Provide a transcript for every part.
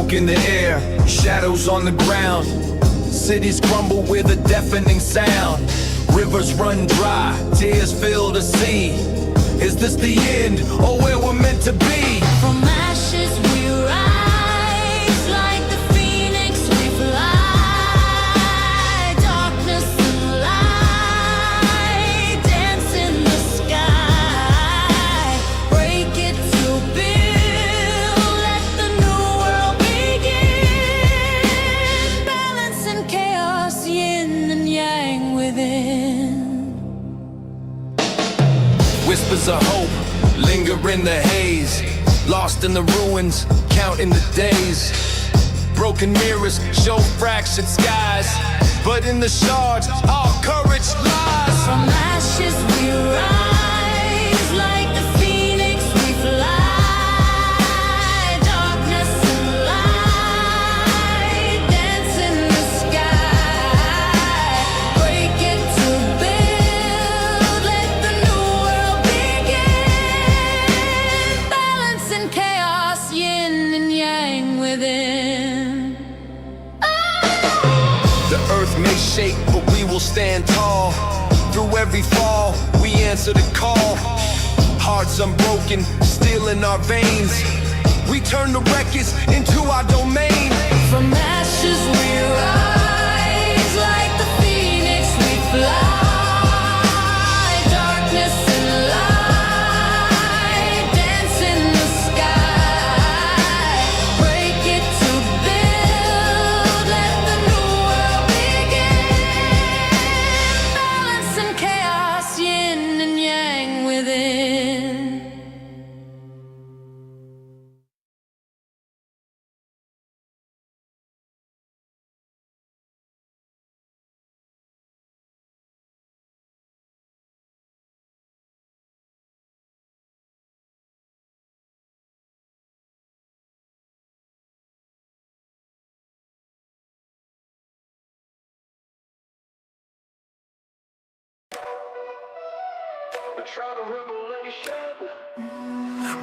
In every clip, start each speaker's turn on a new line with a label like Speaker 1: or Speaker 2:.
Speaker 1: Smoke in the air, shadows on the ground. Cities crumble with a deafening sound. Rivers run dry, tears fill the sea. Is this the end, or where we're meant to be?
Speaker 2: From ashes we rise, like the phoenix we fly. Darkness and light dance in the sky. Break it to build, let the new world begin. Balance and chaos, yin and yang within.
Speaker 1: Whispers of hope linger in the haze. Lost in the ruins, counting the days. Broken mirrors show fractured skies, but in the shards, our courage lies.
Speaker 2: From ashes we rise, like the phoenix we fly. Darkness and light dance in the sky. Break it to build, let the new world begin. Balance and chaos, yin and yang within.
Speaker 1: The earth may shake, but we will stand tall. Through every fall, we answer the call. Hearts unbroken, steel in our veins. We turn the wreckage into our domain.
Speaker 2: From ashes we rise, like the phoenix we fly. Darkness and light dance in the sky. Break it to build, let the new world begin. Balance and chaos, yin and yang within.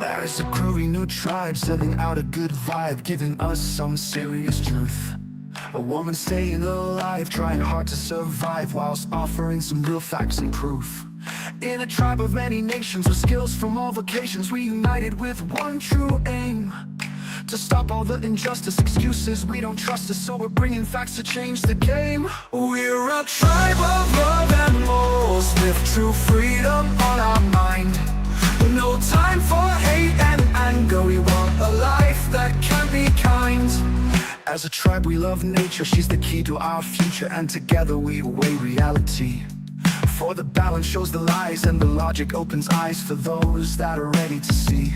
Speaker 3: There is a growing new tribe sending out a good vibe, giving us some serious truth. A woman staying alive, trying hard to survive, whilst offering some real facts and proof. In a tribe of many nations with skills from all vocations, we united with one true aim: to stop all the injustice, excuses, we don't trust us, so we're bringing facts to change the game. We're a tribe of love and morals, with true freedom on our mind. No time for hate and anger, we want a life that can be kind. As a tribe we love nature, she's the key to our future, and together we weigh reality. For the balance shows the lies, and the logic opens eyes for those that are ready to see.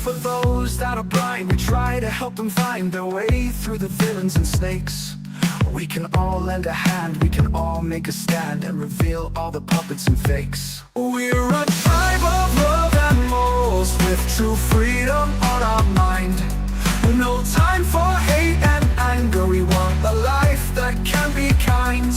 Speaker 3: For those that are blind, we try to help them find their way through the villains and snakes. We can all lend a hand, we can all make a stand, and reveal all the puppets and fakes. We're a tribe of love and morals, with true freedom on our mind. No time for hate and anger, we want a life that can be kind.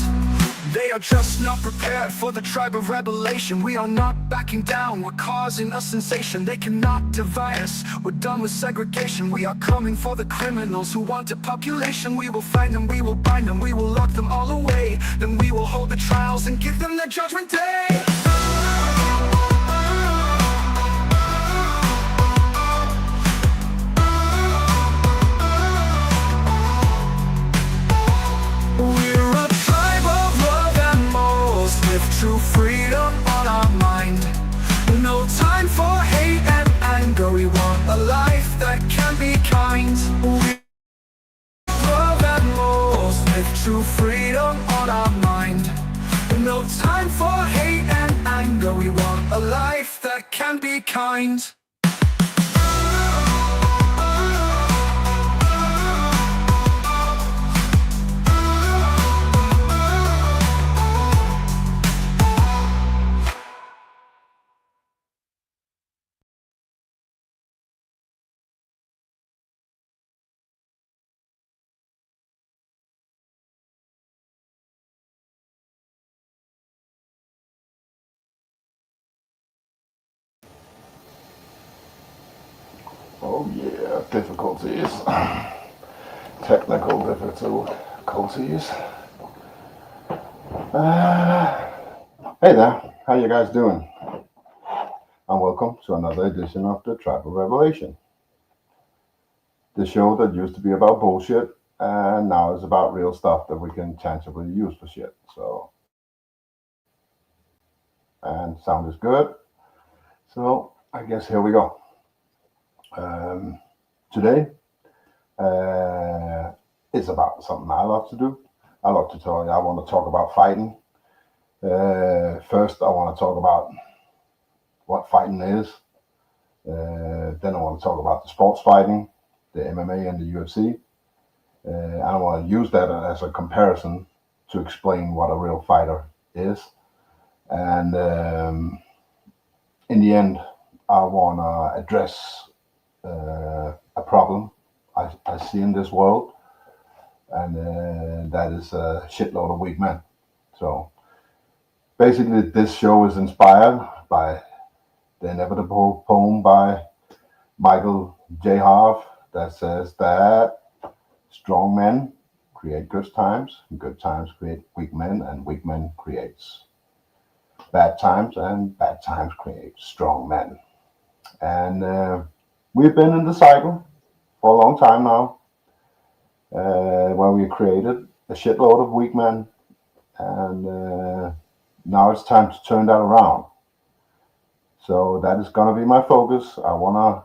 Speaker 3: They are just not prepared for the tribe of revelation. We are not backing down, we're causing a sensation. They cannot divide us, we're done with segregation. We are coming for the criminals who want a population. We will find them, we will bind them, we will lock them all away. Then we will hold the trials and give them the judgment day. True freedom on our mind. No time for hate and anger, we want a life that can be kind. We love and morals, with true freedom on our mind. No time for hate and anger, we want a life that can be kind.
Speaker 4: Oh yeah, difficulties. technical difficulties. Hey there, how you guys doing? And welcome to another edition of the Tribal Revelation. The show that used to be about bullshit and now is about real stuff that we can tangibly use for shit. So, and sound is good. So I guess here we go. Today is about something I love to do. I want to talk about fighting. First, I want to talk about what fighting is. Then I want to talk about the sports fighting, the MMA and the UFC. I want to use that as a comparison to explain what a real fighter is. And in the end, I want to address a problem I see in this world, and that is a shitload of weak men. So basically, this show is inspired by the inevitable poem by Michael J. Harve that says that strong men create good times create weak men, and weak men creates bad times, and bad times create strong men. And we've been in the cycle for a long time now, where we created a shitload of weak men, and now it's time to turn that around. So that is going to be my focus. I want to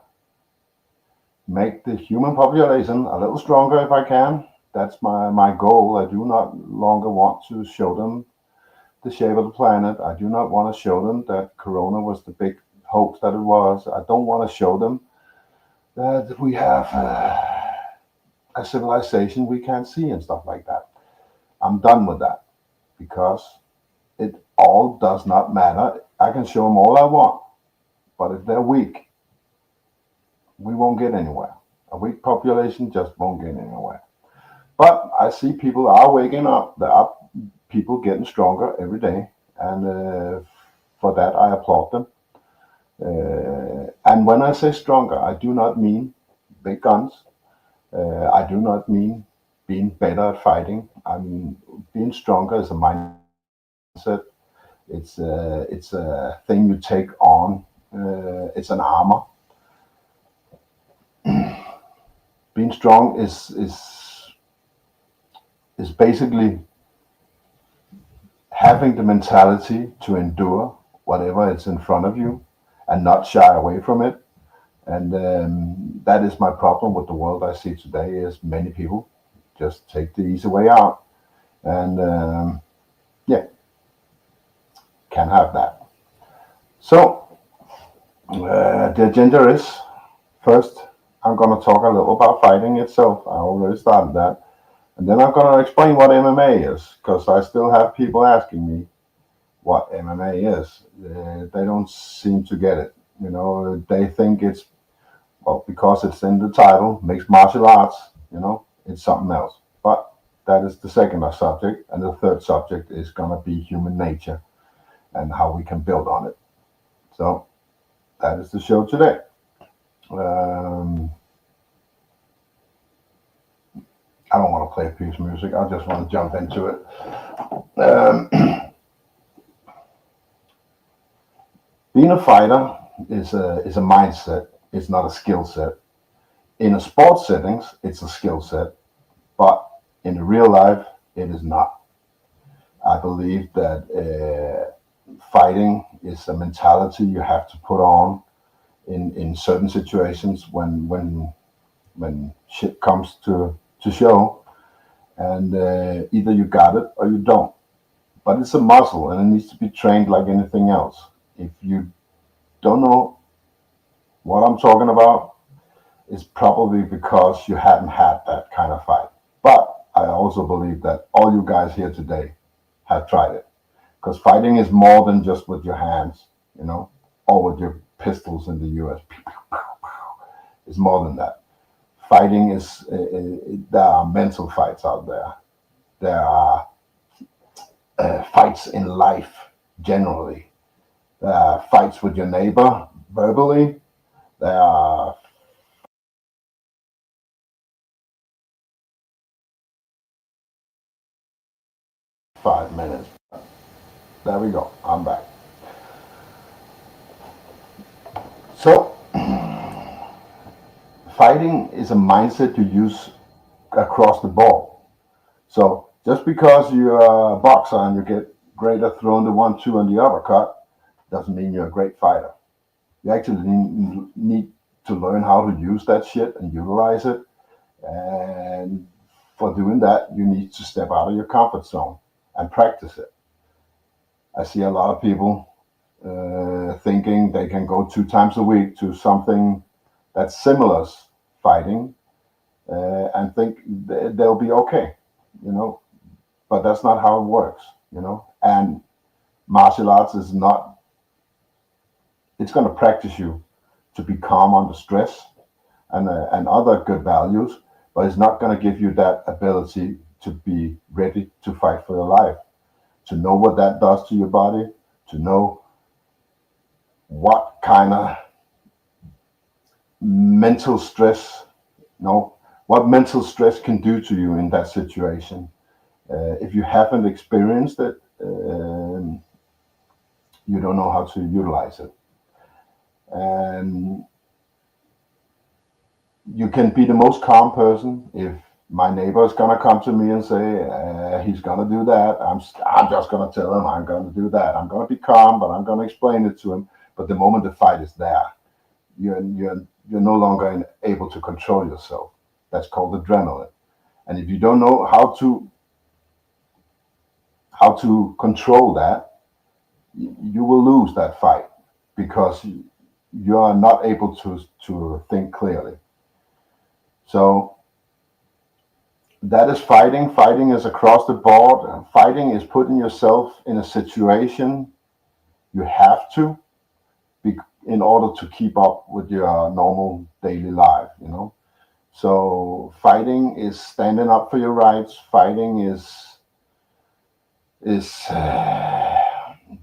Speaker 4: make the human population a little stronger if I can. That's my goal. I do not longer want to show them the shape of the planet. I do not want to show them that Corona was the big hoax that it was. I don't want to show them that we have a civilization we can't see and stuff like that. I'm done with that, because it all does not matter. I can show them all I want, but if they're weak, we won't get anywhere. A weak population just won't get anywhere. But I see people are waking up. There are people getting stronger every day, and for that I applaud them. And when I say stronger, I do not mean big guns. I do not mean being better at fighting. I mean being stronger is a mindset. It's a thing you take on. It's an armor. Being strong is basically having the mentality to endure whatever is in front of you and not shy away from it. And that is my problem with the world I see today, is many people just take the easy way out. And can't have that. So the agenda is, first, I'm going to talk a little about fighting itself. I already started that. And then I'm going to explain what MMA is, because I still have people asking me what MMA is. They don't seem to get it. You know, they think it's, well, because it's in the title, mixed martial arts, you know, it's something else. But that is the second subject. And the third subject is going to be human nature and how we can build on it. So that is the show today. I don't want to play a piece of music. I just want to jump into it. Being a fighter is a mindset. It's not a skill set. In a sports settings, it's a skill set, but in real life, it is not. I believe that fighting is a mentality you have to put on in certain situations when shit comes to show, and either you got it or you don't. But it's a muscle, and it needs to be trained like anything else. If you don't know what I'm talking about, it's probably because you haven't had that kind of fight. But I also believe that all you guys here today have tried it, because fighting is more than just with your hands, you know, or with your pistols in the US. It's more than that. Fighting is, there are mental fights out there. There are fights in life generally. There are fights with your neighbor verbally. There are 5 minutes. There we go. I'm back. So, fighting is a mindset you use across the board. So, just because you're a boxer and you get great at throwing the 1-2 and the uppercut, doesn't mean you're a great fighter. You actually need to learn how to use that shit and utilize it. And for doing that, you need to step out of your comfort zone and practice it. I see a lot of people thinking they can go 2 times a week to something that's similar fighting and think they'll be okay, you know. But that's not how it works, you know. And martial arts is not, it's going to practice you to be calm under stress and other good values, but it's not going to give you that ability to be ready to fight for your life, to know what that does to your body, to know what kind of mental stress, what mental stress can do to you in that situation. If you haven't experienced it, you don't know how to utilize it. And you can be the most calm person. If my neighbor is gonna come to me and say he's gonna do that, I'm just gonna tell him I'm gonna do that. I'm gonna be calm, but I'm gonna explain it to him. But the moment the fight is there, you're no longer able to control yourself. That's called adrenaline. And if you don't know how to control that, you will lose that fight because you are not able to think clearly. So that is fighting. Fighting is across the board. Fighting is putting yourself in a situation you have to be in order to keep up with your normal daily life, you know. So fighting is standing up for your rights. Fighting is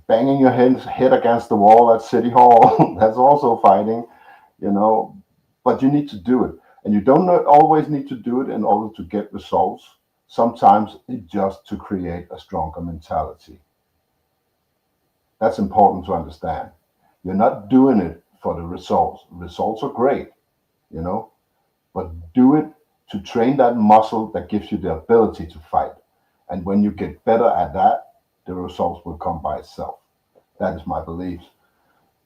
Speaker 4: banging your head against the wall at City Hall. That's also fighting, you know. But you need to do it. And you don't always need to do it in order to get results. Sometimes it's just to create a stronger mentality. That's important to understand. You're not doing it for the results. Results are great, you know, but do it to train that muscle that gives you the ability to fight. And when you get better at that, the results will come by itself. That is my belief.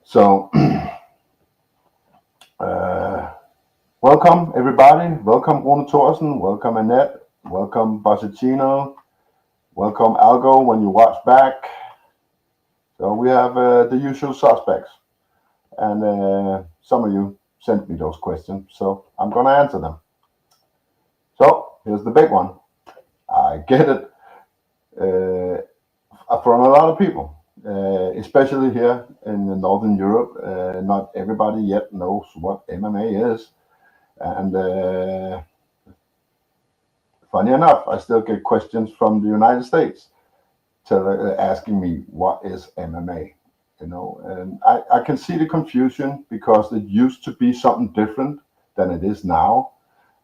Speaker 4: So, welcome everybody. Welcome Rune Thorsen. Welcome Annette. Welcome Basicino. Welcome Algo when you watch back. So we have the usual suspects. And some of you sent me those questions, so I'm going to answer them. So here's the big one. I get it from a lot of people, especially here in Northern Europe. Not everybody yet knows what MMA is. And funny enough, I still get questions from the United States asking me, what is MMA? You know, and I can see the confusion because it used to be something different than it is now.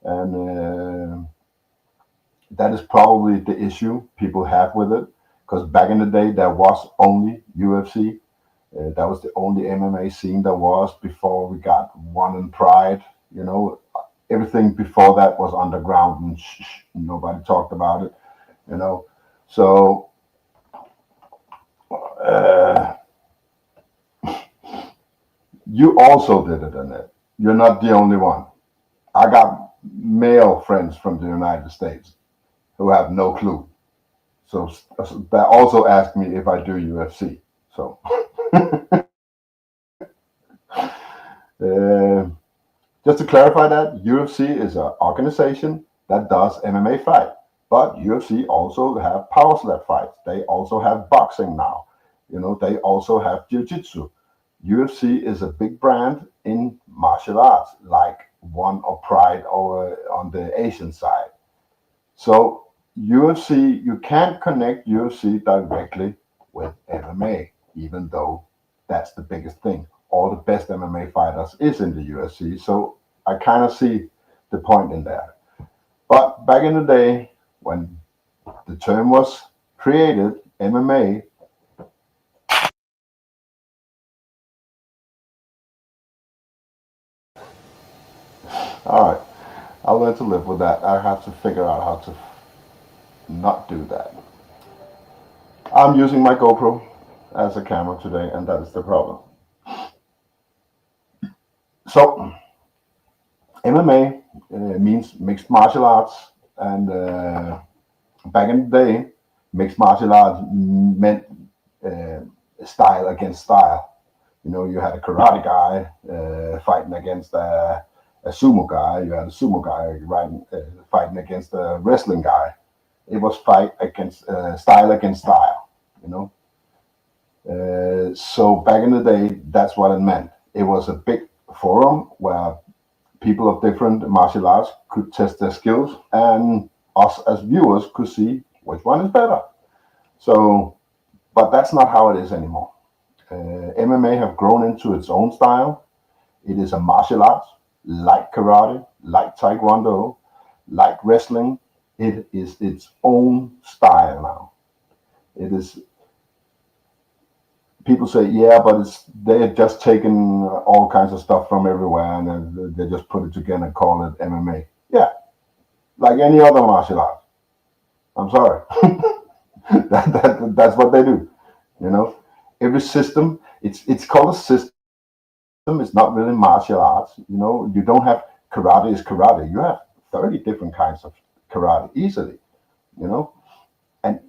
Speaker 4: And that is probably the issue people have with it. Because back in the day, there was only UFC. That was the only MMA scene there was before we got One and Pride. You know, everything before that was underground and nobody talked about it. You know, so you also did it, Annette. You're not the only one. I got male friends from the United States who have no clue. So that also asked me if I do UFC. So just to clarify that, UFC is an organization that does MMA fight. But UFC also have power slap fights. They also have boxing now. You know, they also have jiu-jitsu. UFC is a big brand in martial arts, like One or Pride or on the Asian side. So UFC, you can't connect UFC directly with MMA, even though that's the biggest thing. All the best MMA fighters is in the UFC, so I kind of see the point in there. But back in the day, when the term was created MMA. All right, I'll learn to live with that. I have to figure out how to not do that. I'm using my GoPro as a camera today, and that is the problem. So, MMA means mixed martial arts, and back in the day, mixed martial arts meant style against style. You know, you had a karate guy fighting against a sumo guy. You had a sumo guy fighting against a wrestling guy. It was fight against style against style. You know, so back in the day, that's what it meant. It was a big forum where people of different martial arts could test their skills, and us as viewers could see which one is better. So, but that's not how it is anymore. MMA have grown into its own style. It is a martial art like karate, like taekwondo, like wrestling. It is its own style now. It is. People say, yeah, but they're just taking all kinds of stuff from everywhere, and they just put it together and call it MMA. Yeah, like any other martial art. I'm sorry. That's what they do. You know, every system, it's called a system. It's not really martial arts. You know, you don't have karate is karate. You have 30 different kinds of karate easily. You know, and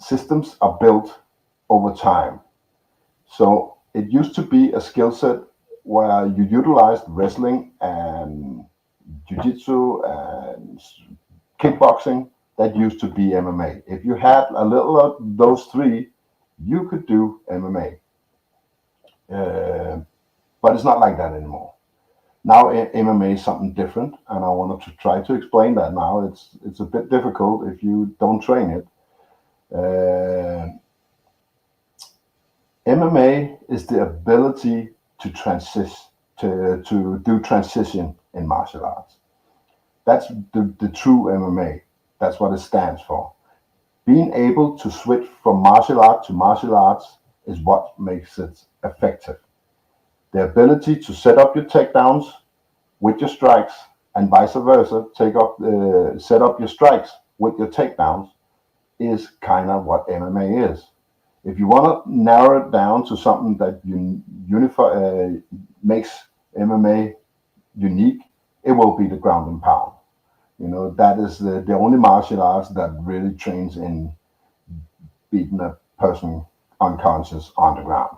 Speaker 4: systems are built over time. So it used to be a skill set where you utilized wrestling and jiu-jitsu and kickboxing. That used to be MMA. If you had a little of those three, you could do MMA. But it's not like that anymore. Now MMA is something different, and I wanted to try to explain that now. It's a bit difficult if you don't train it. MMA is the ability to do transition in martial arts. That's the true MMA. That's what it stands for. Being able to switch from martial art to martial arts is what makes it effective. The ability to set up your takedowns with your strikes and vice versa, set up your strikes with your takedowns is kind of what MMA is. If you want to narrow it down to something that makes MMA unique, it will be the ground and pound. You know, that is the only martial arts that really trains in beating a person unconscious on the ground.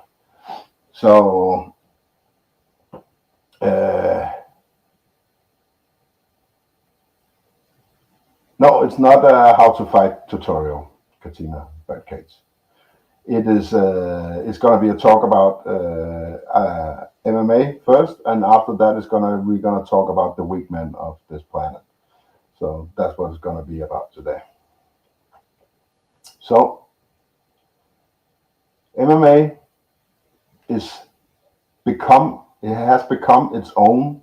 Speaker 4: So, no, it's not a how to fight tutorial, Katina Birdcage. It is. It's going to be a talk about MMA first, and after that, we're gonna talk about the weak men of this planet. So that's what it's going to be about today. So MMA has become its own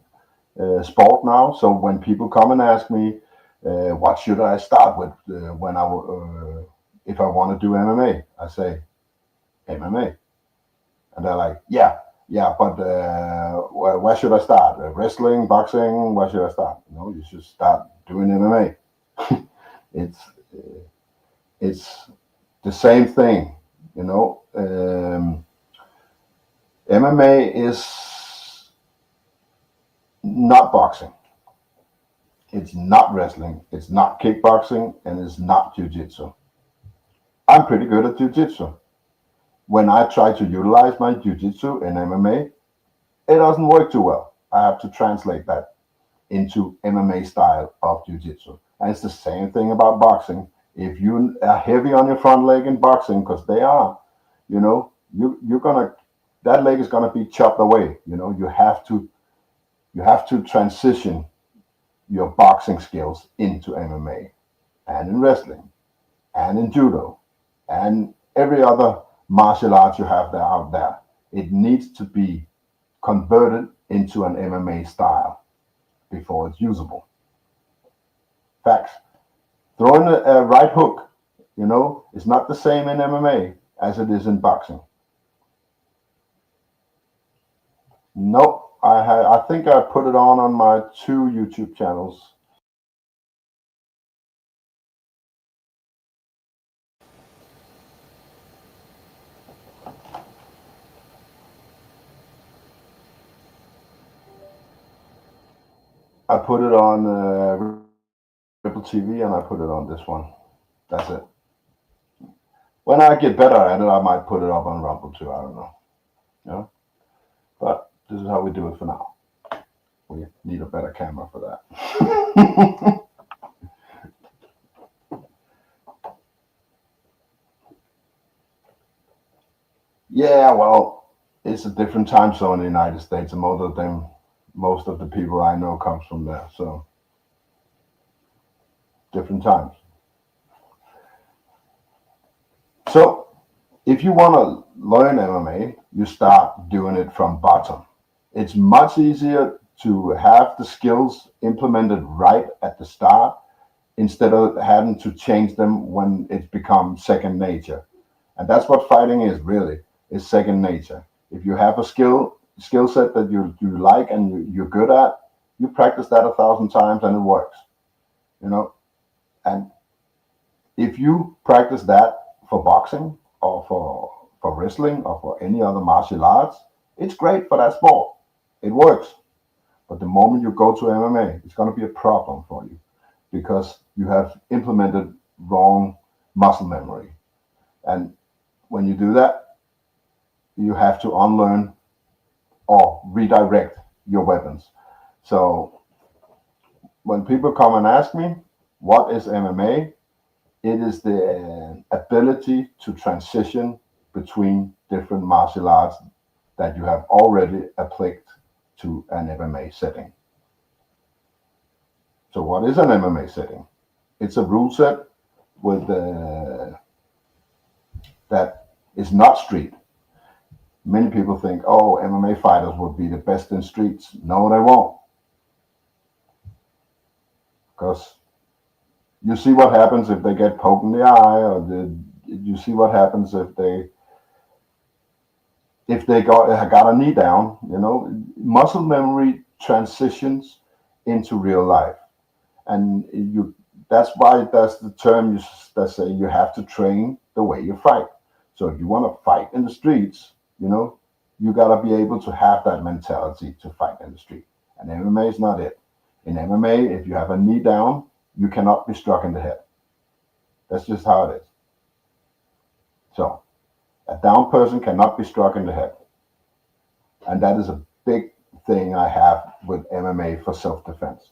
Speaker 4: sport now. So when people come and ask me, what should I start with if I want to do MMA, I say MMA, and they're like, yeah, but where should I start? Wrestling, boxing? Where should I start? No, you should start doing MMA. It's the same thing, you know. MMA is not boxing. It's not wrestling. It's not kickboxing, and it's not jiu-jitsu. I'm pretty good at jiu-jitsu. When I try to utilize my jiu-jitsu in MMA, it doesn't work too well. I have to translate that into MMA style of jiu-jitsu. And it's the same thing about boxing. If you are heavy on your front leg in boxing, because they are, you know, that leg is gonna be chopped away. You know, you have to transition your boxing skills into MMA, and in wrestling, and in judo, and every other martial arts you have out there. It needs to be converted into an MMA style before it's usable. Facts. Throwing a right hook You know, it's not the same in MMA as it is in boxing. Nope. I think I put it on my 2 YouTube channels. I put it on Ripple TV, and I put it on this one. That's it. When I get better at it, I might put it up on Rumble too. I don't know. Yeah. But this is how we do it for now. We need a better camera for that. Yeah, well, it's a different time zone in the United States, and most of the people I know comes from there. So different times. So if you want to learn MMA, you start doing it from bottom. It's much easier to have the skills implemented right at the start instead of having to change them when it becomes second nature. And that's what fighting is really, is second nature. If you have a skill set that you like and you're good at, you practice that 1,000 times and it works. You know, and if you practice that for boxing or for wrestling or for any other martial arts, it's great for that sport. It works. But the moment you go to MMA, it's going to be a problem for you because you have implemented wrong muscle memory. And when you do that, you have to unlearn or redirect your weapons. So when people come and ask me, what is MMA? It is the ability to transition between different martial arts that you have already applied to an MMA setting. So what is an MMA setting? It's a rule set with that is not street. Many people think, oh, MMA fighters would be the best in streets. No, they won't. Because you see what happens if they get poked in the eye, or you see what happens if they got a knee down. You know, muscle memory transitions into real life, and that's why that's the term that say you have to train the way you fight. So if you want to fight in the streets, you know, you got to be able to have that mentality to fight in the street. And MMA is not it. In MMA, if you have a knee down, you cannot be struck in the head. That's just how it is. So a down person cannot be struck in the head. And that is a big thing I have with MMA for self-defense.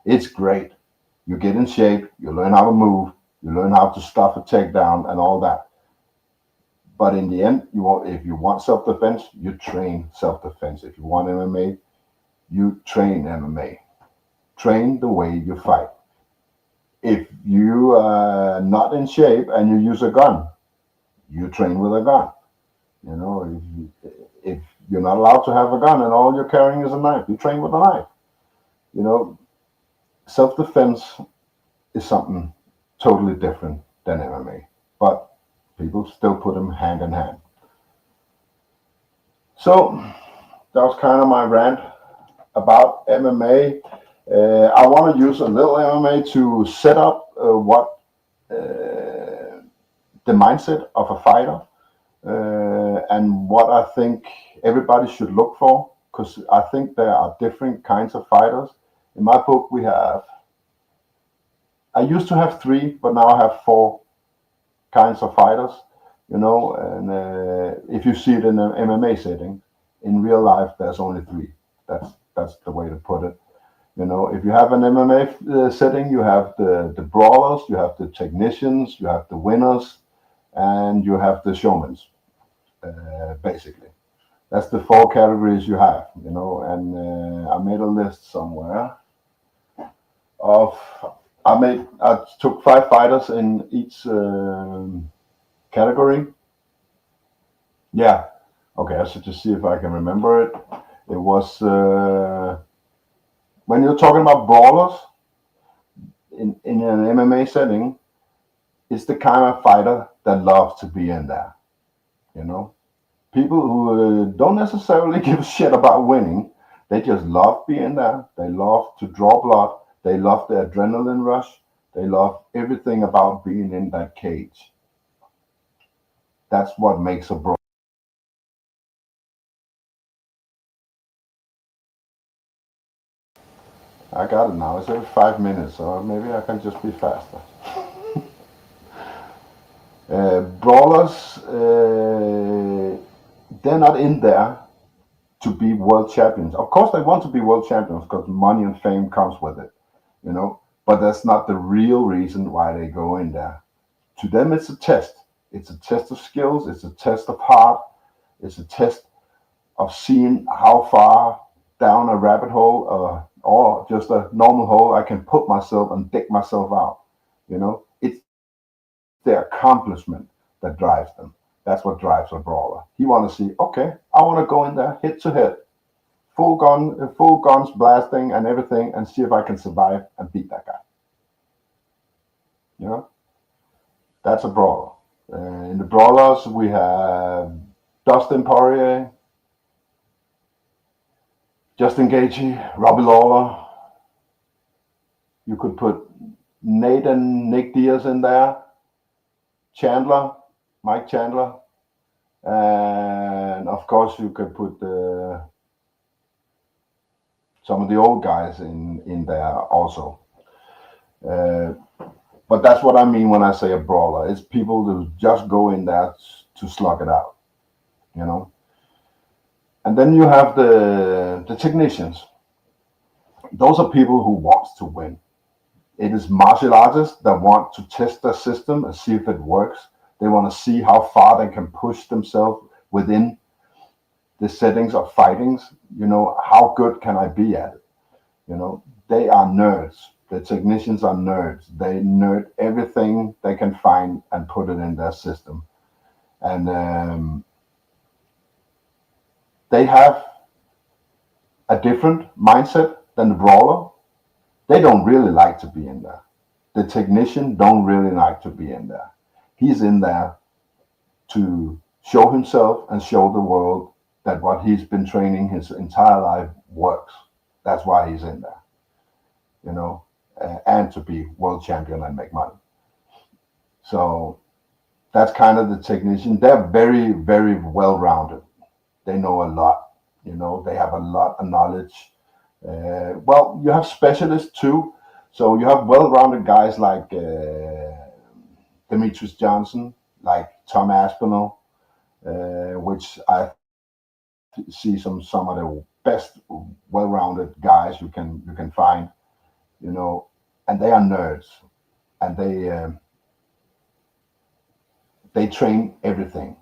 Speaker 4: It's great. You get in shape, you learn how to move, you learn how to stuff a takedown and all that. But in the end, if you want self-defense, you train self-defense. If you want MMA, you train MMA. Train the way you fight. If you are not in shape and you use a gun, you train with a gun. You know, if you're not allowed to have a gun and all you're carrying is a knife, you train with a knife. You know, self-defense is something totally different than MMA, but people still put them hand in hand. So that was kind of my rant about MMA. I want to use a little MMA to set up what the mindset of a fighter and what I think everybody should look for, because I think there are different kinds of fighters. In my book, I used to have 3, but now I have 4 kinds of fighters, you know, and if you see it in an MMA setting, in real life, there's only 3. That's the way to put it. You know, if you have an MMA setting, you have the brawlers, you have the technicians, you have the winners, and you have the showmans, basically. That's the 4 categories you have, you know, and I made a list somewhere of, I took 5 fighters in each category. Yeah, okay, I should just see if I can remember it. It was, when you're talking about brawlers in an MMA setting, is the kind of fighter that loves to be in there. You know, people who don't necessarily give a shit about winning, they just love being there. They love to draw blood. They love the adrenaline rush. They love everything about being in that cage. That's what makes a brawl. I got it now. It's every 5 minutes, so maybe I can just be faster. Brawlers, they're not in there to be world champions. Of course, they want to be world champions because money and fame comes with it, you know. But that's not the real reason why they go in there. To them, it's a test. It's a test of skills. It's a test of heart. It's a test of seeing how far down a rabbit hole or just a normal hole I can put myself and dig myself out. You know, it's the accomplishment that drives them. That's what drives a brawler. He want to see, okay, I want to go in there hit to hit, full guns blasting and everything, and see if I can survive and beat that guy. You know, that's a brawler. In the brawlers, we have Dustin Poirier, Justin Gaethje, Robbie Lawler. You could put Nate and Nick Diaz in there. Chandler, Mike Chandler, and of course you could put some of the old guys in there also. But that's what I mean when I say a brawler. It's people who just go in there to slug it out, you know. And then you have the technicians. Those are people who want to win. It is martial artists that want to test their system and see if it works. They want to see how far they can push themselves within the settings of fightings. You know, how good can I be at it? You know, they are nerds. The technicians are nerds. They nerd everything they can find and put it in their system. And they have a different mindset than the brawler. They don't really like to be in there. The technician don't really like to be in there. He's in there to show himself and show the world that what he's been training his entire life works. That's why he's in there, you know, and to be world champion and make money. So that's kind of the technician. They're very, very well-rounded. They know a lot, you know, they have a lot of knowledge. Well, you have specialists too. So you have well-rounded guys like Demetrius Johnson, like Tom Aspinall, which I see some of the best well-rounded guys you can find, you know, and they are nerds, and they train everything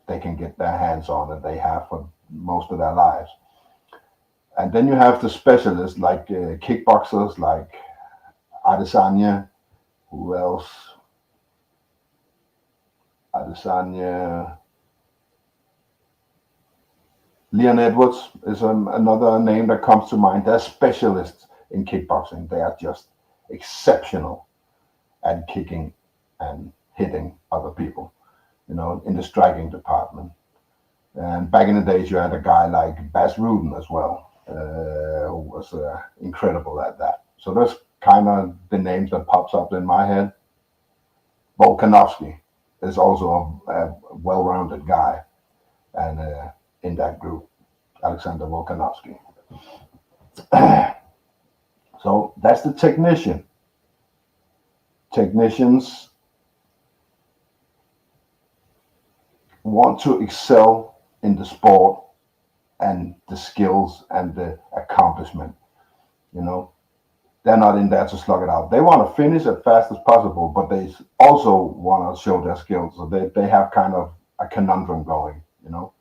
Speaker 4: they can get their hands on, and they have for most of their lives. And then you have the specialists like kickboxers like Adesanya. Who else? Adesanya. Leon Edwards is another name that comes to mind. They're specialists in kickboxing. They are just exceptional at kicking and hitting other people, you know, in the striking department. And back in the days, you had a guy like Bas Rutten as well, who was incredible at that. So that's kind of the names that pops up in my head. Volkanovski is also a well-rounded guy, and in that group, Alexander Volkanovski. So that's the technician. Technicians want to excel in the sport and the skills and the accomplishment. You know, they're not in there to slug it out. They want to finish as fast as possible, but they also want to show their skills. So they have kind of a conundrum going, you know.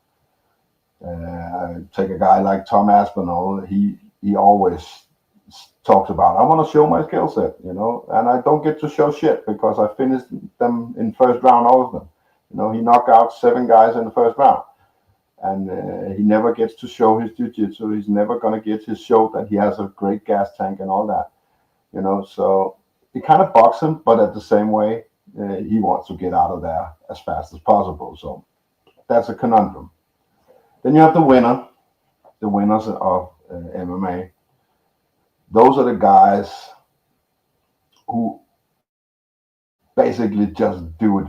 Speaker 4: Take a guy like Tom Aspinall. He always talks about, I want to show my skill set, you know, and I don't get to show shit because I finished them in first round, all of them. You know, he knocked out 7 guys in the first round. And he never gets to show his jiu-jitsu. He's never going to get his show that he has a great gas tank and all that. You know, so it kind of bugs him, but at the same way, he wants to get out of there as fast as possible. So that's a conundrum. Then you have the winners of MMA. Those are the guys who basically just do it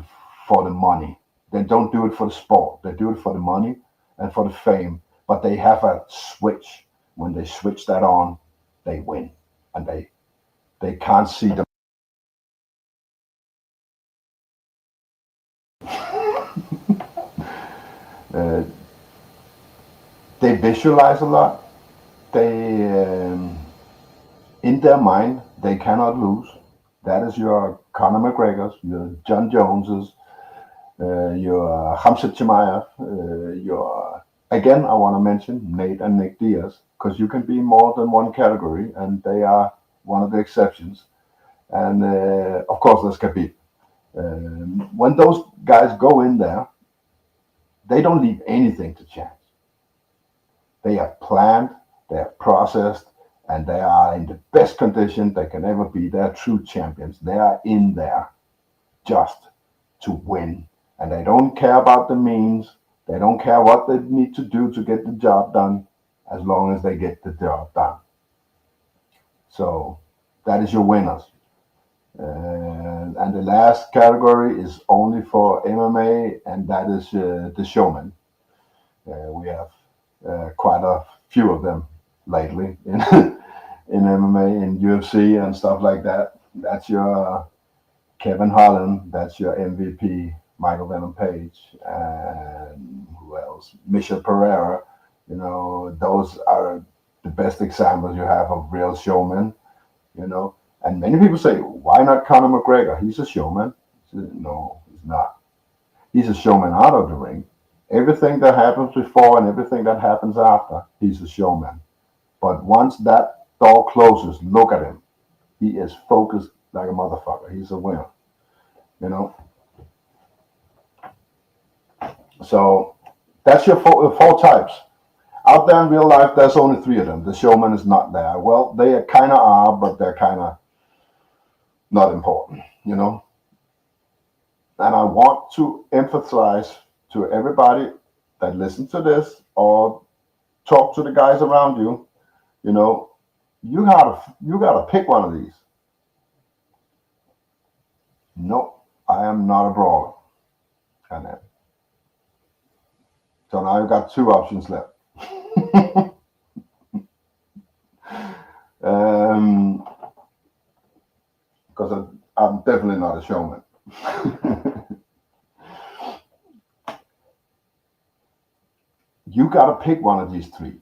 Speaker 4: for the money. They don't do it for the sport. They do it for the money and for the fame. But they have a switch. When they switch that on, they win. And they can't see them. They visualize a lot. They, in their mind, they cannot lose. That is your Conor McGregor's, your John Jones's, your Khamzat Chimaev, your, again, I want to mention Nate and Nick Diaz, because you can be more than one category, and they are one of the exceptions. And of course, there's Khabib. When those guys go in there, they don't leave anything to chance. They have planned, they have processed, and they are in the best condition they can ever be. They're true champions. They are in there just to win. And they don't care about the means. They don't care what they need to do to get the job done, as long as they get the job done. So that is your winners. And the last category is only for MMA, and that is the showman. We have quite a few of them lately in in MMA, in UFC, and stuff like that. That's your Kevin Holland. That's your MVP, Michael Venom Page, and who else? Misha Pereira. You know, those are the best examples you have of real showmen. You know, and many people say, why not Conor McGregor? He's a showman. No, he's not. He's a showman out of the ring. Everything that happens before and everything that happens after, he's a showman. But once that door closes, look at him. He is focused like a motherfucker. He's a winner. You know? So that's your four types. Out there in real life, there's only three of them. The showman is not there. Well, they kind of are, but they're kind of not important, you know? And I want to emphasize to everybody that listens to this or talk to the guys around you, you know, you gotta pick one of these. No, I am not a brawler. And then, so now you've got two options left. Because I'm definitely not a showman. You got to pick one of these three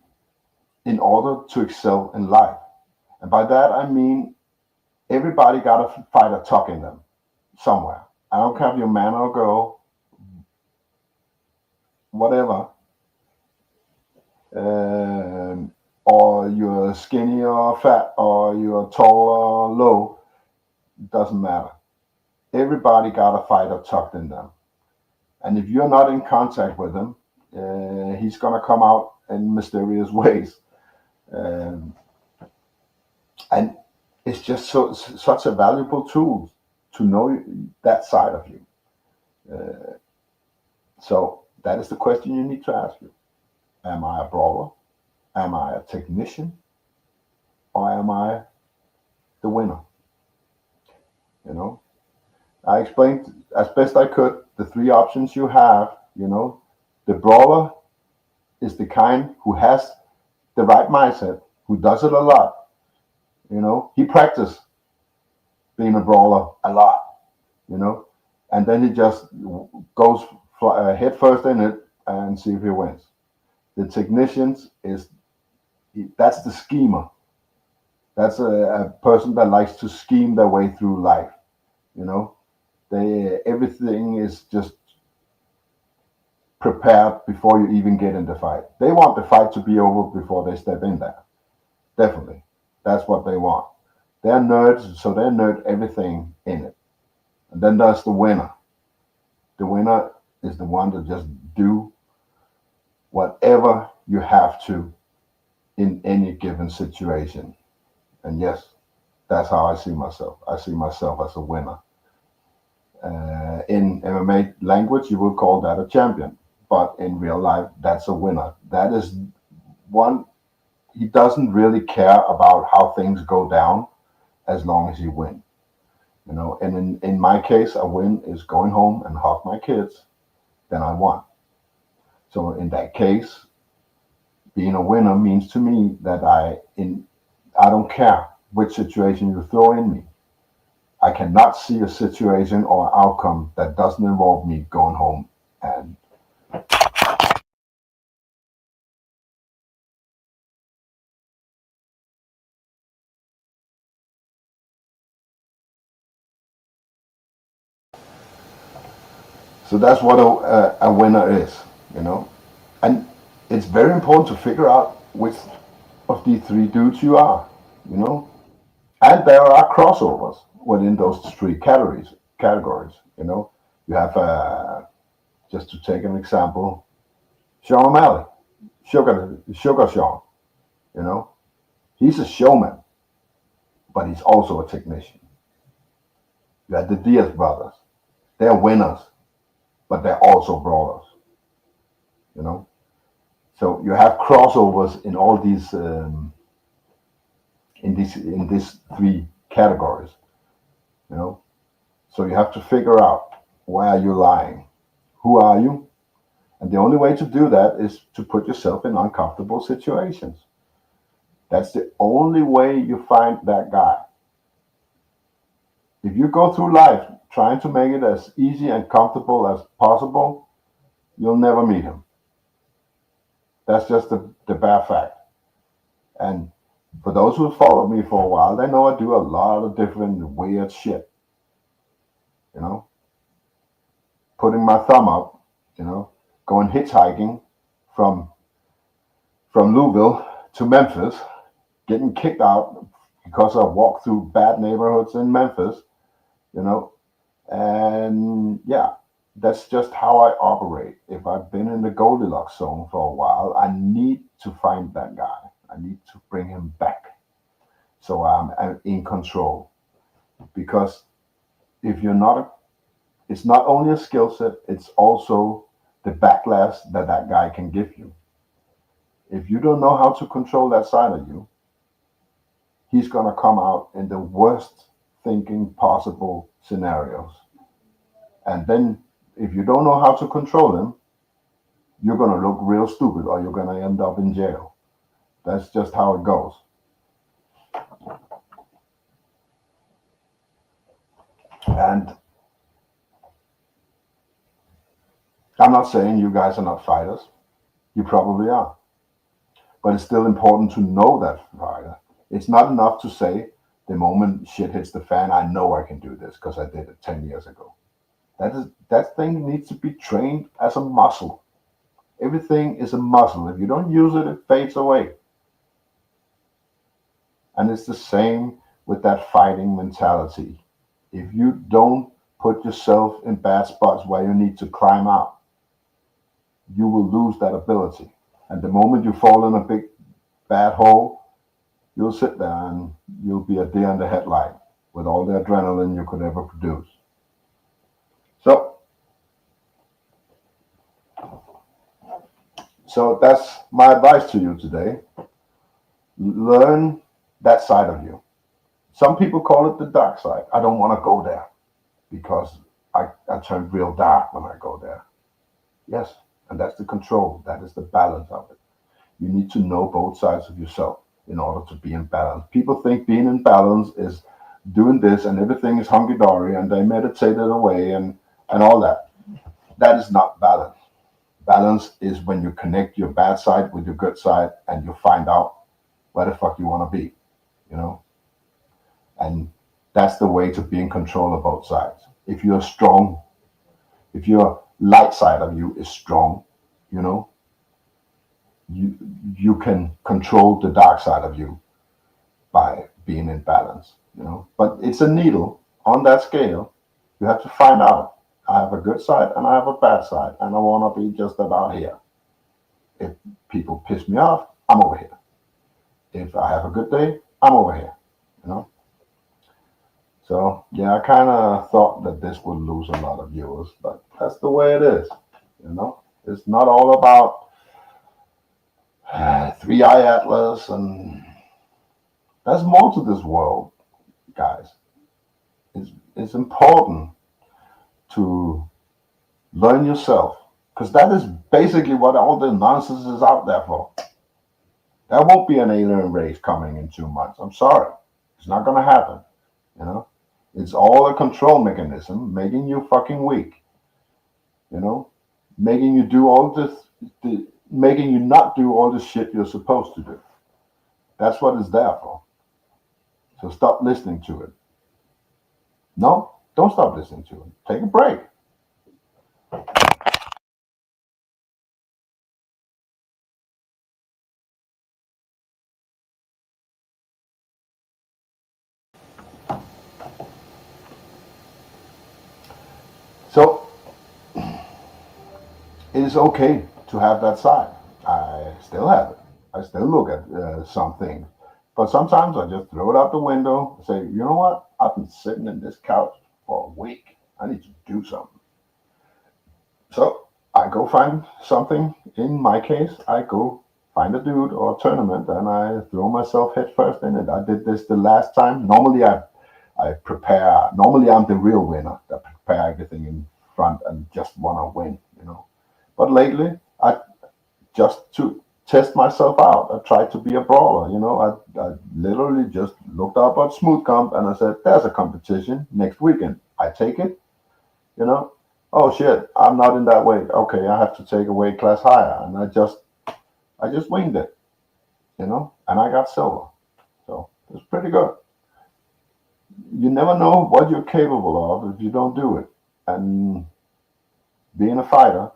Speaker 4: in order to excel in life. And by that, I mean everybody got to fight a tuck in them somewhere. I don't care if you're a man or a girl, whatever. Or you're skinny or fat, or you're tall or low. It doesn't matter. Everybody got a fighter tucked in them. And if you're not in contact with him, he's going to come out in mysterious ways. And it's just such a valuable tool to know that side of you. So that is the question you need to ask you. Am I a brawler? Am I a technician? Or am I the winner? You know, I explained as best I could the three options you have. You know, the brawler is the kind who has the right mindset, who does it a lot. You know, he practiced being a brawler a lot, you know, and then he just goes head first in it and see if he wins. The technicians that's the schemer. That's a person that likes to scheme their way through life. You know, everything is just prepared before you even get in the fight. They want the fight to be over before they step in there. Definitely. That's what they want. They're nerds, so they nerd everything in it. And then there's the winner. The winner is the one to just do whatever you have to in any given situation. And yes, that's how I see myself. I see myself as a winner. In MMA language, you will call that a champion, but in real life, that's a winner. That is one. He doesn't really care about how things go down as long as he wins. And in my case, a win is going home and hug my kids, then I won. So in that case, being a winner means to me that I don't care which situation you throw in me. I cannot see a situation or outcome that doesn't involve me going home and so that's what a winner is. And it's very important to figure out which of the three dudes you are, you know. And there are crossovers within those three categories. You have just to take an example, Sean O'Malley, Sugar Sean. You know, he's a showman, but he's also a technician. You have the Diaz brothers; they're winners, but they're also brawlers. You know, so you have crossovers in all these in these three categories. You know, so you have to figure out why are you lying, who are you, and the only way to do that is to put yourself in uncomfortable situations. That's the only way you find that guy. If you go through life trying to make it as easy and comfortable as possible, you'll never meet him. That's just the bare fact. And for those who followed me for a while, they know I do a lot of different weird shit. You know, putting my thumb up, going hitchhiking from Louisville to Memphis, getting kicked out because I walked through bad neighborhoods in Memphis, you know, and yeah, that's just how I operate. If I've been in the Goldilocks zone for a while, I need to find that guy. I need to bring him back so I'm in control. Because if you're not, it's not only a skill set, it's also the backlash that guy can give you. If you don't know how to control that side of you, he's going to come out in the worst thinking possible scenarios. And then if you don't know how to control him, you're going to look real stupid or you're going to end up in jail. That's just how it goes. And I'm not saying you guys are not fighters. You probably are. But it's still important to know that fighter. It's not enough to say the moment shit hits the fan, I know I can do this because I did it 10 years ago. That thing needs to be trained as a muscle. Everything is a muscle. If you don't use it, it fades away. And it's the same with that fighting mentality. If you don't put yourself in bad spots where you need to climb out, you will lose that ability. And the moment you fall in a big bad hole, you'll sit there and you'll be a deer in the headlight with all the adrenaline you could ever produce. So that's my advice to you today. Learn that side of you. Some people call it the dark side. I don't want to go there because I turn real dark when I go there. Yes, and that's the control. That is the balance of it. You need to know both sides of yourself in order to be in balance. People think being in balance is doing this and everything is hunky-dory and they meditate it away and all that. That is not balance. Balance is when you connect your bad side with your good side and you find out where the fuck you want to be, And that's the way to be in control of both sides. If you're strong, if your light side of you is strong, you can control the dark side of you by being in balance, But it's a needle on that scale. You have to find out. I have a good side and I have a bad side, and I want to be just about here. If people piss me off, I'm over here. If I have a good day, I'm over here. So yeah, I kind of thought that this would lose a lot of viewers, but that's the way it is. You know, it's not all about Three Eye Atlas, and there's more to this world, guys. It's important to learn yourself, because that is basically what all the nonsense is out there for. There won't be an alien race coming in 2 months. I'm sorry, it's not gonna happen. You know, it's all a control mechanism, making you fucking weak. You know, making you do all this, making you not do all the shit you're supposed to do. That's what it's there for. So stop listening to it. No, don't stop listening to it. Take a break. So it is okay to have that side. I still have it. I still look at some things. But sometimes I just throw it out the window and say, you know what? I've been sitting in this couch for a week. I need to do something. So I go find something. In my case, I go find a dude or a tournament and I throw myself headfirst in it. I did this the last time. Normally I prepare. Normally I'm the real winner that prepare everything in front and just want to win, you know. But lately, I just to test myself out. I tried to be a brawler, you know. I literally just looked up at Smooth Comp and I said, "There's a competition next weekend. I take it, you know." Oh shit, I'm not in that weight. Okay, I have to take a weight class higher, and I just winged it, you know, and I got silver. So it's pretty good. You never know what you're capable of if you don't do it. And being a fighter,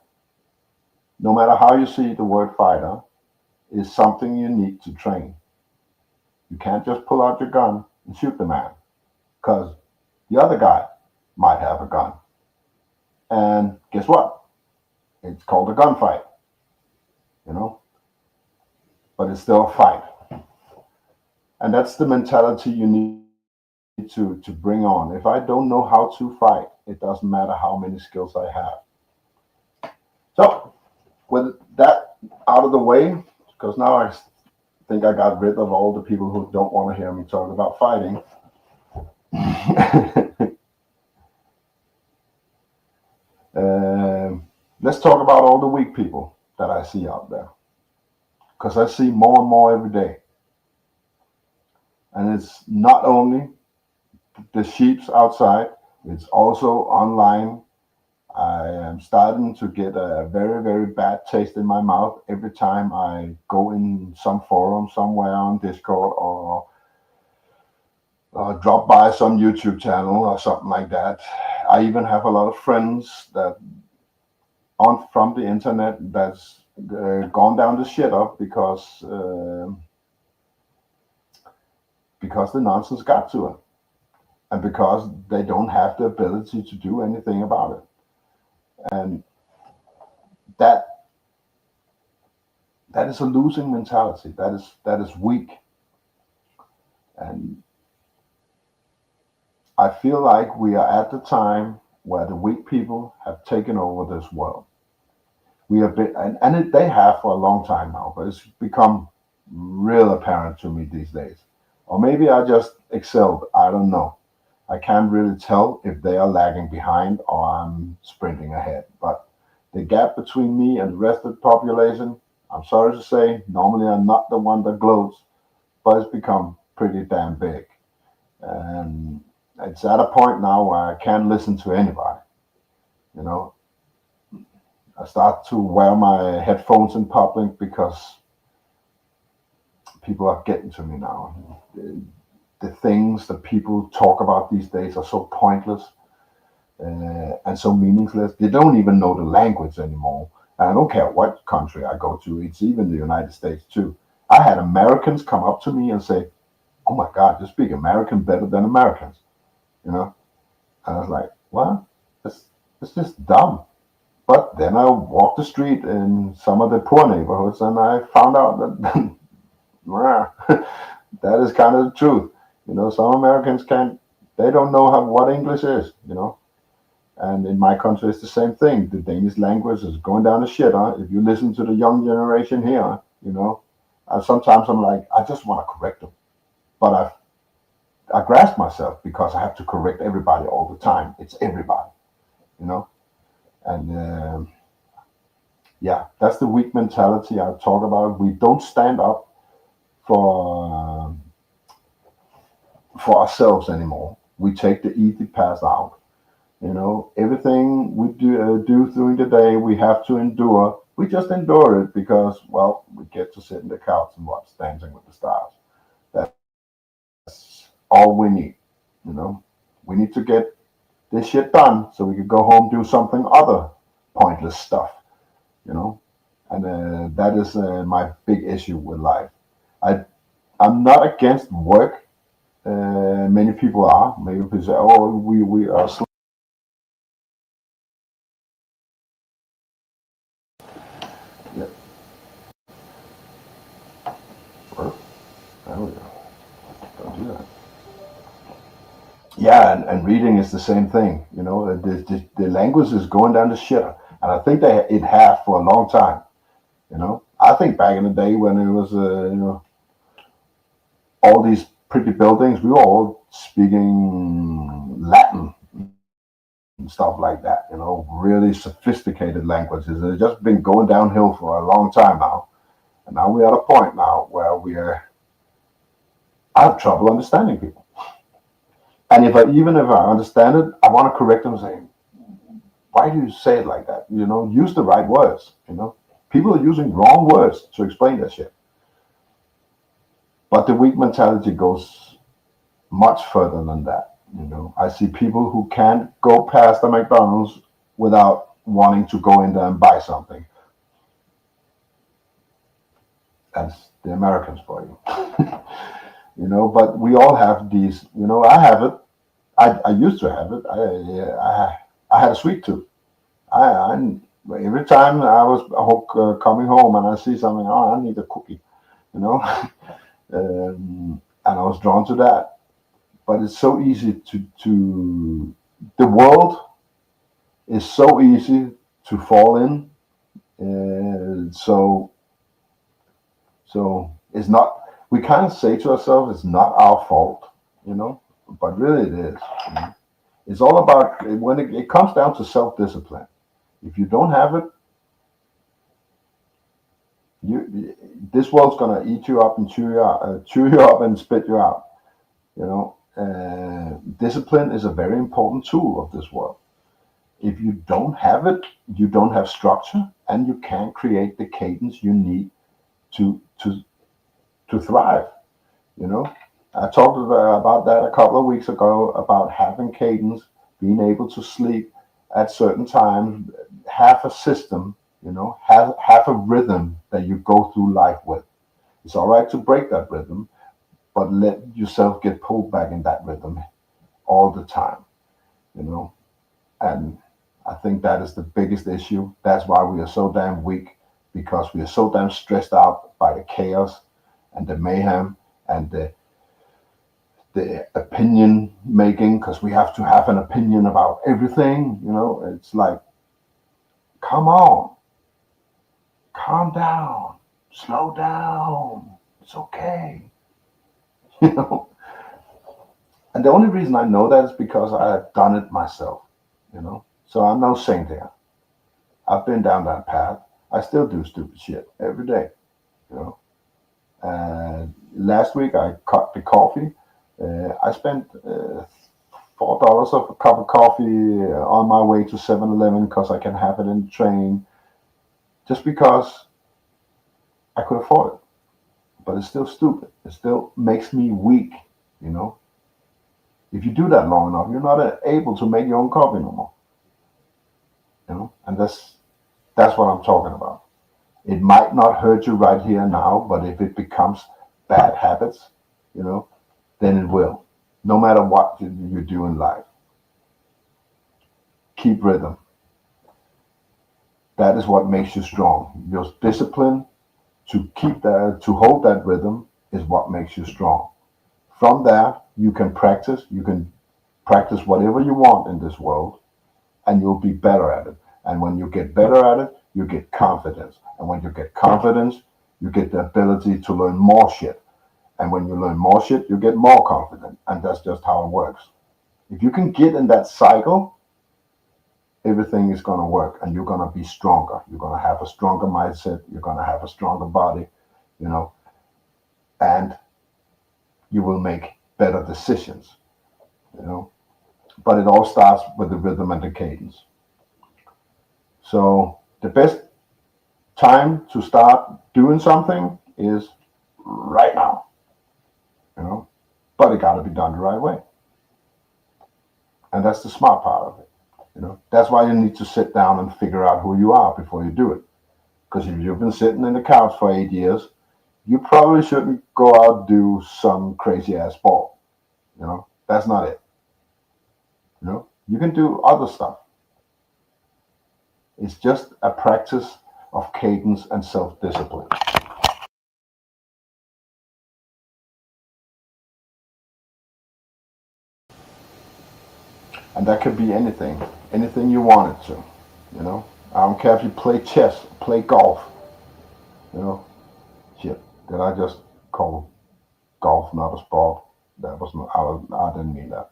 Speaker 4: no matter how you see the word fighter, is something you need to train. You can't just pull out your gun and shoot the man, because the other guy might have a gun. And guess what? It's called a gunfight, you know, but it's still a fight. And that's the mentality you need to bring on. If I don't know how to fight, it doesn't matter how many skills I have. So, with that out of the way, because now I think I got rid of all the people who don't want to hear me talk about fighting. Let's talk about all the weak people that I see out there, because I see more and more every day. And it's not only the sheeps outside, it's also online. I am starting to get a very, very bad taste in my mouth every time I go in some forum somewhere on Discord or drop by some YouTube channel or something like that. I even have a lot of friends that from the internet that's gone down the shit up because the nonsense got to them, and because they don't have the ability to do anything about it. And that is a losing mentality. That is weak. And I feel like we are at the time where the weak people have taken over this world. We have been, they have for a long time now, but it's become real apparent to me these days. Or maybe I just excelled. I don't know. I can't really tell if they are lagging behind or I'm sprinting ahead. But the gap between me and the rest of the population, I'm sorry to say, normally I'm not the one that gloats, but it's become pretty damn big. And it's at a point now where I can't listen to anybody. You know, I start to wear my headphones in public because people are getting to me now. The things that people talk about these days are so pointless and so meaningless. They don't even know the language anymore. And I don't care what country I go to. It's even the United States too. I had Americans come up to me and say, "Oh my God, you speak American better than Americans." You know, and I was like, "What? It's just dumb." But then I walked the street in some of the poor neighborhoods, and I found out that that is kind of the truth. You know, some Americans can't They don't know what English is, you know. And in my country, it's the same thing. The Danish language is going down the shit. If you listen to the young generation here, you know, sometimes I'm like, I just want to correct them, but I grasp myself because I have to correct everybody all the time. It's everybody, you know. And yeah, that's the weak mentality I talk about. We don't stand up for ourselves anymore. We take the easy path out. You know, everything we do during the day, we have to endure. We just endure it because, well, we get to sit in the couch and watch Dancing with the Stars. That's all we need. You know, we need to get this shit done so we can go home, do something other pointless stuff. You know, and that is my big issue with life. I'm not against work. Many people are. Maybe people say, "Oh, we are." Yeah. Work. There we go. Don't do that. Yeah, and reading is the same thing. You know, the language is going down the shitter, and I think it has for a long time. You know, I think back in the day when it was, you know, all these pretty buildings, we were all speaking Latin and stuff like that. You know, really sophisticated languages. It's just been going downhill for a long time now, and now we're at a point now where I have trouble understanding people. And even if I understand it, I want to correct them, saying, "Why do you say it like that? You know, use the right words." You know, people are using wrong words to explain that shit. But the weak mentality goes much further than that. You know, I see people who can't go past the McDonald's without wanting to go in there and buy something. That's the Americans for you. You know, but we all have these. You know, I have it. I used to have it. I had a sweet tooth. Every time I was coming home and I see something, oh, I need a cookie. You know, and I was drawn to that. But it's so easy to the world is so easy to fall in. So it's not. We can't say to ourselves it's not our fault, you know, but really it is. You know? It's all about when it comes down to self-discipline. If you don't have it, this world's gonna eat you up and chew you up and spit you out. You know, discipline is a very important tool of this world. If you don't have it, you don't have structure, and you can't create the cadence you need to thrive. You know, I talked about that a couple of weeks ago about having cadence, being able to sleep at certain times, have a system, you know, have a rhythm that you go through life with. It's all right to break that rhythm, but let yourself get pulled back in that rhythm all the time, you know. And I think that is the biggest issue. That's why we are so damn weak, because we are so damn stressed out by the chaos and the mayhem and the opinion making, because we have to have an opinion about everything. You know, it's like, come on, calm down, slow down, it's okay. You know, and the only reason I know that is because I have done it myself. You know, so I'm no saint here. I've been down that path. I still do stupid shit every day. You know. Last week I cut the coffee. I spent $4 of a cup of coffee on my way to 7-Eleven because I can have it in the train, just because I could afford it. But it's still stupid. It still makes me weak. You know, if you do that long enough, you're not able to make your own coffee no more. You know, and that's what I'm talking about. It might not hurt you right here and now, but if it becomes bad habits, you know, then it will. No matter what you do in life, keep rhythm. That is what makes you strong. Your discipline to hold that rhythm is what makes you strong. From there, you can practice. You can Practice whatever you want in this world, and you'll be better at it. And when you get better at it, you get confidence. And when you get confidence, you get the ability to learn more shit. And when you learn more shit, you get more confident. And that's just how it works. If you can get in that cycle, everything is going to work, and you're going to be stronger. You're going to have a stronger mindset. You're going to have a stronger body, and you will make better decisions, But it all starts with the rhythm and the cadence. So the best time to start doing something is right now, but it got to be done the right way. And that's the smart part of it. That's why you need to sit down and figure out who you are before you do it. Because if you've been sitting in the couch for 8 years, you probably shouldn't go out and do some crazy ass sport. That's not it. You can do other stuff. It's just a practice of cadence and self-discipline. And that could be anything you want it to, I don't care if you play chess, play golf, Shit, did I just call golf not a sport? That was not, I didn't mean that.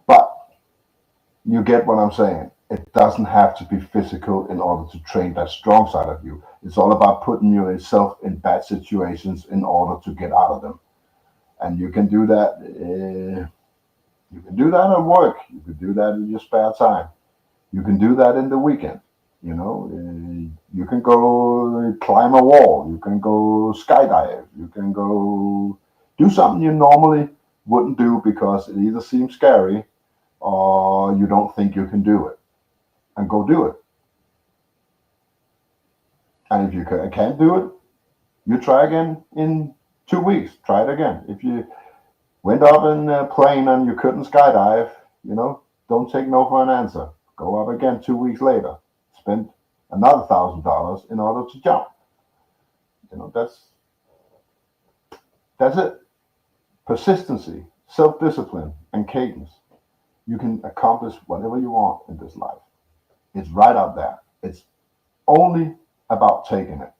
Speaker 4: But you get what I'm saying. It doesn't have to be physical in order to train that strong side of you. It's all about putting yourself in bad situations in order to get out of them. And you can do that. You can do that at work. You can do that in your spare time. You can do that in the weekend. You can go climb a wall. You can go skydive. You can go do something you normally wouldn't do because it either seems scary or you don't think you can do it. And go do it. And if you can't do it, you try again in 2 weeks. Try it again. If you went up in a plane and you couldn't skydive, don't take no for an answer. Go up again 2 weeks later. Spend another $1,000 in order to jump. That's it. Persistency, self-discipline, and cadence. You can accomplish whatever you want in this life. It's right out there. It's only about taking it.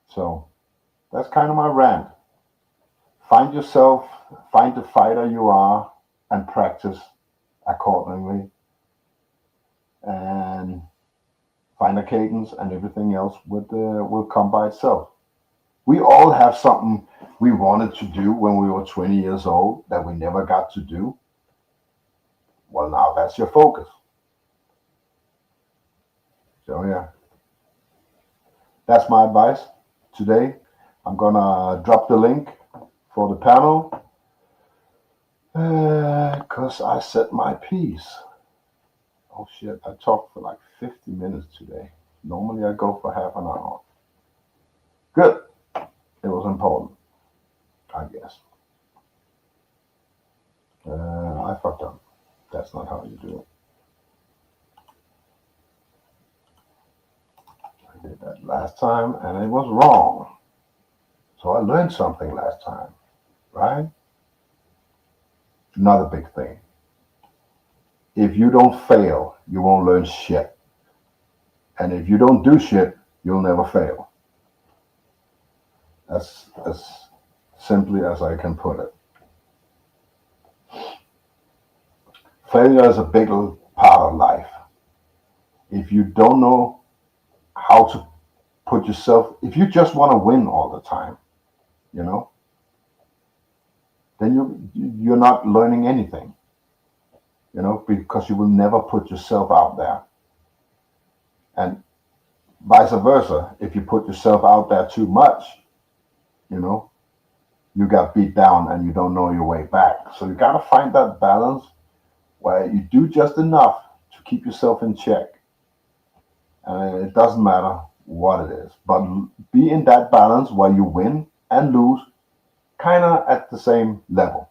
Speaker 4: So that's kind of my rant. Find yourself, find the fighter you are, and practice accordingly. And find a cadence, and everything else will come by itself. We all have something we wanted to do when we were 20 years old that we never got to do. Well, now that's your focus. So yeah, that's my advice today. I'm gonna drop the link for the panel because I said my piece. Oh shit, I talked for like 50 minutes today. Normally I go for half an hour. Good. It was important, I guess. I fucked up. That's not how you do it. I did that last time and it was wrong. So I learned something last time, right? Another big thing. If you don't fail, you won't learn shit. And if you don't do shit, you'll never fail. That's as simply as I can put it. Failure is a big part of life. If you don't know how to put yourself, if you just want to win all the time, then you're not learning anything, because you will never put yourself out there. And vice versa, if you put yourself out there too much, you got beat down and you don't know your way back. So you got to find that balance where you do just enough to keep yourself in check. And it doesn't matter what it is, but be in that balance where you win and lose kind of at the same level.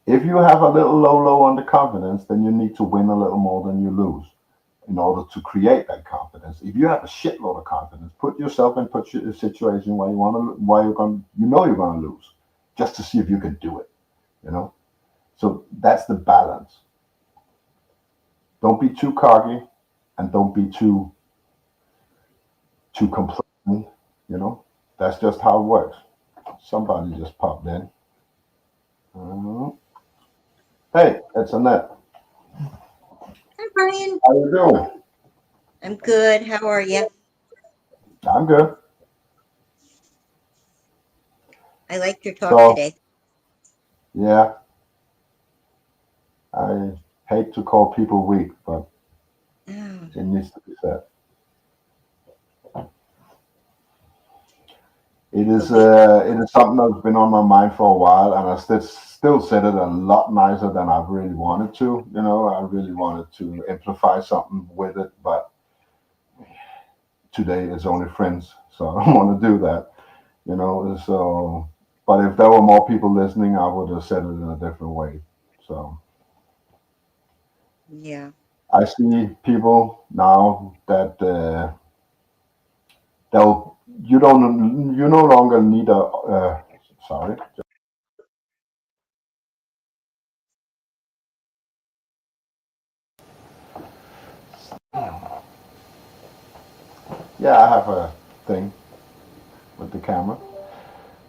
Speaker 4: If you have a little low on the confidence, then you need to win a little more than you lose. in order to create that confidence. If you have a shitload of confidence, put yourself in a situation where you're gonna lose, just to see if you can do it. You know, so that's the balance. Don't be too cocky, and don't be too complacent. You know, that's just how it works. Somebody just popped in. Uh, Hey, it's Annette.
Speaker 5: Hi, Brian.
Speaker 4: How you doing?
Speaker 5: I'm good. How are you?
Speaker 4: I'm good.
Speaker 5: I liked your talk
Speaker 4: So
Speaker 5: today.
Speaker 4: yeah, I hate to call people weak, but
Speaker 5: Oh,
Speaker 4: it needs to be said.
Speaker 5: a week.
Speaker 4: It is something that's been on my mind for a while, and I still said it a lot nicer than I really wanted to. You know, I really wanted to amplify something with it, but today is only friends, so I don't want to do that. You know, so but if there were more people listening, I would have said it in a different way. So
Speaker 5: Yeah.
Speaker 4: I see people now that they'll you no longer need a sorry. Yeah, I have a thing with the camera,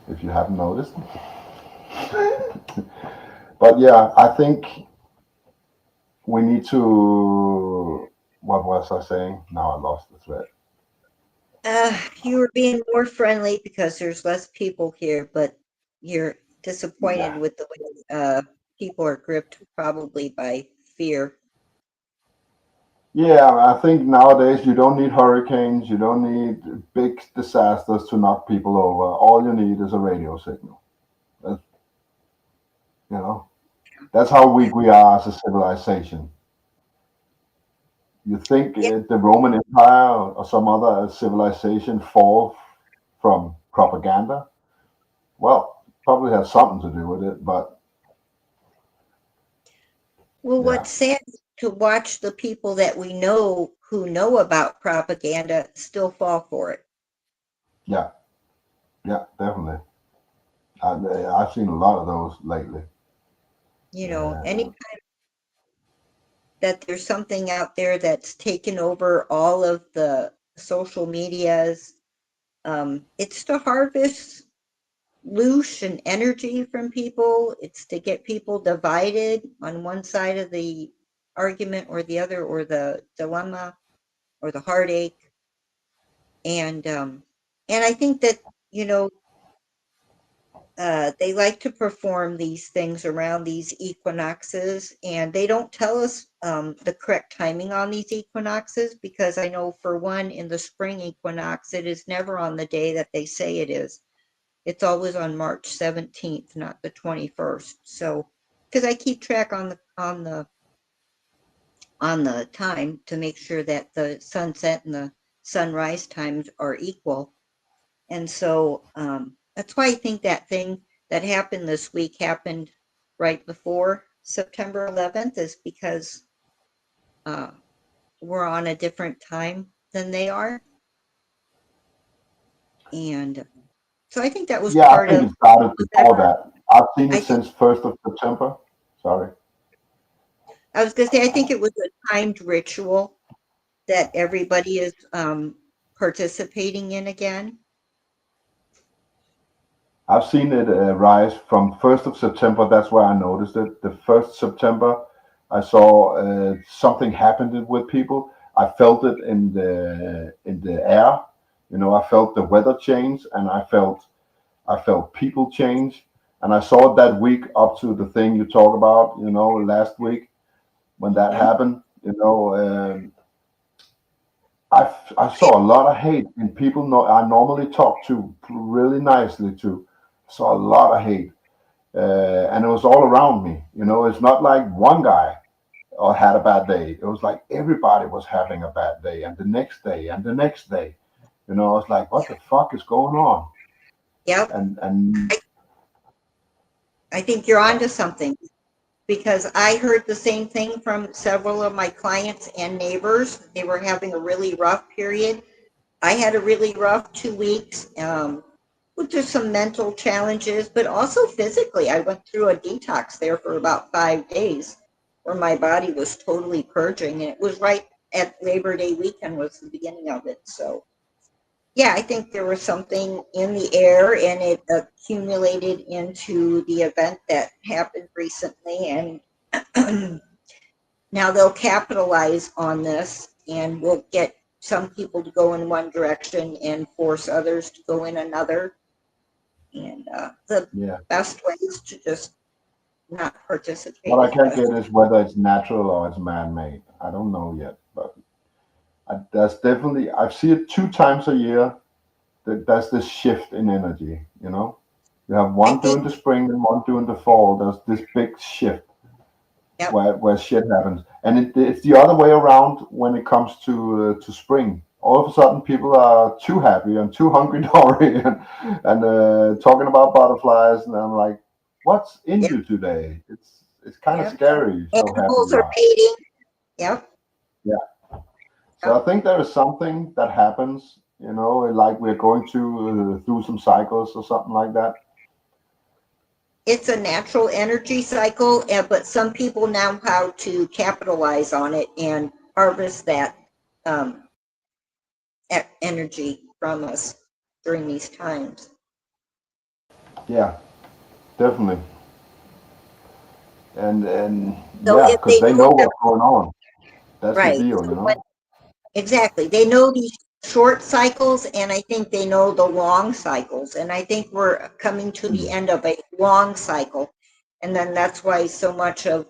Speaker 4: if you haven't noticed. But yeah, I think we need to. What was I saying? Now I lost the thread.
Speaker 5: You were being more friendly because there's less people here, but you're disappointed
Speaker 4: Yeah.
Speaker 5: with the way people are gripped probably by fear.
Speaker 4: Yeah, I think nowadays you don't need hurricanes, you don't need big disasters to knock people over. All you need is a radio signal. That's, you know, that's how
Speaker 5: Yeah.
Speaker 4: weak we are as a civilization. You think
Speaker 5: Yeah.
Speaker 4: the Roman Empire or some other civilization fall from propaganda? Well, probably has something to do with it, but
Speaker 5: Well,
Speaker 4: yeah,
Speaker 5: what's sad is to watch the people that we know who know about propaganda still fall for it.
Speaker 4: yeah, yeah, definitely. I've seen a lot of those lately.
Speaker 5: Any
Speaker 4: Uh,
Speaker 5: that there's something out there that's taken over all of the social medias. It's to harvest loosh and energy from people. It's to get people divided on one side of the argument or the other, or the dilemma or the heartache. And I think that you know they like to perform these things around these equinoxes, and they don't tell us the correct timing on these equinoxes, because I know for one, in the spring equinox, it is never on the day that they say it is. It's always on March 17th, not the 21st. So, because I keep track on the time to make sure that the sunset and the sunrise times are equal. And so that's why I think that thing that happened this week happened right before September 11th, is because uh, we're on a different time than they are. And so I think that was
Speaker 4: yeah, I
Speaker 5: part
Speaker 4: think
Speaker 5: of
Speaker 4: it started before
Speaker 5: whatever.
Speaker 4: that. I've seen
Speaker 5: I
Speaker 4: it
Speaker 5: think
Speaker 4: since 1st of September. Sorry.
Speaker 5: I was going to say, I think it was a timed ritual that everybody is participating in again.
Speaker 4: I've seen it rise from 1st of September. That's where I noticed it. The 1st September, I saw something happened with people. I felt it in the air. You know, I felt the weather change, and I felt people change, and I saw it that week up to the thing you talk about. You know, last week when that
Speaker 5: Hmm.
Speaker 4: happened. You know, I saw a lot of hate in people I normally talk to really nicely to. Saw a lot of hate, and it was all around me. You know, it's not like one guy had a bad day. It was like everybody was having a bad day, and the next day, and the next day. You know, I was like, what the fuck is going on?
Speaker 5: Yep.
Speaker 4: And
Speaker 5: I, I think you're
Speaker 4: yeah,
Speaker 5: onto something, because I heard the same thing from several of my clients and neighbors. They were having a really rough period. I had a really rough 2 weeks, with just some mental challenges, but also physically. I went through a detox there for about 5 days where my body was totally purging, and it was right at Labor Day weekend was the beginning of it. So yeah, I think there was something in the air and it accumulated into the event that happened recently. And now they'll capitalize on this and we'll get some people to go in one direction and force others to go in another. And the
Speaker 4: Yeah.
Speaker 5: best way is to just not participate.
Speaker 4: What I
Speaker 5: is
Speaker 4: can't
Speaker 5: best.
Speaker 4: get is whether it's natural or it's man-made. I don't know yet, but there's definitely, I see it 2 times a year. That there's this shift in energy. You know, you have
Speaker 5: I
Speaker 4: one
Speaker 5: think,
Speaker 4: during the spring and one during the fall. There's this big shift
Speaker 5: yep,
Speaker 4: where shit happens, and it's the other way around when it comes to spring. All of a sudden, people are too happy and too hungry dory and talking about butterflies, and I'm like, what's in
Speaker 5: yep,
Speaker 4: you today? It's kind of
Speaker 5: yep.
Speaker 4: scary. So happy
Speaker 5: Animals
Speaker 4: you
Speaker 5: are
Speaker 4: are.
Speaker 5: mating. Yep,
Speaker 4: Yeah. So
Speaker 5: yep.
Speaker 4: I think there is something that happens, like we're going through some cycles or something like that.
Speaker 5: It's a natural energy cycle, but some people know how to capitalize on it and harvest that um, energy from us during these times.
Speaker 4: Yeah, definitely. And
Speaker 5: So
Speaker 4: yeah,
Speaker 5: if
Speaker 4: because
Speaker 5: they
Speaker 4: they
Speaker 5: know
Speaker 4: know
Speaker 5: that,
Speaker 4: what's going on. That's the
Speaker 5: right?
Speaker 4: deal,
Speaker 5: So exactly, they know these short cycles, and I think they know the long cycles. And I think we're coming to the
Speaker 4: Mm.
Speaker 5: end of a long cycle, and then that's why so much of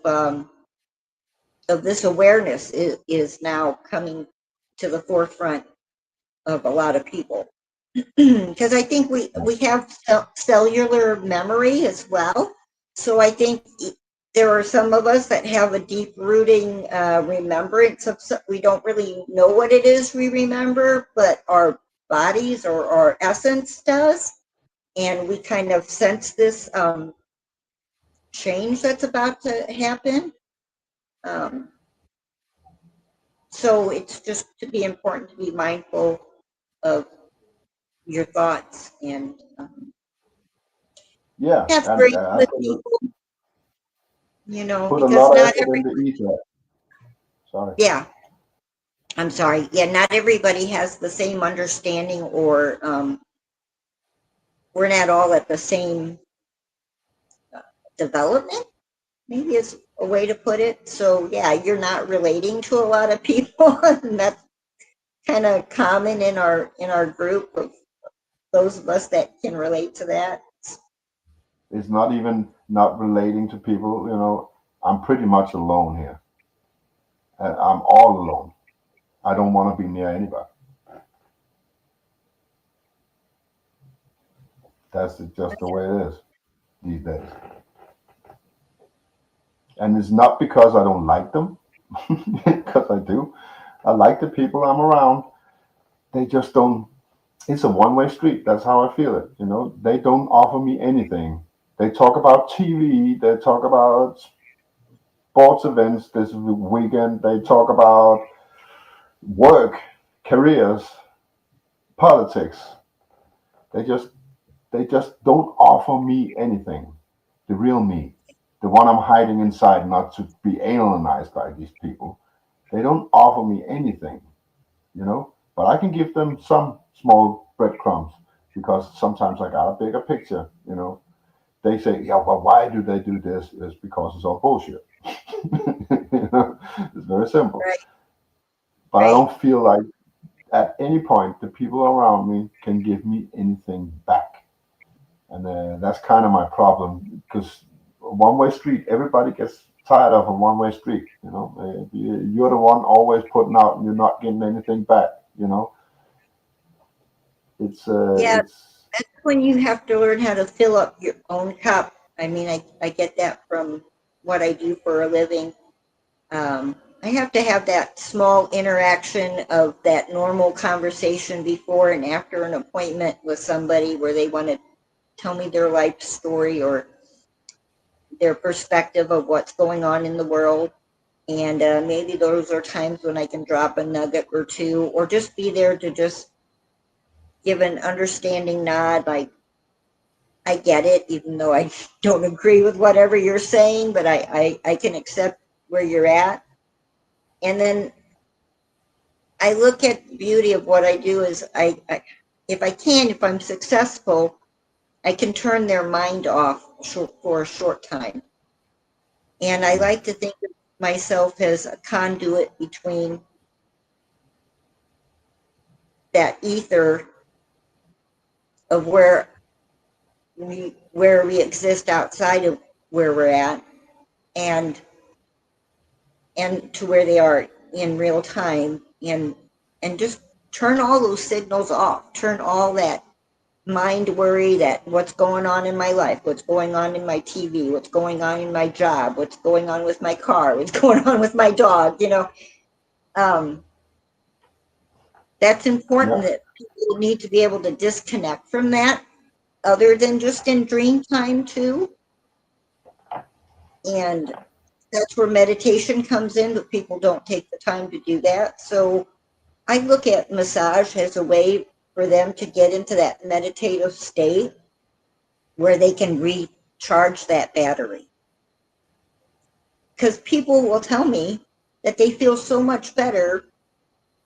Speaker 5: this awareness is now coming to the forefront of a lot of people. Because I think we have cellular memory as well. So I think there are some of us that have a deep rooting remembrance of we don't really know what it is we remember, but our bodies or our essence does, and we kind of sense this change that's about to happen. Um, so it's just to be important to be mindful of your thoughts and
Speaker 4: Yeah,
Speaker 5: have
Speaker 4: and
Speaker 5: grace
Speaker 4: I
Speaker 5: with
Speaker 4: put,
Speaker 5: people,
Speaker 4: put a
Speaker 5: because
Speaker 4: lot of
Speaker 5: not
Speaker 4: effort
Speaker 5: every,
Speaker 4: into ether. Sorry.
Speaker 5: yeah, I'm sorry. Yeah, not everybody has the same understanding or we're not all at the same development, maybe is a way to put it. So yeah, you're not relating to a lot of people and that's kind of common in our group of those of us that can relate to that.
Speaker 4: It's not even not relating to people. I'm pretty much alone here. I'm all alone. I don't want to be near anybody. That's just the way it is these days. And it's not because I don't like them, because I do. I like the people I'm around. They just don't. It's a one-way street. That's how I feel it. They don't offer me anything. They talk about TV. They talk about sports events this weekend. They talk about work, careers, politics. They just they just don't offer me anything. The real me, the one I'm hiding inside, not to be analyzed by these people. They don't offer me anything. But I can give them some small breadcrumbs because sometimes I got a bigger picture. They say, yeah, well, why do they do this? It's because it's all bullshit. It's very simple.
Speaker 5: Right,
Speaker 4: But I
Speaker 5: right.
Speaker 4: don't feel like at any point the people around me can give me anything back. And that's kind of my problem because a one-way street, everybody gets tired of a one-way street. You're the one always putting out and you're not getting anything back. You know,
Speaker 5: Yeah,
Speaker 4: it's
Speaker 5: that's when you have to learn how to fill up your own cup. I mean, I get that from what I do for a living. I have to have that small interaction of that normal conversation before and after an appointment with somebody where they want to tell me their life story or their perspective of what's going on in the world. And maybe those are times when I can drop a nugget or two, or just be there to just give an understanding nod, like, I get it, even though I don't agree with whatever you're saying, but I can accept where you're at. And then I look at the beauty of what I do is if I'm successful, I can turn their mind off for a short time. And I like to think of myself as a conduit between that ether of where we exist outside of where we're at, and to where they are in real time, and just turn all those signals off, turn all that mind worry, that what's going on in my life, what's going on in my TV, what's going on in my job, what's going on with my car, what's going on with my dog, that's important.
Speaker 4: Yeah.
Speaker 5: That people need to be able to disconnect from that, other than just in dream time too. And that's where meditation comes in, but people don't take the time to do that. So I look at massage as a way for them to get into that meditative state where they can recharge that battery. Because people will tell me that they feel so much better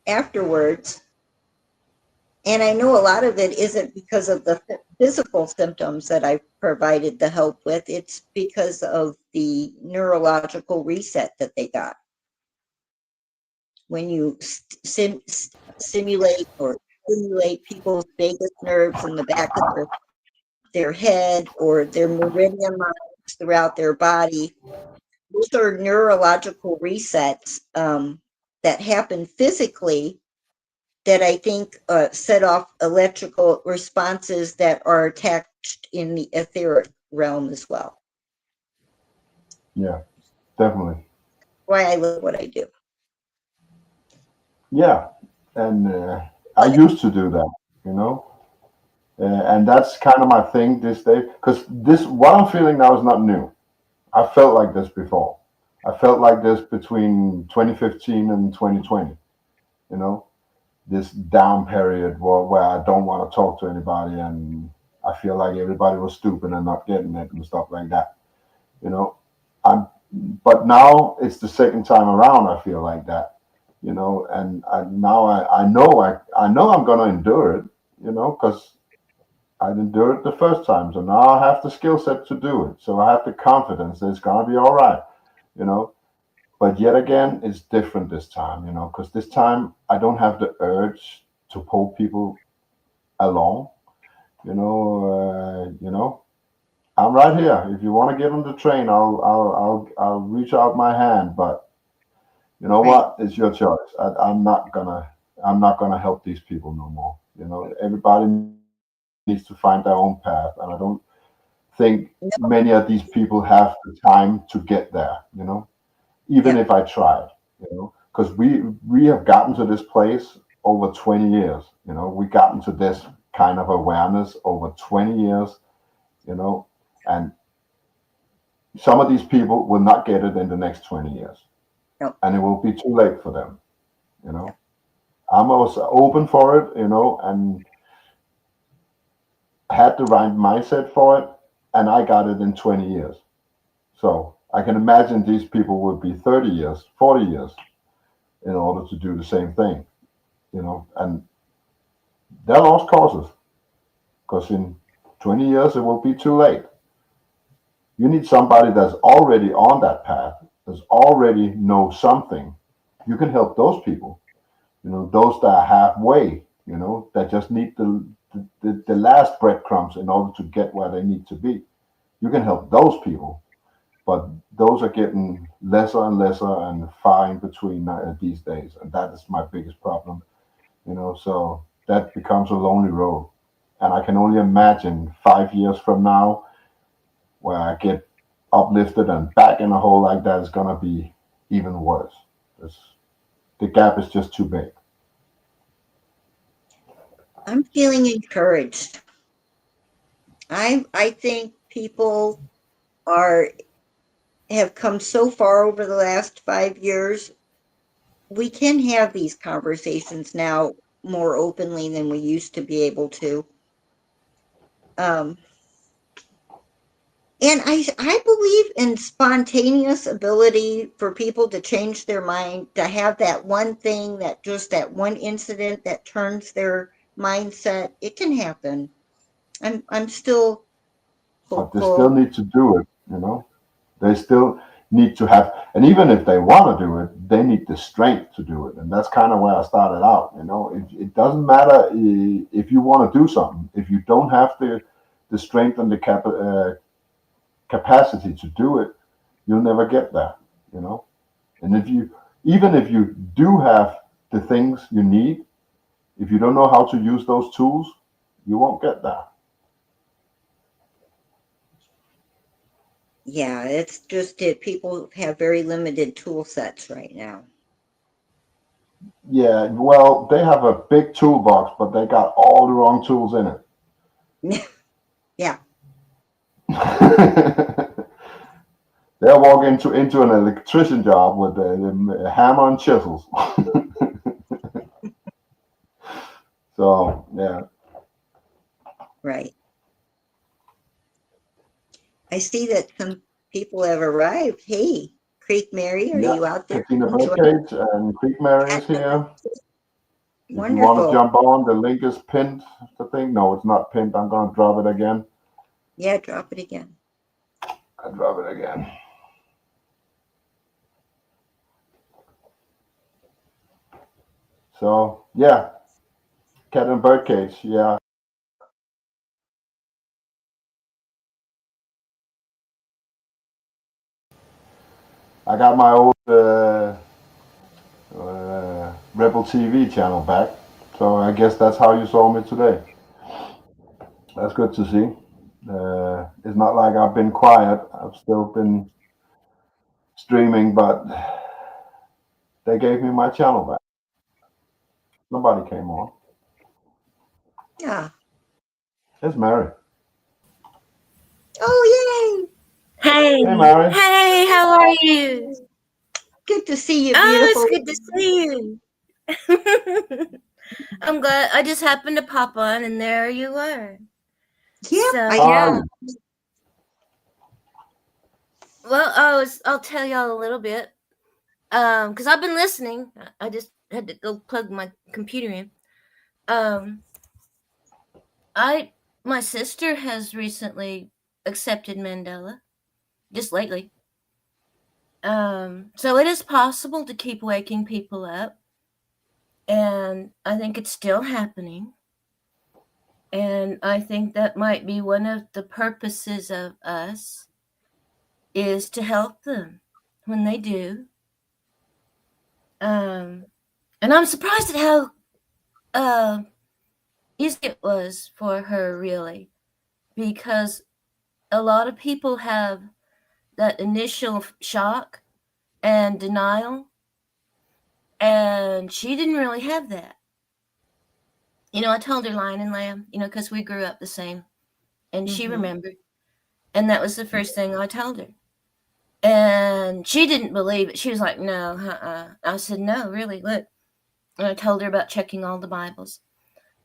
Speaker 5: afterwards. And I know a lot of it isn't because of the physical symptoms that I provided the help with. It's because of the neurological reset that they got. When you simulate or stimulate people's vagus nerves in the back of their head, or their meridian lines throughout their body, those are neurological resets that happen physically, that I think set off electrical responses that are attached in the etheric realm as well.
Speaker 4: Yeah, definitely.
Speaker 5: Why I love what I do.
Speaker 4: Yeah, and I used to do that, and that's kind of my thing this day. Because what I'm feeling now is not new. I felt like this before. I felt like this between 2015 and 2020. This down period where I don't want to talk to anybody, and I feel like everybody was stupid and not getting it and stuff like that. But now it's the second time around I feel like that. And now I know I'm gonna endure it, because I endured it the first time, so now I have the skill set to do it. So I have the confidence that it's gonna be all right, But yet again, it's different this time, because this time I don't have the urge to pull people along, I'm right here. If you want to get on the train, I'll reach out my hand, but you know what? It's your choice. I'm not gonna help these people no more. Everybody needs to find their own path, and I don't think many of these people have the time to get there. Even if I tried, because we have gotten to this place over 20 years. We gotten to this kind of awareness over 20 years. And some of these people will not get it in the next 20 years.
Speaker 5: Nope.
Speaker 4: And it will be too late for them. I'm also open for it, and had the right mindset for it, and I got it in 20 years. So I can imagine these people would be 30 years, 40 years in order to do the same thing, and they're lost causes, because in 20 years it will be too late. You need somebody that's already on that path, that's already know something. You can help those people, those that are halfway, that just need the last breadcrumbs in order to get where they need to be. You can help those people, but those are getting lesser and lesser and far in between these days, and that is my biggest problem. So that becomes a lonely road, and I can only imagine 5 years from now, where I get uplifted and back in a hole like that, is gonna be even worse. The gap is just too big.
Speaker 5: I'm feeling encouraged. I think people are have come so far over the last 5 years. We can have these conversations now more openly than we used to be able to. Um, and I believe in spontaneous ability for people to change their mind, to have that one thing, that just that one incident that turns their mindset. It can happen. I'm still
Speaker 4: But they still
Speaker 5: hopeful.
Speaker 4: need to do it, you know. They still need to have, and even if they want to do it, they need the strength to do it. And that's kind of where I started out, you know. It doesn't matter if you want to do something, if you don't have the strength and the capacity to do it, you'll never get there, you know. And even if you do have the things you need, if you don't know how to use those tools, you won't get there.
Speaker 5: Yeah, it's just that people have very limited tool sets right now.
Speaker 4: Yeah, well, they have a big toolbox, but they got all the wrong tools in
Speaker 5: Yeah,
Speaker 4: it. They'll walk into an electrician job with a hammer and chisels. So yeah,
Speaker 5: right. I see that some people have arrived. Hey, Creek Mary, are
Speaker 4: yeah.
Speaker 5: you out there
Speaker 4: Katina
Speaker 5: enjoying?
Speaker 4: Birdcage and Creek Mary is here. If you want to
Speaker 5: Wonderful.
Speaker 4: jump on, the link is pinned. The thing, no, it's not pinned. I'm gonna drop it again.
Speaker 5: Yeah, drop it again.
Speaker 4: I drop it again. So yeah, cat and birdcage. Yeah, I got my old Rebel TV channel back. So I guess that's how you saw me today. That's good to see. It's not like I've been quiet. I've still been streaming, but they gave me my channel back. Nobody came on.
Speaker 5: Yeah.
Speaker 4: It's Mary.
Speaker 5: Oh,
Speaker 6: Hey,
Speaker 4: Hey, Mary.
Speaker 6: hey, how are you?
Speaker 5: yay. Good to see you,
Speaker 6: Oh, it's
Speaker 5: beautiful.
Speaker 6: good to see you. I'm glad I just happened to pop on and there you were.
Speaker 5: Yep,
Speaker 6: So,
Speaker 5: I
Speaker 4: How are
Speaker 6: yeah.
Speaker 4: you?
Speaker 6: Well, I'll tell y'all a little bit. Cuz I've been listening. I just had to go plug my computer in. Um, my sister has recently accepted Mandela just lately. So it is possible to keep waking people up, and I think it's still happening. And I think that might be one of the purposes of us is to help them when they do. And I'm surprised at how easy it was for her, really, because a lot of people have that initial shock and denial, and she didn't really have that. I told her Lion and Lamb, because we grew up the same, and she
Speaker 5: Mm-hmm.
Speaker 6: remembered. And that was the first thing I told her. And she didn't believe it. She was like, no, I said, no, really, look. And I told her about checking all the Bibles.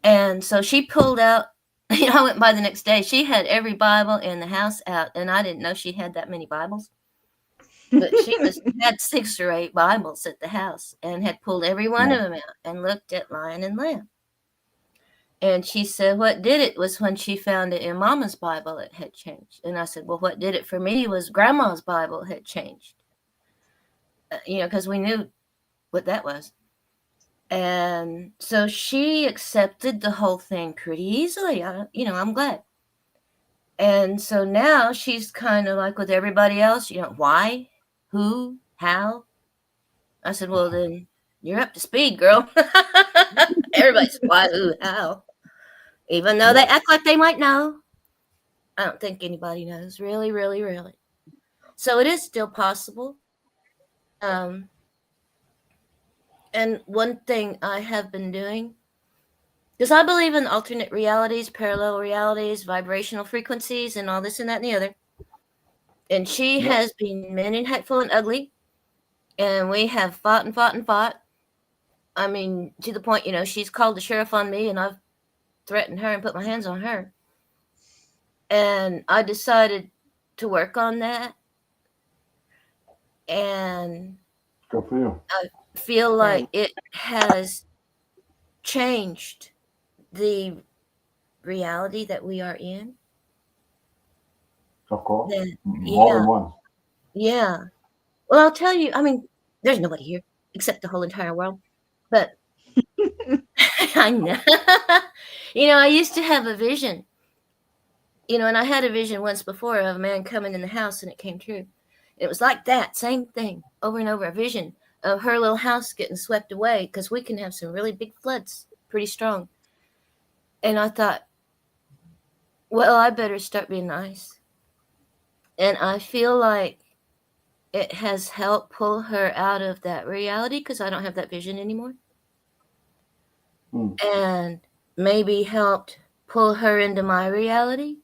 Speaker 6: And so she pulled out, I went by the next day. She had every Bible in the house out, and I didn't know she had that many Bibles. But she had 6 or 8 Bibles at the house and had pulled every one of them out and looked at Lion and Lamb. And she said what did it was when she found it in Mama's Bible, it had changed. And I said, well, what did it for me was Grandma's Bible had changed. Because we knew what that was. And so she accepted the whole thing pretty easily. I'm glad. And so now she's kind of like with everybody else, why, who, how? I said, well, then you're up to speed, girl. Everybody's why, who, how? Even though they act like they might know. I don't think anybody knows, really, really, really. So it is still possible. And one thing I have been doing, because I believe in alternate realities, parallel realities, vibrational frequencies, and all this and that and the other. And she
Speaker 4: Yeah.
Speaker 6: has been mean and hateful and ugly. And we have fought and fought and fought. I mean, to the point, she's called the sheriff on me and I've threatened her and put my hands on her. And I decided to work on that. And
Speaker 4: Good for you.
Speaker 6: I feel like
Speaker 5: Right.
Speaker 6: it has changed the reality that we are in.
Speaker 4: Of course.
Speaker 6: That,
Speaker 4: More
Speaker 6: yeah,
Speaker 4: than once.
Speaker 6: yeah. Well, I'll tell you, I mean, there's nobody here except the whole entire world. But I know. I used to have a vision, and I had a vision once before of a man coming in the house and it came true. It was like that, same thing, over and over, a vision of her little house getting swept away because we can have some really big floods, pretty strong. And I thought, well, I better start being nice. And I feel like it has helped pull her out of that reality because I don't have that vision anymore.
Speaker 4: Mm.
Speaker 6: And maybe helped pull her into my reality,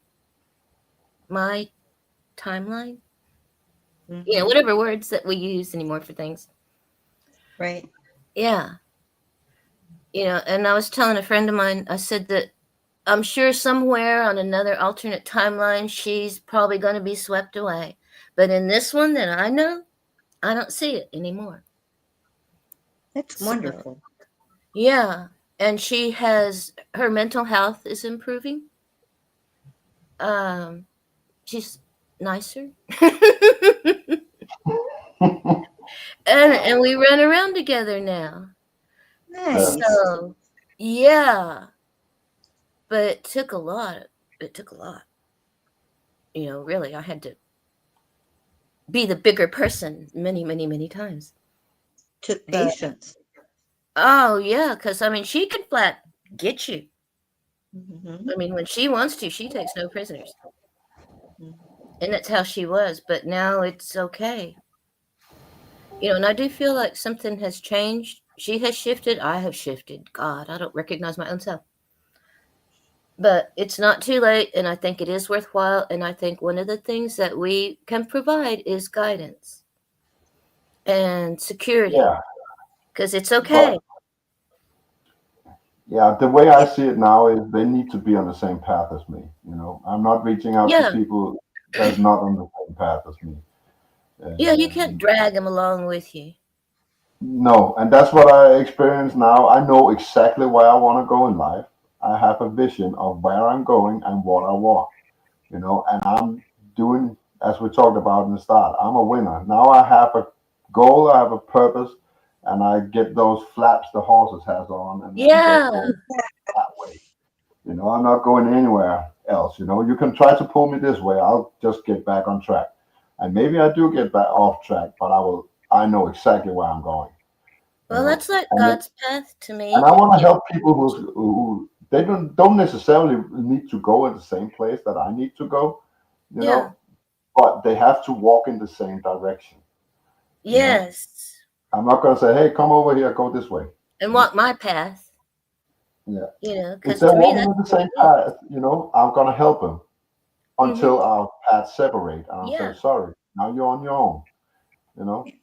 Speaker 6: my timeline.
Speaker 5: Mhm.
Speaker 6: Whatever words that we use anymore for things.
Speaker 5: Right.
Speaker 6: Yeah. And I was telling a friend of mine, I said that I'm sure somewhere on another alternate timeline, she's probably going to be swept away. But in this one that I know, I don't see it anymore.
Speaker 5: That's
Speaker 6: So,
Speaker 5: wonderful.
Speaker 6: yeah. And her mental health is improving. She's nicer. and we run around together now.
Speaker 5: Nice.
Speaker 6: So, yeah. But it took a lot. Really, I had to be the bigger person many, many, many times.
Speaker 5: Took patience.
Speaker 6: Oh, yeah, because, I mean, she can flat get you.
Speaker 5: Mhm.
Speaker 6: I mean, when she wants to, she takes no prisoners.
Speaker 5: Mhm.
Speaker 6: And that's how she was. But now it's okay. And I do feel like something has changed. She has shifted. I have shifted. God, I don't recognize my own self. But it's not too late, and I think it is worthwhile. And I think one of the things that we can provide is guidance and security.
Speaker 4: Yeah.
Speaker 6: Because it's okay.
Speaker 4: But yeah, the way I see it now is they need to be on the same path as me. I'm not reaching out
Speaker 6: Yeah.
Speaker 4: to people that's not on the same path as me.
Speaker 6: Yeah, you can't drag them along with you.
Speaker 4: No, and that's what I experience now. I know exactly where I want to go in life. I have a vision of where I'm going and what I want, and I'm doing, as we talked about in the start, I'm a winner. Now I have a goal, I have a purpose, and I get those flaps the horses has on and just
Speaker 6: Yeah.
Speaker 4: go that way. I'm not going anywhere else. You can try to pull me this way. I'll just get back on track. And maybe I do get back off track, but I know exactly where I'm going.
Speaker 6: Well, that's like
Speaker 4: And
Speaker 6: God's path to me.
Speaker 4: I want to help people who they don't necessarily need to go in the same place that I need to go,
Speaker 6: Yeah.
Speaker 4: but they have to walk in the same direction.
Speaker 6: Yes.
Speaker 4: I'm not going to say, hey, come over here, go this way.
Speaker 6: And walk my path.
Speaker 4: Yeah. If
Speaker 6: Because
Speaker 4: they're
Speaker 6: to me,
Speaker 4: walking in the
Speaker 6: that's
Speaker 4: same path, I'm going to help them until our paths separate. And I'll
Speaker 6: Yeah.
Speaker 4: say, sorry, now you're on your own.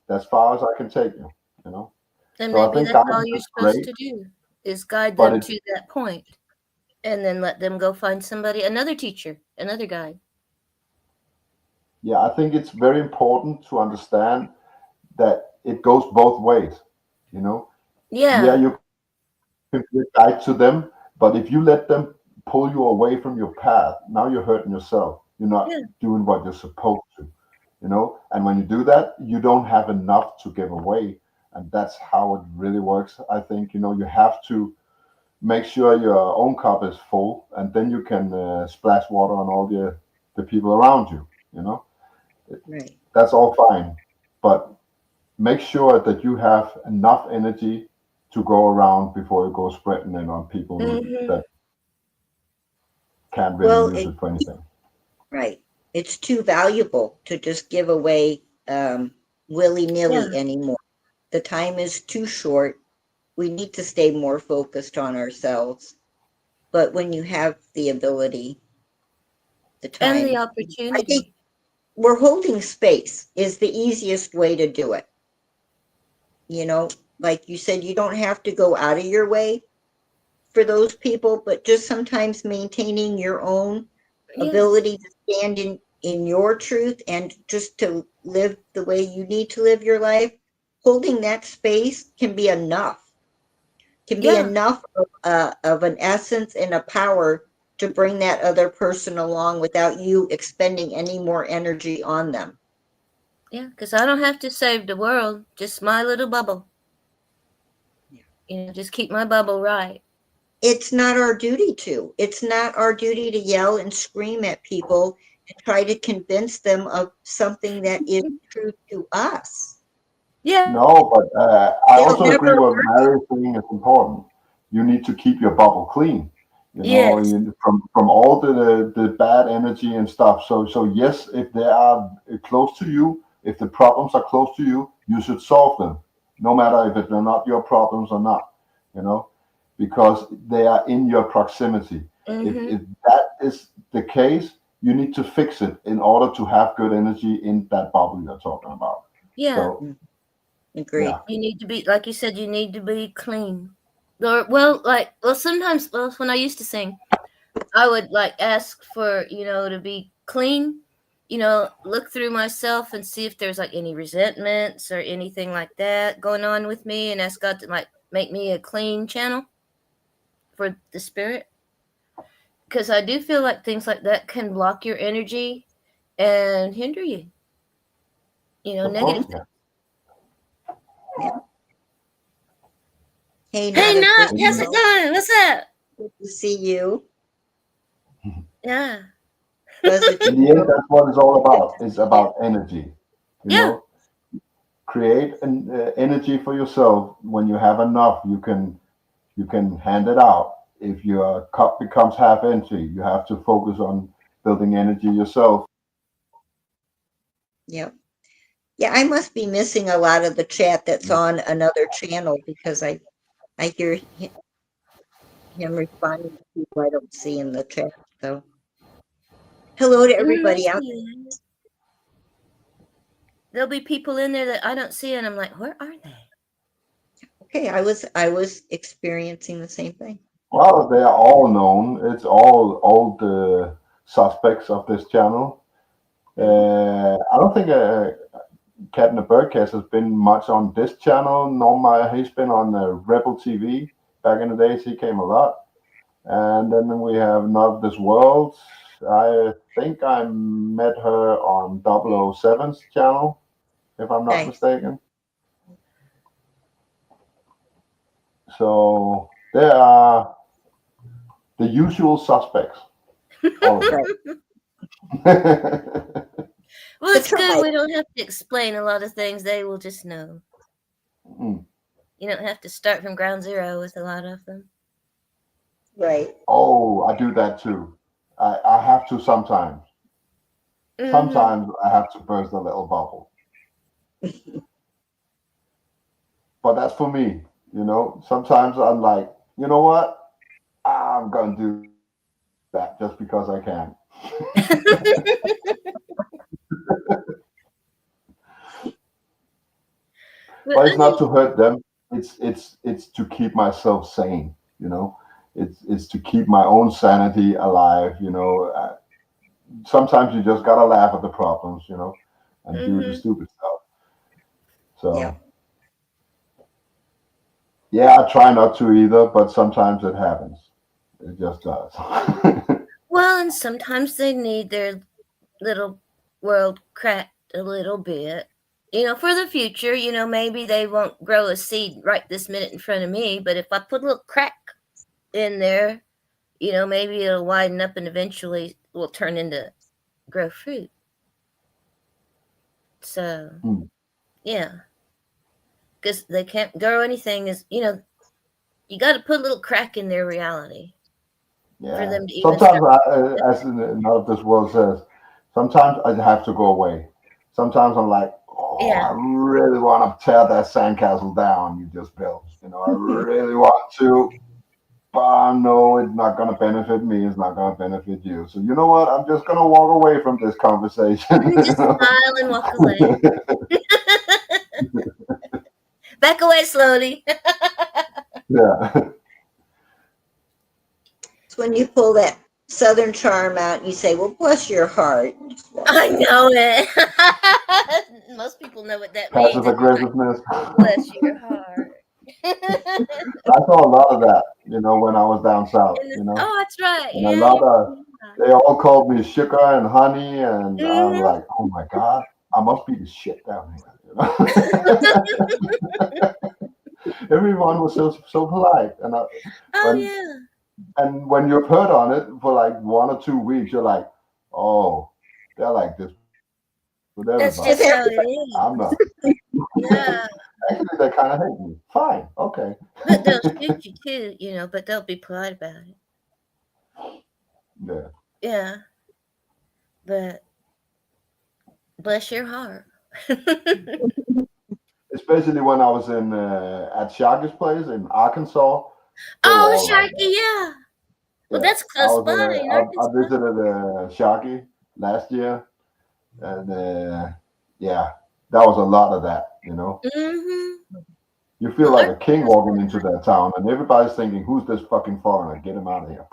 Speaker 4: That's far as I can take you.
Speaker 6: And
Speaker 4: So I
Speaker 6: maybe
Speaker 4: think
Speaker 6: that's all
Speaker 4: guidance
Speaker 6: you're
Speaker 4: is
Speaker 6: supposed
Speaker 4: great,
Speaker 6: to do is guide
Speaker 4: but
Speaker 6: them to that point, and then let them go find somebody, another teacher, another guide.
Speaker 4: yeah, I think it's very important to understand that it goes both ways.
Speaker 6: Yeah.
Speaker 4: You can be a guide to them, but if you let them pull you away from your path, now you're hurting yourself. You're not
Speaker 6: Yeah.
Speaker 4: doing what you're supposed to. And when you do that, you don't have enough to give away, and that's how it really works. I think you have to make sure your own cup is full, and then you can splash water on all the people around you.
Speaker 5: Right.
Speaker 4: That's all fine, but make sure that you have enough energy to go around before you go spreading it on people
Speaker 6: Mhm.
Speaker 4: that can't really
Speaker 5: Well,
Speaker 4: use it for anything.
Speaker 5: right. It's too valuable to just give away willy-nilly
Speaker 6: Yeah.
Speaker 5: anymore. The time is too short. We need to stay more focused on ourselves. But when you have the ability, the
Speaker 6: And
Speaker 5: time,
Speaker 6: the
Speaker 5: I think,
Speaker 6: opportunity.
Speaker 5: we're holding space is the easiest way to do it. You know, like you said, you don't have to go out of your way for those people, but just sometimes maintaining your own
Speaker 6: Yeah.
Speaker 5: ability to stand in your truth and just to live the way you need to live your life, holding that space can be enough. Can be
Speaker 6: Yeah.
Speaker 5: enough of an essence and a power to bring that other person along without you expending any more energy on them.
Speaker 6: Yeah, because I don't have to save the world, just my little bubble. Just keep my bubble right.
Speaker 5: It's not our duty to. It's not our duty to yell and scream at people and try to convince them of something that is true to us.
Speaker 6: Yeah.
Speaker 4: No, but I
Speaker 5: It'll
Speaker 4: also agree
Speaker 5: never
Speaker 4: what
Speaker 5: work.
Speaker 4: Mary's saying is important. You need to keep your bubble clean,
Speaker 6: Yes.
Speaker 4: from all the bad energy and stuff. So yes, if they are close to you, if the problems are close to you, you should solve them, no matter if they're not your problems or not, because they are in your proximity. If that is the case, you need to fix it in order to have good energy in that bubble you're talking about.
Speaker 6: Yeah.
Speaker 4: So
Speaker 5: Agreed.
Speaker 4: yeah.
Speaker 6: You need to be, like you said, you need to be clean. Or, sometimes, when I used to sing, I would ask for, to be clean, look through myself and see if there's any resentments or anything like that going on with me, and ask God to make me a clean channel for the spirit. Because I do feel like things like that can block your energy and hinder you.
Speaker 4: Of
Speaker 6: Negative.
Speaker 4: course,
Speaker 5: Yeah. Hey,
Speaker 6: Hey,
Speaker 5: Nada,
Speaker 6: Nat,
Speaker 5: good
Speaker 6: how's it going? What's up?
Speaker 5: to see you.
Speaker 6: Yeah.
Speaker 5: Pleasure
Speaker 4: in the end, that's what it's all about. It's about energy. You
Speaker 6: Yeah.
Speaker 4: know, create an energy for yourself. When you have enough, you can hand it out. If your cup becomes half empty, you have to focus on building energy yourself.
Speaker 5: Yep. Yeah, I must be missing a lot of the chat that's on another channel because I hear him responding to people I don't see in the chat. So, hello to everybody out there.
Speaker 6: There'll be people in there that I don't see, and I'm like, where are they?
Speaker 5: Okay, I was experiencing the same thing.
Speaker 4: Well, they are all known. It's all old suspects of this channel. I don't think Cat in the Birdcast has been much on this channel. Norma, he's been on Rebel TV. Back in the days, he came a lot. And then we have Not of This World. I think I met her on 007's channel, if I'm not
Speaker 5: Nice.
Speaker 4: mistaken. So there are the usual suspects. All of them.
Speaker 6: Well, it's
Speaker 5: The
Speaker 6: good.
Speaker 5: tribe.
Speaker 6: We don't have to explain a lot of things. They will just know.
Speaker 4: Mm.
Speaker 6: You don't have to start from ground zero with a lot of them.
Speaker 5: Right.
Speaker 4: Oh, I do that too. I have to sometimes. Sometimes I have to burst a little bubble. But that's for me, Sometimes I'm like, you know what? I'm going to do that just because I can. But it's not to hurt them. It's to keep myself sane, It's to keep my own sanity alive, Sometimes you just gotta laugh at the problems, and do the stupid stuff. So yeah, I try not to either, but sometimes it happens. It just does.
Speaker 6: Well, and sometimes they need their little world cracked a little bit. For the future, maybe they won't grow a seed right this minute in front of me, but if I put a little crack in there, maybe it'll widen up and eventually will turn into grow fruit. So, yeah. Because they can't grow anything you got to put a little crack in their reality.
Speaker 4: Yeah.
Speaker 6: For them to even
Speaker 4: Sometimes, as Not of This World says, sometimes I have to go away. Sometimes I'm like, I really want to tear that sandcastle down you just built. I really want to, but no, it's not going to benefit me. It's not going to benefit you. So you know what? I'm just going to walk away from this conversation.
Speaker 6: Just smile and walk away. Back away slowly.
Speaker 4: Yeah.
Speaker 5: It's when you pull that Southern charm out and you say, well, bless your heart.
Speaker 6: I know it. Most people know what that means.
Speaker 4: Passive aggressiveness.
Speaker 6: Bless your heart.
Speaker 4: I saw a lot of that, when I was down south,
Speaker 6: Oh, that's right.
Speaker 4: and a lot of, they all called me sugar and honey, and I'm like, oh my God, I must be the shit down here. Everyone was so polite, and and when you're put on it for like 1 or 2 weeks, you're like, oh, they're like this with
Speaker 6: That's
Speaker 4: everybody.
Speaker 6: just how it is.
Speaker 4: I'm not.
Speaker 6: Yeah.
Speaker 4: Actually, they kind of hate me. Fine, okay.
Speaker 6: But they'll shoot you too, but they'll be polite about it.
Speaker 4: Yeah.
Speaker 6: Yeah. But bless your heart.
Speaker 4: Especially when I was in at Sharky's place in Arkansas.
Speaker 6: Oh, Sharky, yeah. Well, that's close by.
Speaker 4: I visited Sharky last year, and yeah, that was a lot of that.
Speaker 6: Mm-hmm.
Speaker 4: You feel like a king walking into that town, and everybody's thinking, "Who's this fucking foreigner? Get him out of here!"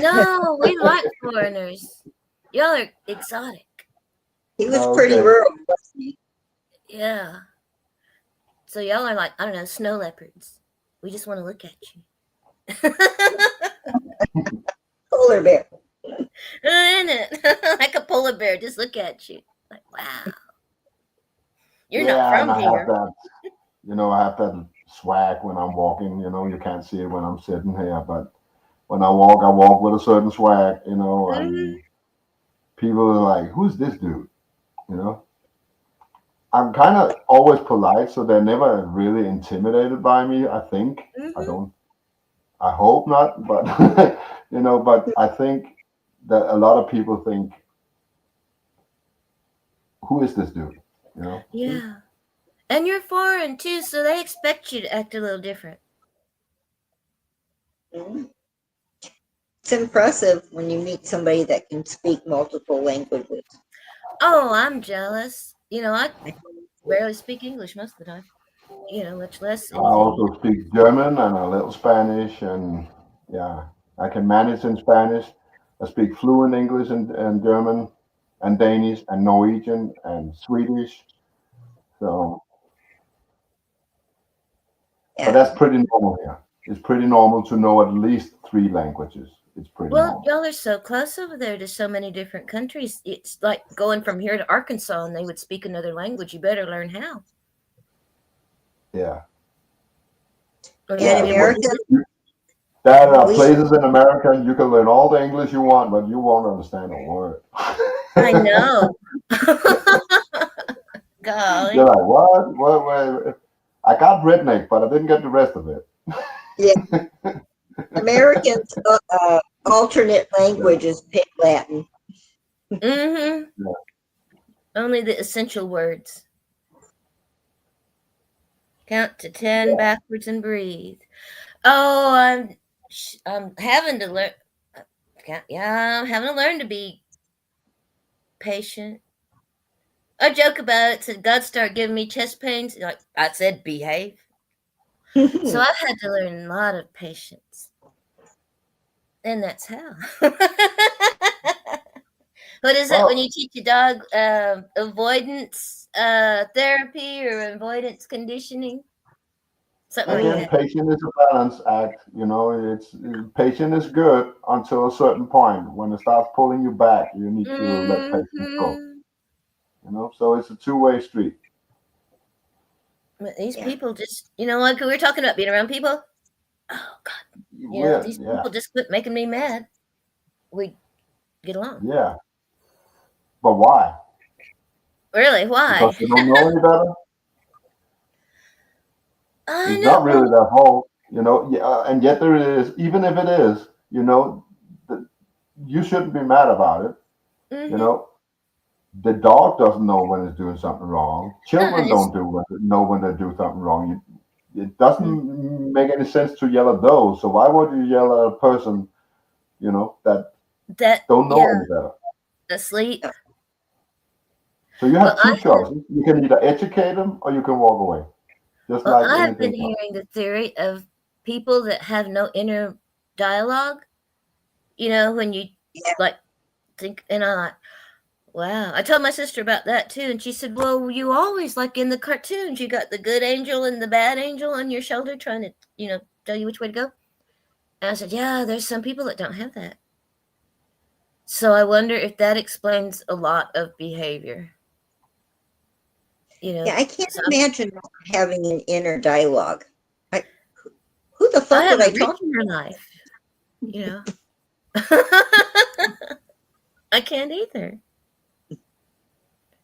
Speaker 6: No, we like foreigners. Y'all are exotic.
Speaker 5: He was pretty rural, wasn't he?
Speaker 6: Yeah. So y'all are like, I don't know, snow leopards. We just want to look at you.
Speaker 5: Polar bear.
Speaker 6: Isn't it? Like a polar bear, just look at you. Like, wow. You're not from
Speaker 4: and
Speaker 6: here.
Speaker 4: I have that swag when I'm walking. You can't see it when I'm sitting here, but when I walk with a certain swag. And people are like, "Who's this dude?" I'm kind of always polite, so they're never really intimidated by me. I think I hope not, but but I think that a lot of people think, "Who is this dude?"
Speaker 6: Yeah. And you're foreign too, so they expect you to act a little different.
Speaker 5: It's impressive when you meet somebody that can speak multiple languages.
Speaker 6: Oh, I'm jealous. I barely speak English most of the time. Much less.
Speaker 4: I also speak German and a little Spanish, and I can manage in Spanish. I speak fluent English and German and Danish and Norwegian and Swedish. So, but that's pretty normal here. It's pretty normal to know at least 3 languages. It's pretty normal.
Speaker 6: Y'all are so close over there to so many different countries. It's like going from here to Arkansas and they would speak another language. You better learn how.
Speaker 4: Yeah.
Speaker 5: In America,
Speaker 4: there are places in America you can learn all the English you want, but you won't understand a word.
Speaker 6: I know. Golly.
Speaker 4: You're like, what? I got redneck, but I didn't get the rest of it.
Speaker 5: Yeah. Americans' alternate language is Pig Latin.
Speaker 6: Mm-hmm.
Speaker 4: Yeah.
Speaker 6: Only the essential words. Count to 10 backwards and breathe. Oh, I'm having to learn. I'm having to learn to be patient. I joke about it. Said God started giving me chest pains. Like I said, behave. So I've had to learn a lot of patience. And that's how. What is it when you teach a dog avoidance therapy or avoidance conditioning? Something
Speaker 4: Again,
Speaker 6: like that.
Speaker 4: patience is a balance act. It's patience is good until a certain point. When it starts pulling you back, you need to let patience go. So it's a two-way street.
Speaker 6: But these people just, like we were talking about being around people. Oh God, these people just quit making me mad. We get along.
Speaker 4: Yeah, but why?
Speaker 6: Really? Why?
Speaker 4: Because you don't know any better.
Speaker 6: I
Speaker 4: It's
Speaker 6: know.
Speaker 4: not really their fault, and yet there is. Even if it is, you shouldn't be mad about it.
Speaker 6: Mhm.
Speaker 4: The dog doesn't know when it's doing something wrong. Children don't know when they do something wrong. It doesn't make any sense to yell at those. So why would you yell at a person, that
Speaker 6: That
Speaker 4: don't know
Speaker 6: yeah,
Speaker 4: any better?
Speaker 6: asleep.
Speaker 4: So you
Speaker 6: Well,
Speaker 4: have two choices. You can either educate them or you can walk away, just like
Speaker 6: I have been
Speaker 4: anything else.
Speaker 6: hearing the theory of people that have no inner dialogue. When you
Speaker 5: Yeah.
Speaker 6: like think, and I like, wow. I told my sister about that too, and she said, "Well, you always like in the cartoons, you got the good angel and the bad angel on your shoulder, trying to, tell you which way to go." And I said, "Yeah, there's some people that don't have that." So I wonder if that explains a lot of behavior.
Speaker 5: Yeah, I can't
Speaker 6: So
Speaker 5: imagine not having an inner dialogue. Who the
Speaker 6: I
Speaker 5: fuck
Speaker 6: have
Speaker 5: would
Speaker 6: a
Speaker 5: I talk
Speaker 6: rich inner life. I can't either.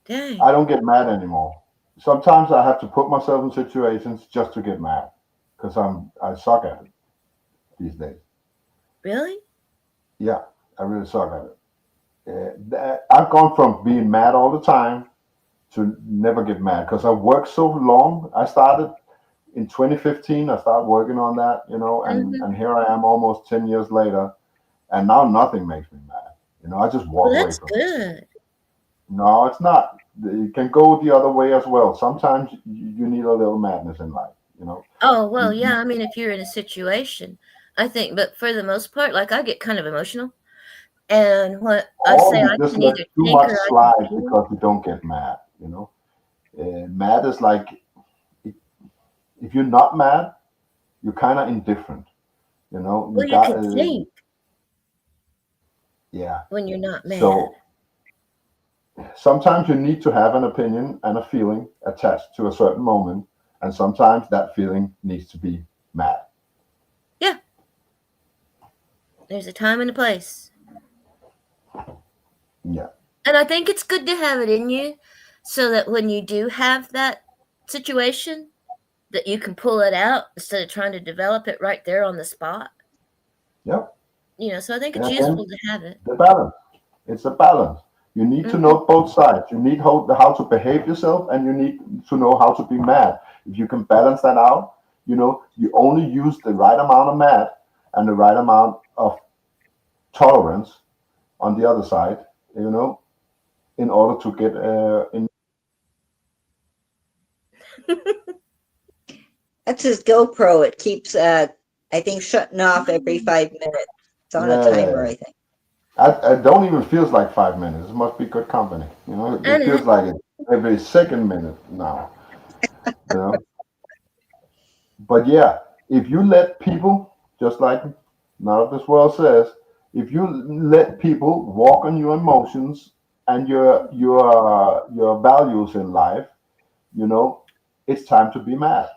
Speaker 6: Dang.
Speaker 4: I don't get mad anymore. Sometimes I have to put myself in situations just to get mad because I suck at it these days.
Speaker 6: Really?
Speaker 4: Yeah, I really suck at it. I've gone from being mad all the time to never get mad because I worked so long. I started in 2015. I started working on that, and here I am almost 10 years later, and now nothing makes me mad. I just walk
Speaker 6: Well,
Speaker 4: away
Speaker 6: that's
Speaker 4: from it.
Speaker 6: good.
Speaker 4: No, it's not. It can go the other way as well. Sometimes you need a little madness in life.
Speaker 6: Oh, well,
Speaker 4: You-
Speaker 6: yeah. I mean, if you're in a situation, I think, but for the most part, like I get kind of emotional. And what I
Speaker 4: Or
Speaker 6: say,
Speaker 4: you
Speaker 6: I
Speaker 4: just
Speaker 6: can
Speaker 4: let
Speaker 6: either
Speaker 4: too
Speaker 6: think
Speaker 4: much
Speaker 6: or I
Speaker 4: slide
Speaker 6: can feel.
Speaker 4: because you don't get mad. Mad is like, if you're not mad, you're kind of indifferent. You
Speaker 6: Well, you
Speaker 4: got
Speaker 6: can think
Speaker 4: yeah.
Speaker 6: when you're not mad.
Speaker 4: So sometimes you need to have an opinion and a feeling attached to a certain moment, and sometimes that feeling needs to be mad.
Speaker 6: Yeah. There's a time and a place.
Speaker 4: Yeah.
Speaker 6: And I think it's good to have it in you so that when you do have that situation, that you can pull it out instead of trying to develop it right there on the spot.
Speaker 4: Yep.
Speaker 6: So I think it's
Speaker 4: And
Speaker 6: useful to have it.
Speaker 4: the balance. It's a balance. You need to know both sides. You need how to behave yourself, and you need to know how to be mad. If you can balance that out, you only use the right amount of mad and the right amount of tolerance on the other side, in order to get in.
Speaker 5: That's his GoPro. It keeps, I think, shutting off every 5 minutes. It's on a timer, I think.
Speaker 4: I don't even feels like 5 minutes. It must be good company. It feels like it every second minute now. But yeah, if you let people, just like None of This World says, if you let people walk on your emotions and your values in life, it's time to be mad.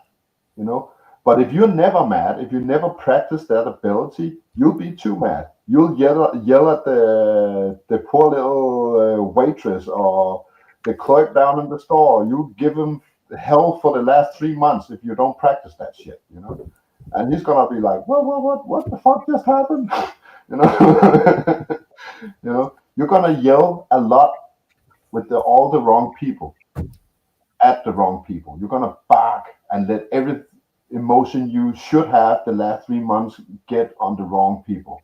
Speaker 4: But if you're never mad, if you never practice that ability, you'll be too mad. You'll yell at the poor little waitress or the clerk down in the store. You give him hell for the last 3 months if you don't practice that shit. And he's gonna be like, what the fuck just happened? You're gonna yell a lot with all the wrong people, at the wrong people. You're gonna bark and let every emotion you should have the last 3 months get on the wrong people.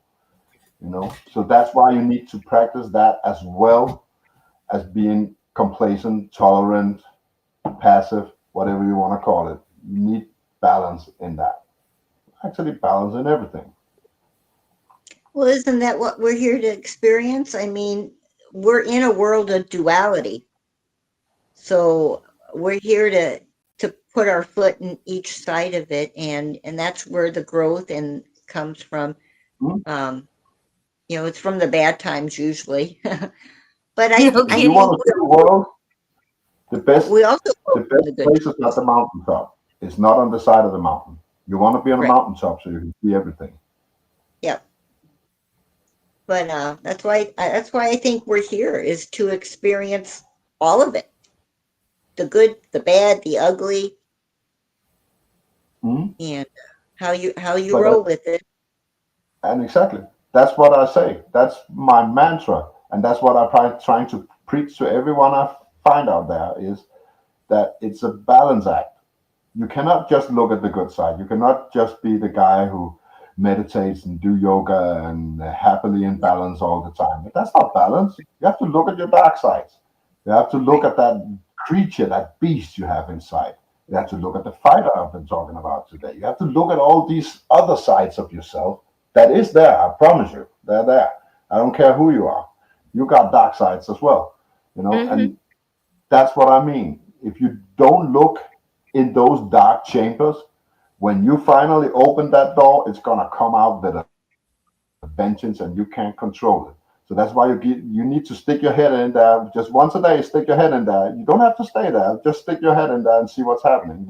Speaker 4: So that's why you need to practice that as well as being complacent, tolerant, passive, whatever you want to call it. You need balance in that. Actually, balance in everything.
Speaker 5: Well, isn't that what we're here to experience? I mean, we're in a world of duality. So we're here to put our foot in each side of it, and that's where the growth comes from. It's from the bad times usually. But I
Speaker 6: No
Speaker 4: If
Speaker 6: kidding.
Speaker 4: you want to see the world, the best
Speaker 5: we also
Speaker 4: the best place is not the mountaintop. It's not on the side of the mountain. You want to be on the
Speaker 5: Right.
Speaker 4: mountaintop so you can see everything.
Speaker 5: Yep. But that's why I think we're here, is to experience all of it. The good, the bad, the ugly,
Speaker 4: Mhm.
Speaker 5: and how you
Speaker 4: But
Speaker 5: roll with it.
Speaker 4: And exactly, that's what I say. That's my mantra, and that's what I'm trying to preach to everyone I find out there, is that it's a balance act. You cannot just look at the good side. You cannot just be the guy who meditates and do yoga and happily in balance all the time. But that's not balance. You have to look at your dark sides. You have to look at that creature, that beast you have inside. You have to look at the fighter I've been talking about today. You have to look at all these other sides of yourself that is there. I promise you, they're there. I don't care who you are. You got dark sides as well, and that's what I mean. If you don't look in those dark chambers, when you finally open that door, it's gonna come out with a vengeance, and you can't control it. So that's why you need to stick your head in there just once a day. Stick your head in there. You don't have to stay there. Just stick your head in there and see what's happening.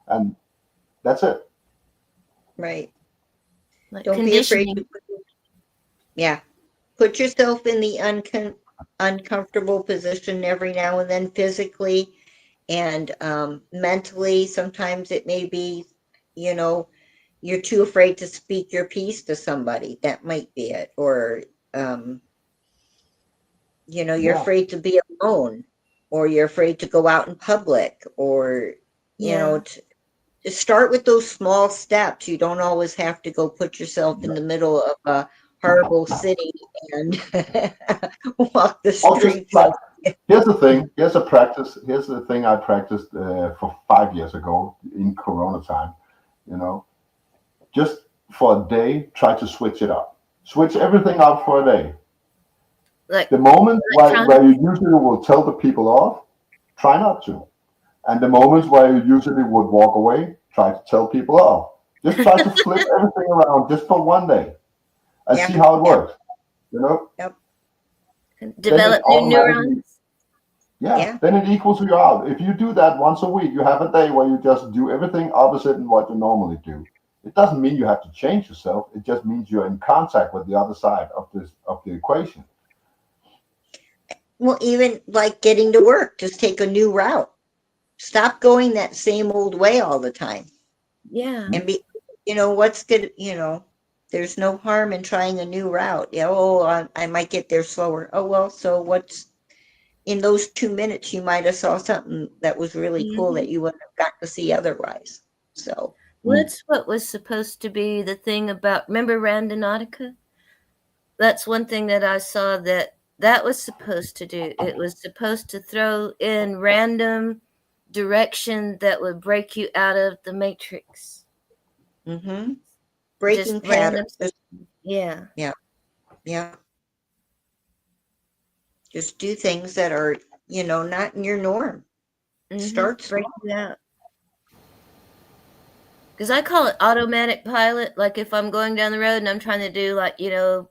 Speaker 4: And that's it.
Speaker 5: Right.
Speaker 6: Like
Speaker 5: Don't be afraid
Speaker 6: conditioning.
Speaker 5: yeah. Put yourself in the uncomfortable position every now and then physically and mentally. Sometimes it may be, you're too afraid to speak your piece to somebody. That might be it. Or, you're
Speaker 4: Yeah.
Speaker 5: afraid to be alone, or you're afraid to go out in public, or,
Speaker 6: Yeah.
Speaker 5: to start with those small steps. You don't always have to go put yourself in the middle of a horrible city and walk the
Speaker 4: I'll just
Speaker 5: streets.
Speaker 4: like here's the thing. Here's a practice. Here's the thing I practiced for 5 years ago in Corona time. Just for a day, try to switch it up. Switch everything up for a day.
Speaker 6: Like
Speaker 4: The moment where
Speaker 6: electronic.
Speaker 4: you usually will tell the people off, try not to. And the moments where you usually would walk away, try to tell people off. Just try to flip everything around just for one day and
Speaker 5: Yeah,
Speaker 4: see how it
Speaker 5: yeah.
Speaker 4: works. Then it
Speaker 6: Develop new
Speaker 4: automatically,
Speaker 6: neurons.
Speaker 5: Yeah.
Speaker 4: then it equals you out. If you do that once a week, you have a day where you just do everything opposite in what you normally do. It doesn't mean you have to change yourself. It just means you're in contact with the other side of the equation.
Speaker 5: Well, even like getting to work, just take a new route. Stop going that same old way all the time.
Speaker 6: Yeah.
Speaker 5: And be, what's good, there's no harm in trying a new route. Yeah, I might get there slower. Oh, well, so what's in those 2 minutes, you might have saw something that was really cool that you wouldn't have got to see otherwise. So,
Speaker 6: Well, that's what was supposed to be the thing about. Remember Randonautica? That's one thing that I saw that was supposed to do. It was supposed to throw in random direction that would break you out of the matrix.
Speaker 5: breaking
Speaker 6: Just random.
Speaker 5: patterns.
Speaker 6: Yeah.
Speaker 5: Yeah. Just do things that are, not in your norm. Start
Speaker 6: Break
Speaker 5: small.
Speaker 6: you out. Because I call it automatic pilot. Like if I'm going down the road and I'm trying to do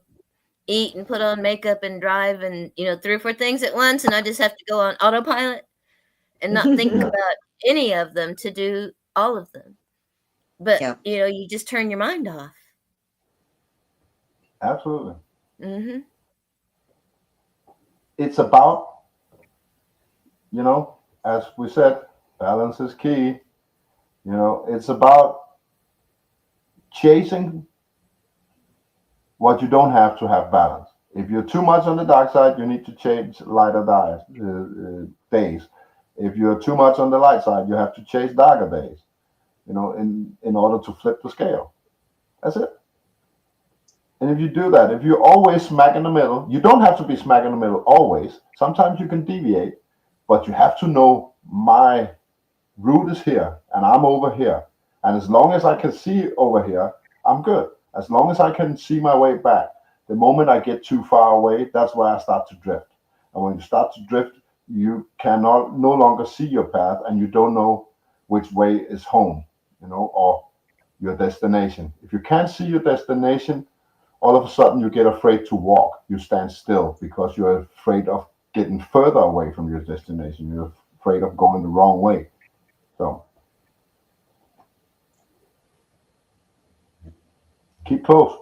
Speaker 6: eat and put on makeup and drive and 3 or 4 things at once, and I just have to go on autopilot and not think
Speaker 4: Yeah.
Speaker 6: about any of them to do all of them. But
Speaker 5: Yeah.
Speaker 6: you just turn your mind off.
Speaker 4: Absolutely.
Speaker 6: Mm-hmm.
Speaker 4: It's about, as we said, balance is key. It's about chasing what you don't have to have balance. If you're too much on the dark side, you need to change lighter days. If you're too much on the light side, you have to chase darker days, in order to flip the scale. That's it. And if you do that, if you're always smack in the middle, you don't have to be smack in the middle always. Sometimes you can deviate, but you have to know my route is here and I'm over here. And as long as I can see over here, I'm good. As long as I can see my way back. The moment I get too far away, that's where I start to drift. And when you start to drift, you cannot no longer see your path and you don't know which way is home, or your destination. If you can't see your destination, all of a sudden you get afraid to walk. You stand still because you're afraid of getting further away from your destination. You're afraid of going the wrong way. So keep close.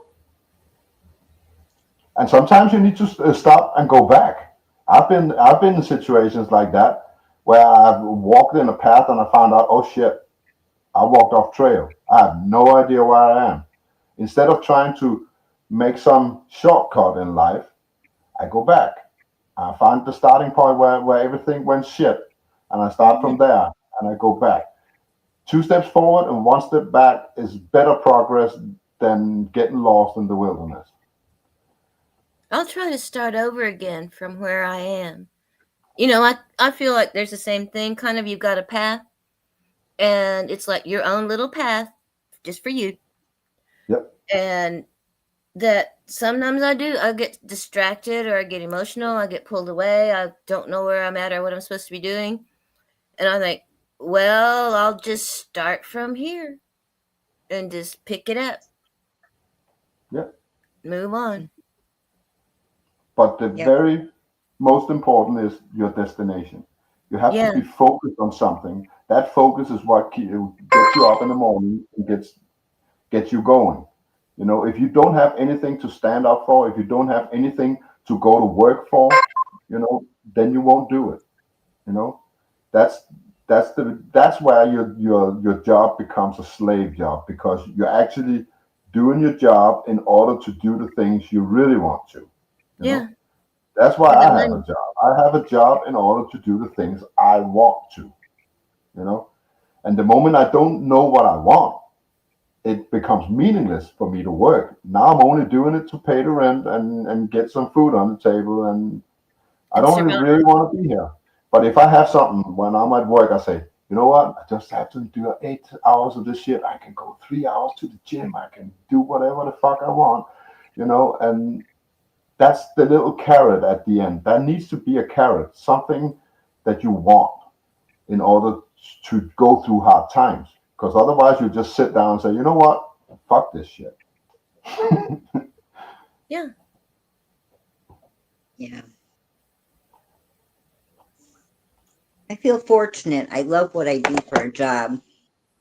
Speaker 4: And sometimes you need to stop and go back. I've been in situations like that where I've walked in a path and I found out, oh shit, I walked off trail. I have no idea where I am. Instead of trying to make some shortcut in life, I go back. I find the starting point where everything went shit, and I start from there and I go back. 2 steps forward and 1 step back is better progress than getting lost in the wilderness.
Speaker 6: I'll try to start over again from where I am. You know, I feel like there's the same thing. Kind of, you've got a path, and it's like your own little path just for you.
Speaker 4: Yep.
Speaker 6: And that sometimes I get distracted or I get emotional. I get pulled away. I don't know where I'm at or what I'm supposed to be doing. And I think, well, I'll just start from here and just pick it up.
Speaker 4: Yep.
Speaker 6: Move on.
Speaker 4: But the
Speaker 5: Yep.
Speaker 4: very most important is your destination. You have
Speaker 6: Yeah.
Speaker 4: to be focused on something. That focus is what gets you up in the morning and gets you going. You know, if you don't have anything to stand up for, if you don't have anything to go to work for, you know, then you won't do it. You know, that's that's where your job becomes a slave job, because you're actually doing your job in order to do the things you really want to. You know?
Speaker 6: Yeah.
Speaker 4: That's why
Speaker 6: For the
Speaker 4: I have a
Speaker 6: money.
Speaker 4: job. I have a job in order to do the things I want to. You know, and the moment I don't know what I want, it becomes meaningless for me to work. Now I'm only doing it to pay the rent and get some food on the table, and I
Speaker 6: And
Speaker 4: don't
Speaker 6: survive.
Speaker 4: really want to be here. But if I have something when I'm at work, I say, you know what? I just have to do 8 hours of this shit. I can go 3 hours to the gym. I can do whatever the fuck I want, you know. And that's the little carrot at the end. That needs to be a carrot, something that you want in order to go through hard times. Because otherwise, you just sit down and say, you know what? Fuck this shit.
Speaker 6: Yeah.
Speaker 5: Yeah. I feel fortunate. I love what I do for a job.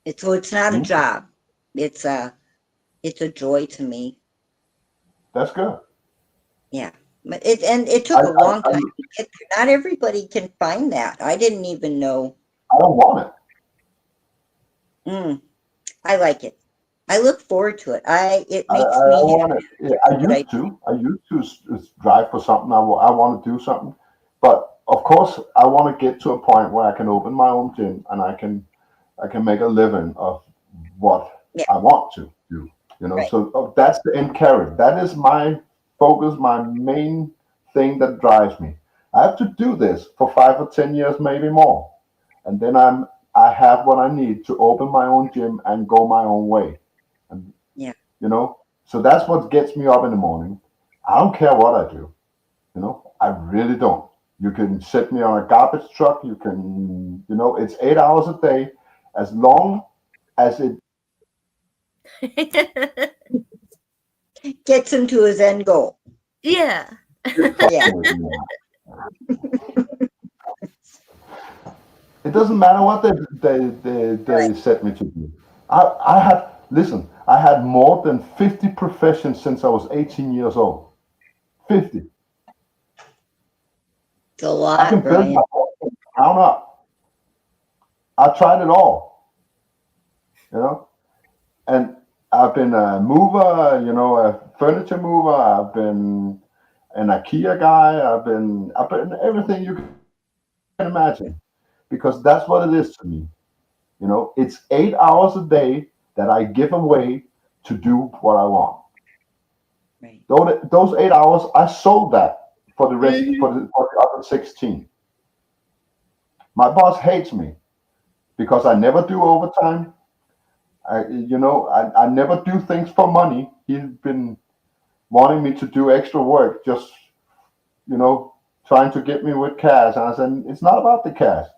Speaker 5: It's not a
Speaker 4: Mhm.
Speaker 5: job. It's a joy to me.
Speaker 4: That's good.
Speaker 5: Yeah. But it
Speaker 4: I,
Speaker 5: took a
Speaker 4: I,
Speaker 5: long
Speaker 4: I,
Speaker 5: time to get there. Not everybody can find that. I didn't even know.
Speaker 4: I don't want it.
Speaker 5: I like it. I look forward to it. It makes
Speaker 4: I
Speaker 5: me
Speaker 4: want
Speaker 5: happy
Speaker 4: it. Yeah,
Speaker 5: to do what I do.
Speaker 4: I used to drive for something. I want to do something. But of course, I want to get to a point where I can open my own gym and I can make a living of what
Speaker 5: Yeah,
Speaker 4: I want to do. You know,
Speaker 5: right.
Speaker 4: so that's the end carrot. That is my focus, my main thing that drives me. I have to do this for 5 or 10 years, maybe more, and then I have what I need to open my own gym and go my own way. And
Speaker 5: Yeah.
Speaker 4: you know, so that's what gets me up in the morning. I don't care what I do. You know, I really don't. You can set me on a garbage truck. You can, you know, it's 8 hours a day, as long as it
Speaker 5: Gets him to his end goal.
Speaker 6: Yeah.
Speaker 5: Yeah.
Speaker 4: It doesn't matter what
Speaker 5: Right.
Speaker 4: they set me to do. I had listen. I had more than 50 professions since I was 18 years old. 50.
Speaker 5: It's a
Speaker 4: I
Speaker 5: lot,
Speaker 4: can build
Speaker 5: Brian.
Speaker 4: my own ground up. I tried it all. You know, and I've been a mover. You know, a furniture mover. I've been an IKEA guy. I've been everything you can imagine, because that's what it is to me. You know, it's 8 hours a day that I give away to do what I want.
Speaker 5: Right.
Speaker 4: Those 8 hours, I sold that for the rest
Speaker 6: Hmm.
Speaker 4: for the other 16. My boss hates me because I never do overtime. I never do things for money. He's been wanting me to do extra work, just you know, trying to get me with cash. And I said, it's not about the cash.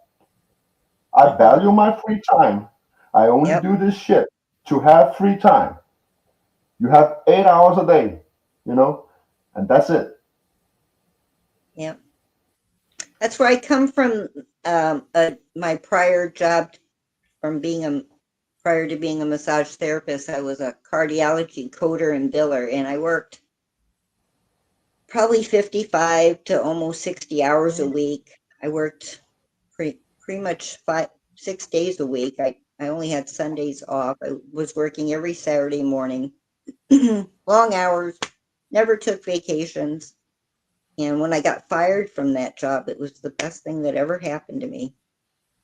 Speaker 4: I value my free time. I only
Speaker 5: Yep.
Speaker 4: do this shit to have free time. You have 8 hours a day, you know, and that's it.
Speaker 5: Yep. That's where I come from. My prior job, from being a prior to being a massage therapist, I was a cardiology coder and biller, and I worked probably 55 to almost 60 hours a week. I worked pretty much 6 days a week. I only had Sundays off. I was working every Saturday morning, long hours, never took vacations. And when I got fired from that job, it was the best thing that ever happened to me,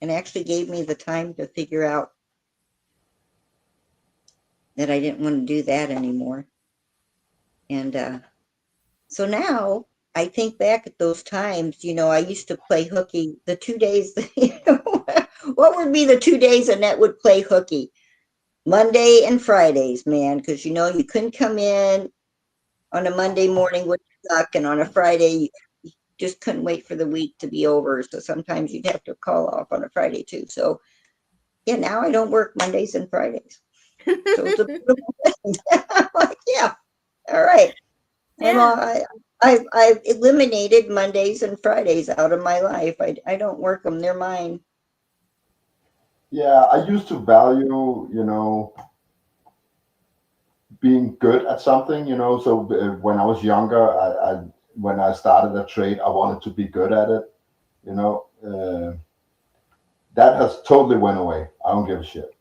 Speaker 5: and actually gave me the time to figure out that I didn't want to do that anymore. And so now I think back at those times, I used to play hooky the 2 days. What would be the 2 days Annette would play hooky? Monday and Fridays, man, because you couldn't come in on a Monday morning with suck, and on a Friday you just couldn't wait for the week to be over. So sometimes you'd have to call off on a Friday too. So yeah, now I don't work Mondays and Fridays. So it's a beautiful thing. I'm like, yeah, all right. I've eliminated Mondays and Fridays out of my life. I don't work them. They're mine.
Speaker 4: Yeah, I used to value, being good at something, so when I was younger, when I started a trade, I wanted to be good at it, that has totally went away. I don't give a shit,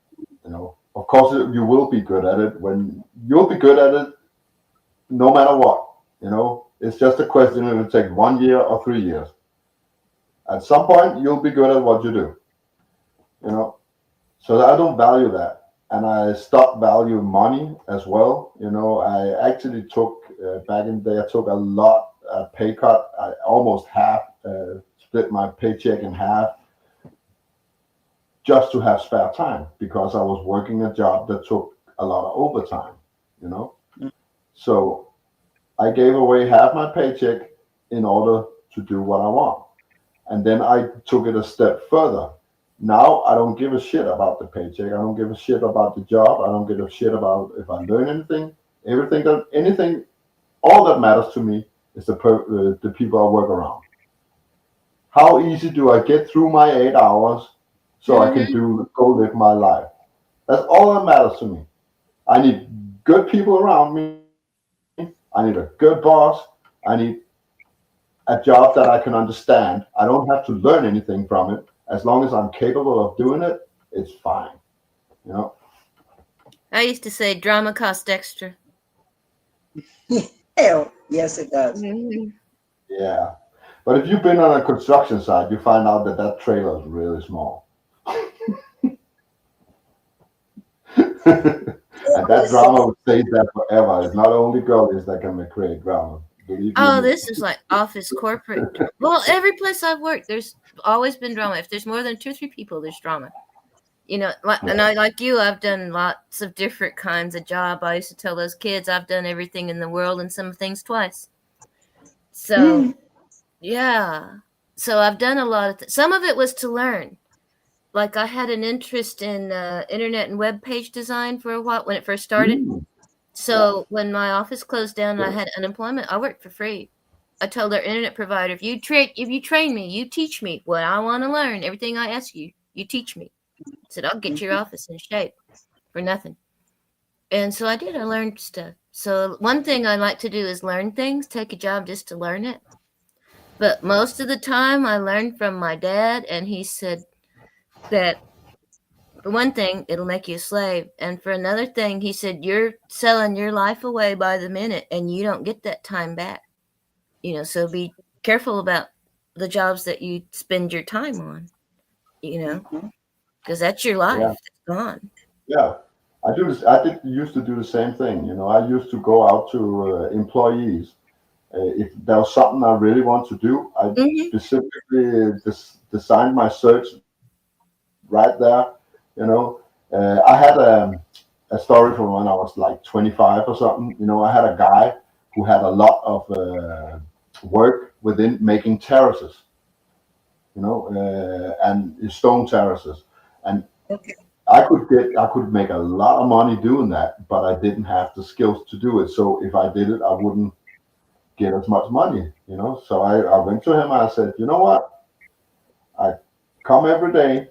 Speaker 4: of course you will be good at it when you'll be good at it no matter what, it's just a question if it takes 1 year or 3 years. At some point you'll be good at what you do, so I don't value that. And I stopped valuing money as well. I actually took, back in the day, I took a lot, pay cut. I almost split my paycheck in half just to have spare time because I was working a job that took a lot of overtime, So I gave away half my paycheck in order to do what I want. And then I took it a step further. Now I don't give a shit about the paycheck. I don't give a shit about the job. I don't give a shit about if I learn anything. Anything, all that matters to me is the people I work around. How easy do I get through my 8 hours so I can go live my life? That's all that matters to me. I need good people around me. I need a good boss. I need a job that I can understand. I don't have to learn anything from it. As long as I'm capable of doing it, it's fine.
Speaker 6: I used to say drama costs extra.
Speaker 5: Hell, yes, it does.
Speaker 4: Yeah. But if you've been on a construction site, you find out that trailer is really small. And that drama will stay there forever. It's not only girls that can create drama.
Speaker 6: Oh, this is like office corporate. Well, every place I've worked, there's always been drama. If there's more than 2 or 3 people, there's drama. And I, like you, I've done lots of different kinds of job. I used to tell those kids I've done everything in the world and some things twice. So, yeah. So I've done a lot of some of it was to learn. Like I had an interest in internet and web page design for a while when it first started. So when my office closed down and I had unemployment, I worked for free. I told our internet provider, if you train me, you teach me what I want to learn, everything I ask you, you teach me. I said, I'll get your office in shape for nothing. And so I did. I learned stuff. So one thing I like to do is learn things, take a job just to learn it. But most of the time I learned from my dad, and he said that for one thing, it'll make you a slave. And for another thing, he said, you're selling your life away by the minute and you don't get that time back. So be careful about the jobs that you spend your time on, because that's your life. It's gone.
Speaker 4: Yeah. I used to do the same thing. I used to go out to employees. If there was something I really want to do, I specifically designed my search right there. I had a story from when I was like 25 or something. I had a guy who had a lot of work within making terraces, and stone terraces. And I could make a lot of money doing that, but I didn't have the skills to do it. So if I did it, I wouldn't get as much money, So I went to him and I said, you know what? I come every day,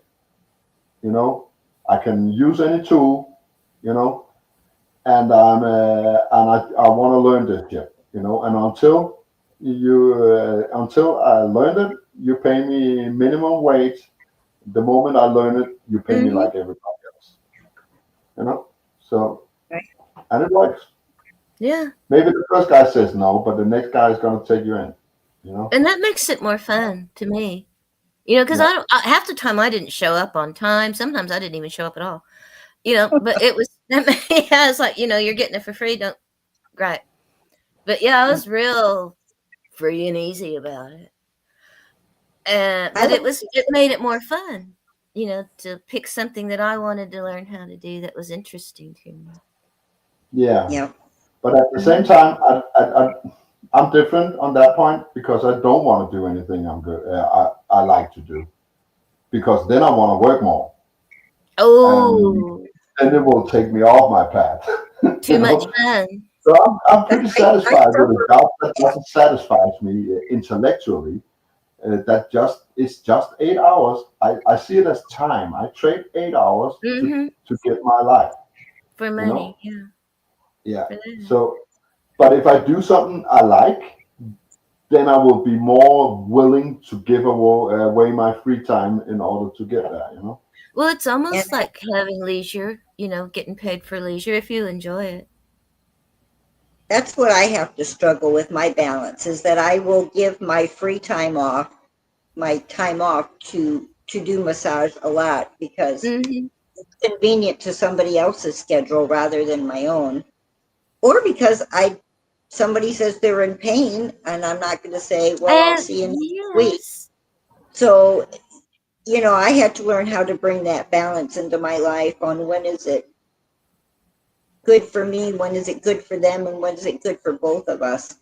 Speaker 4: I can use any tool, and I want to learn this shit, and until I learn it, you pay me minimum wage. The moment I learn it, you pay me like everybody else, So, and it works.
Speaker 6: Yeah.
Speaker 4: Maybe the first guy says no, but the next guy is going to take you in,
Speaker 6: And that makes it more fun to me. Because half the time I didn't show up on time. Sometimes I didn't even show up at all. But it was, yeah, it's like, you're getting it for free. Don't, right. But yeah, I was real free and easy about it.
Speaker 5: I
Speaker 6: But
Speaker 5: like,
Speaker 6: it made it more fun, to pick something that I wanted to learn how to do that was interesting to me.
Speaker 4: Yeah.
Speaker 5: yeah,
Speaker 4: But at the same time, I'm different on that point because I don't want to do anything I'm good. I like to do because then I want to work more, and
Speaker 6: Oh,
Speaker 4: then it will take me off my path.
Speaker 6: too
Speaker 4: you
Speaker 6: much
Speaker 4: know.
Speaker 6: fun.
Speaker 4: So I'm pretty
Speaker 5: I
Speaker 4: satisfied with a
Speaker 5: suffer.
Speaker 4: job that doesn't satisfy me intellectually. That just it's just 8 hours. I see it as time. I trade 8 hours
Speaker 6: Hmm.
Speaker 4: to get my life.
Speaker 6: For
Speaker 4: You know.
Speaker 6: money, yeah,
Speaker 4: Yeah.
Speaker 6: for that.
Speaker 4: So, but if I do something I like, then I will be more willing to give away my free time in order to get there.
Speaker 6: Well, it's
Speaker 5: And
Speaker 6: almost like having leisure, getting paid for leisure if you enjoy it.
Speaker 5: that's what I have to struggle with my balance is that I will give my free time off, my time off to do massage a lot because
Speaker 6: Hmm.
Speaker 5: it's convenient to somebody else's schedule rather than my own. Or because somebody says they're in pain and I'm not going to say, well, I'll
Speaker 6: And
Speaker 5: see you next week.
Speaker 6: yes,
Speaker 5: So, I had to learn how to bring that balance into my life on when is it good for me, when is it good for them, and when is it good for both of us.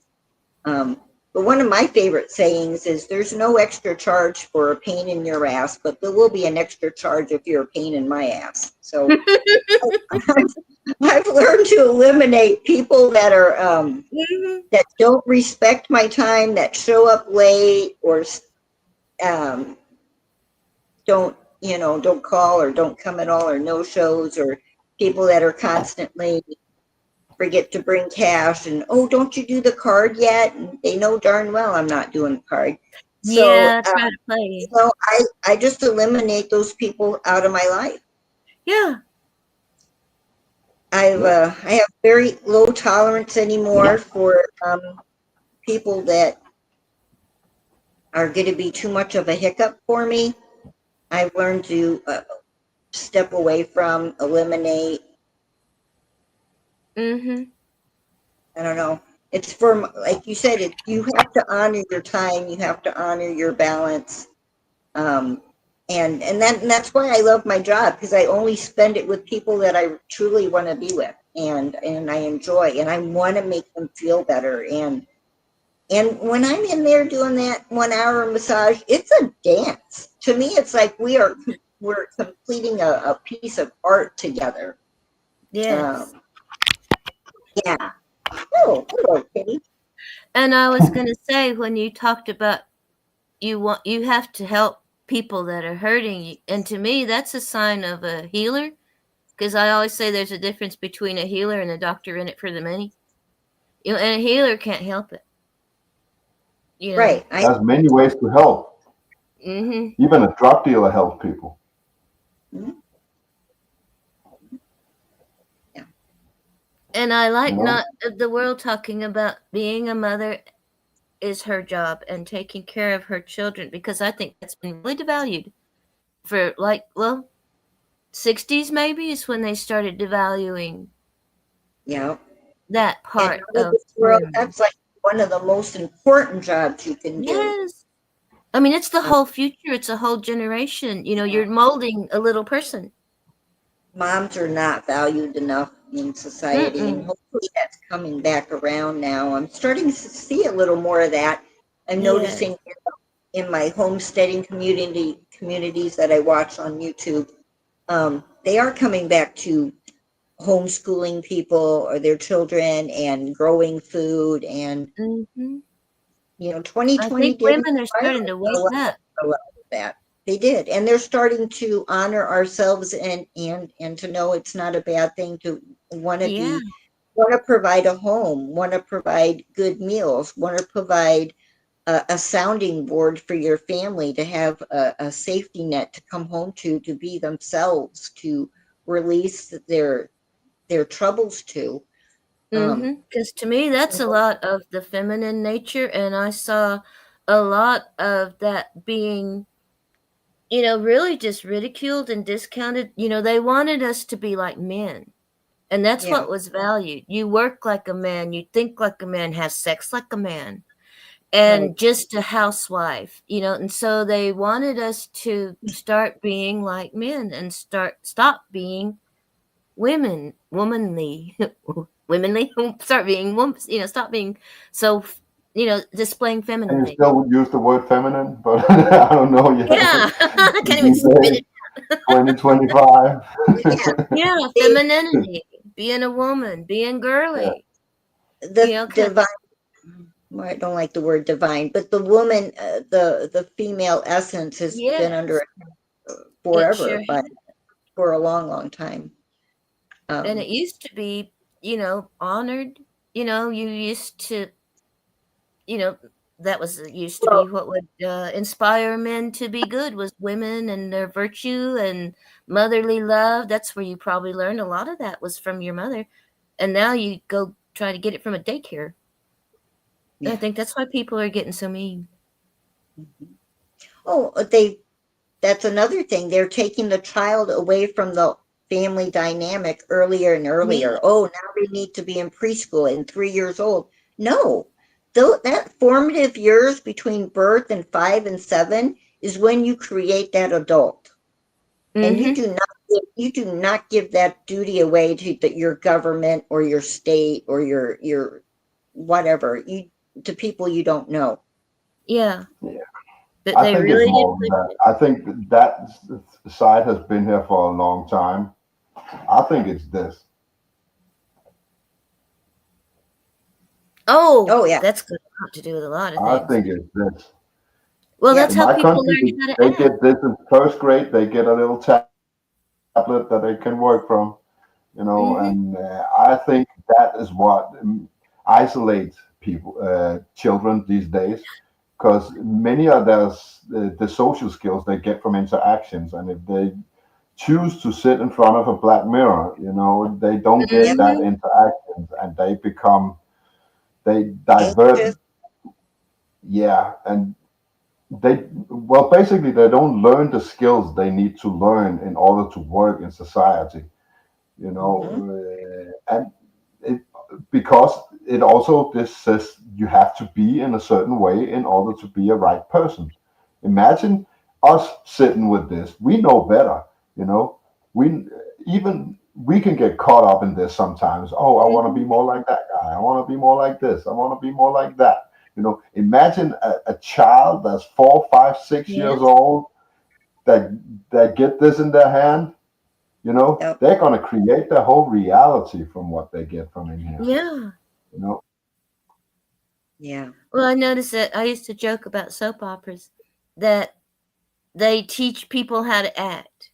Speaker 5: Um, but one of my favorite sayings is there's no extra charge for a pain in your ass, but there will be an extra charge if you're a pain in my ass. So I've learned to eliminate people that are
Speaker 6: hmm,
Speaker 5: that don't respect my time, that show up late, or um, don't call or don't come at all, or no shows, or people that are constantly forget to bring cash and oh, don't you do the card yet? And they know darn well I'm not doing the card. So
Speaker 6: yeah, try to play.
Speaker 5: I just eliminate those people out of my life.
Speaker 6: Yeah.
Speaker 4: Yep.
Speaker 5: I have very low tolerance anymore for people that are going to be too much of a hiccup for me. I've learned to step away from, eliminate.
Speaker 6: Hmm.
Speaker 5: I don't know. It's for, like you said, you have to honor your time. You have to honor your balance. Um, and that's why I love my job because I only spend it with people that I truly want to be with and I enjoy and I want to make them feel better. And when I'm in there doing that 1 hour massage, it's a dance. To me, it's like we're completing a piece of art together.
Speaker 6: Yes.
Speaker 5: Um, yeah. Oh, hello, Kitty.
Speaker 6: And I was going to say, when you talked about you have to help people that are hurting you, and to me that's a sign of a healer, because I always say there's a difference between a healer and a doctor in it for the money. And a healer can't help it. You know.
Speaker 5: Right. I
Speaker 4: There's many ways to help.
Speaker 6: Mhm.
Speaker 4: Even a drug dealer helps people.
Speaker 5: yeah.
Speaker 6: And I
Speaker 4: You
Speaker 6: like
Speaker 4: know.
Speaker 6: not the world talking about being a mother is her job and taking care of her children, because I think that's been really devalued for, like, well, 60s maybe is when they started devaluing
Speaker 5: Yeah.
Speaker 6: that
Speaker 5: And
Speaker 6: part
Speaker 5: out of
Speaker 6: of
Speaker 5: this world,
Speaker 6: women.
Speaker 5: that's like one of the most important jobs you can do.
Speaker 6: Yes. I mean, it's the
Speaker 5: Uh,
Speaker 6: whole future. It's a whole generation. You're molding a little person.
Speaker 5: Moms are not valued enough in society, and
Speaker 6: Mm-mm.
Speaker 5: hopefully that's coming back around now. I'm starting to see a little more of that. I'm
Speaker 6: Yes.
Speaker 5: noticing in my homesteading communities that I watch on YouTube, they are coming back to homeschooling people or their children and growing food and
Speaker 6: Hmm. I
Speaker 5: 2020
Speaker 6: think
Speaker 5: didn't
Speaker 6: women are
Speaker 5: inspire
Speaker 6: starting to wake up.
Speaker 5: a lot of that. They did, and they're starting to honor ourselves and to know it's not a bad thing to want to
Speaker 6: Yeah.
Speaker 5: be want to provide a home, want to provide good meals, want to provide a sounding board for your family to have a safety net to come home to be themselves, to release their troubles to. Um,
Speaker 6: Because to me, that's a lot of the feminine nature, and I saw a lot of that being really just ridiculed and discounted. They wanted us to be like men. And that's
Speaker 5: Yeah.
Speaker 6: what was valued. You work like a man, you think like a man, have sex like a man, and
Speaker 5: Right.
Speaker 6: just a housewife, and so they wanted us to start being like men and stop being womanly, womanly, start being stop being so, displaying
Speaker 4: And you
Speaker 6: femininity.
Speaker 4: still use the word feminine, but I don't know yet.
Speaker 6: Yeah, I can't even
Speaker 4: These
Speaker 6: spit
Speaker 4: days,
Speaker 6: it.
Speaker 4: 2025.
Speaker 6: Yeah, femininity, being a woman, being girly,
Speaker 5: The
Speaker 6: kind of,
Speaker 5: divine, well, I don't like the word divine, but the woman, the female essence has been under
Speaker 6: yes, it sure
Speaker 5: forever, but for a long, long time.
Speaker 6: And it
Speaker 5: Um,
Speaker 6: used to be, honored. You used to, you know, that was used to
Speaker 5: well,
Speaker 6: be what would inspire men to be good was women and their virtue and motherly love. That's where you probably learned a lot of that was from your mother. And now you go try to get it from a daycare. I
Speaker 5: yeah.
Speaker 6: think that's why people are getting so mean.
Speaker 5: Oh, that's another thing. They're taking the child away from the family dynamic earlier and
Speaker 6: Yeah.
Speaker 5: earlier. Oh, now they need to be in preschool and 3 years old. No, though that formative years between birth and 5 and 7 is when you create that adult. And
Speaker 6: Mm-hmm.
Speaker 5: you do not give that duty away to your government or your state or your whatever, to people you don't know.
Speaker 6: Yeah.
Speaker 4: Yeah.
Speaker 6: But
Speaker 4: I
Speaker 6: they
Speaker 4: think it's
Speaker 6: really did
Speaker 4: more than
Speaker 6: push
Speaker 4: that.
Speaker 6: it.
Speaker 4: I think that side has been here for a long time. I think it's this.
Speaker 6: Oh,
Speaker 5: Oh yeah.
Speaker 6: that's got a lot to do with a lot of
Speaker 4: I
Speaker 6: things.
Speaker 4: think it's this.
Speaker 6: Well,
Speaker 5: Yeah.
Speaker 6: that's
Speaker 4: In
Speaker 6: how
Speaker 4: my
Speaker 6: people
Speaker 4: country,
Speaker 6: learn how to
Speaker 4: they
Speaker 6: act.
Speaker 4: get this in first grade. They get a little tablet that they can work from,
Speaker 6: Mm-hmm.
Speaker 4: and I think that is what isolates people, children these days, because many of the social skills they get from interactions, and if they choose to sit in front of a black mirror, they don't get
Speaker 5: Yep.
Speaker 4: that
Speaker 6: Mm-hmm.
Speaker 4: interactions, and they divert.
Speaker 5: Anxious.
Speaker 4: Yeah, and basically they don't learn the skills they need to learn in order to work in society,
Speaker 5: Hmm.
Speaker 4: and it because it also this says you have to be in a certain way in order to be a right person. Imagine us sitting with this. We know better, you know. We even we can get caught up in this sometimes. Oh, I want to be
Speaker 6: Mm-hmm.
Speaker 4: more like that guy. I want to be more like this. I want to be more like that. Imagine a child that's 4, 5, 6 years
Speaker 6: Yes.
Speaker 4: old that get this in their hand.
Speaker 5: Yep.
Speaker 4: They're gonna create their whole reality from what they get from in here.
Speaker 6: Yeah.
Speaker 4: You know,
Speaker 5: Yeah.
Speaker 6: Well, I noticed that I used to joke about soap operas that they teach people how to act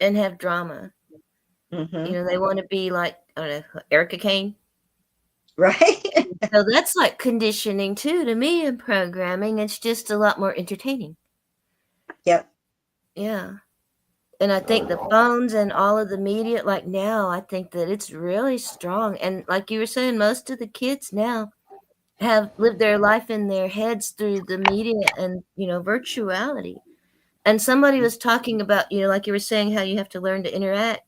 Speaker 6: and have drama.
Speaker 5: Hmm.
Speaker 6: They want to be like, I don't know, Erica Kane.
Speaker 5: Right.
Speaker 6: So that's like conditioning too to me in programming. It's just a lot more entertaining.
Speaker 5: Yep.
Speaker 6: Yeah. And I
Speaker 4: that
Speaker 6: think
Speaker 4: is
Speaker 6: the
Speaker 4: all.
Speaker 6: phones and all of the media, like now, I think that it's really strong. And like you were saying, most of the kids now have lived their life in their heads through the media and, virtuality. And somebody was talking about, like you were saying, how you have to learn to interact.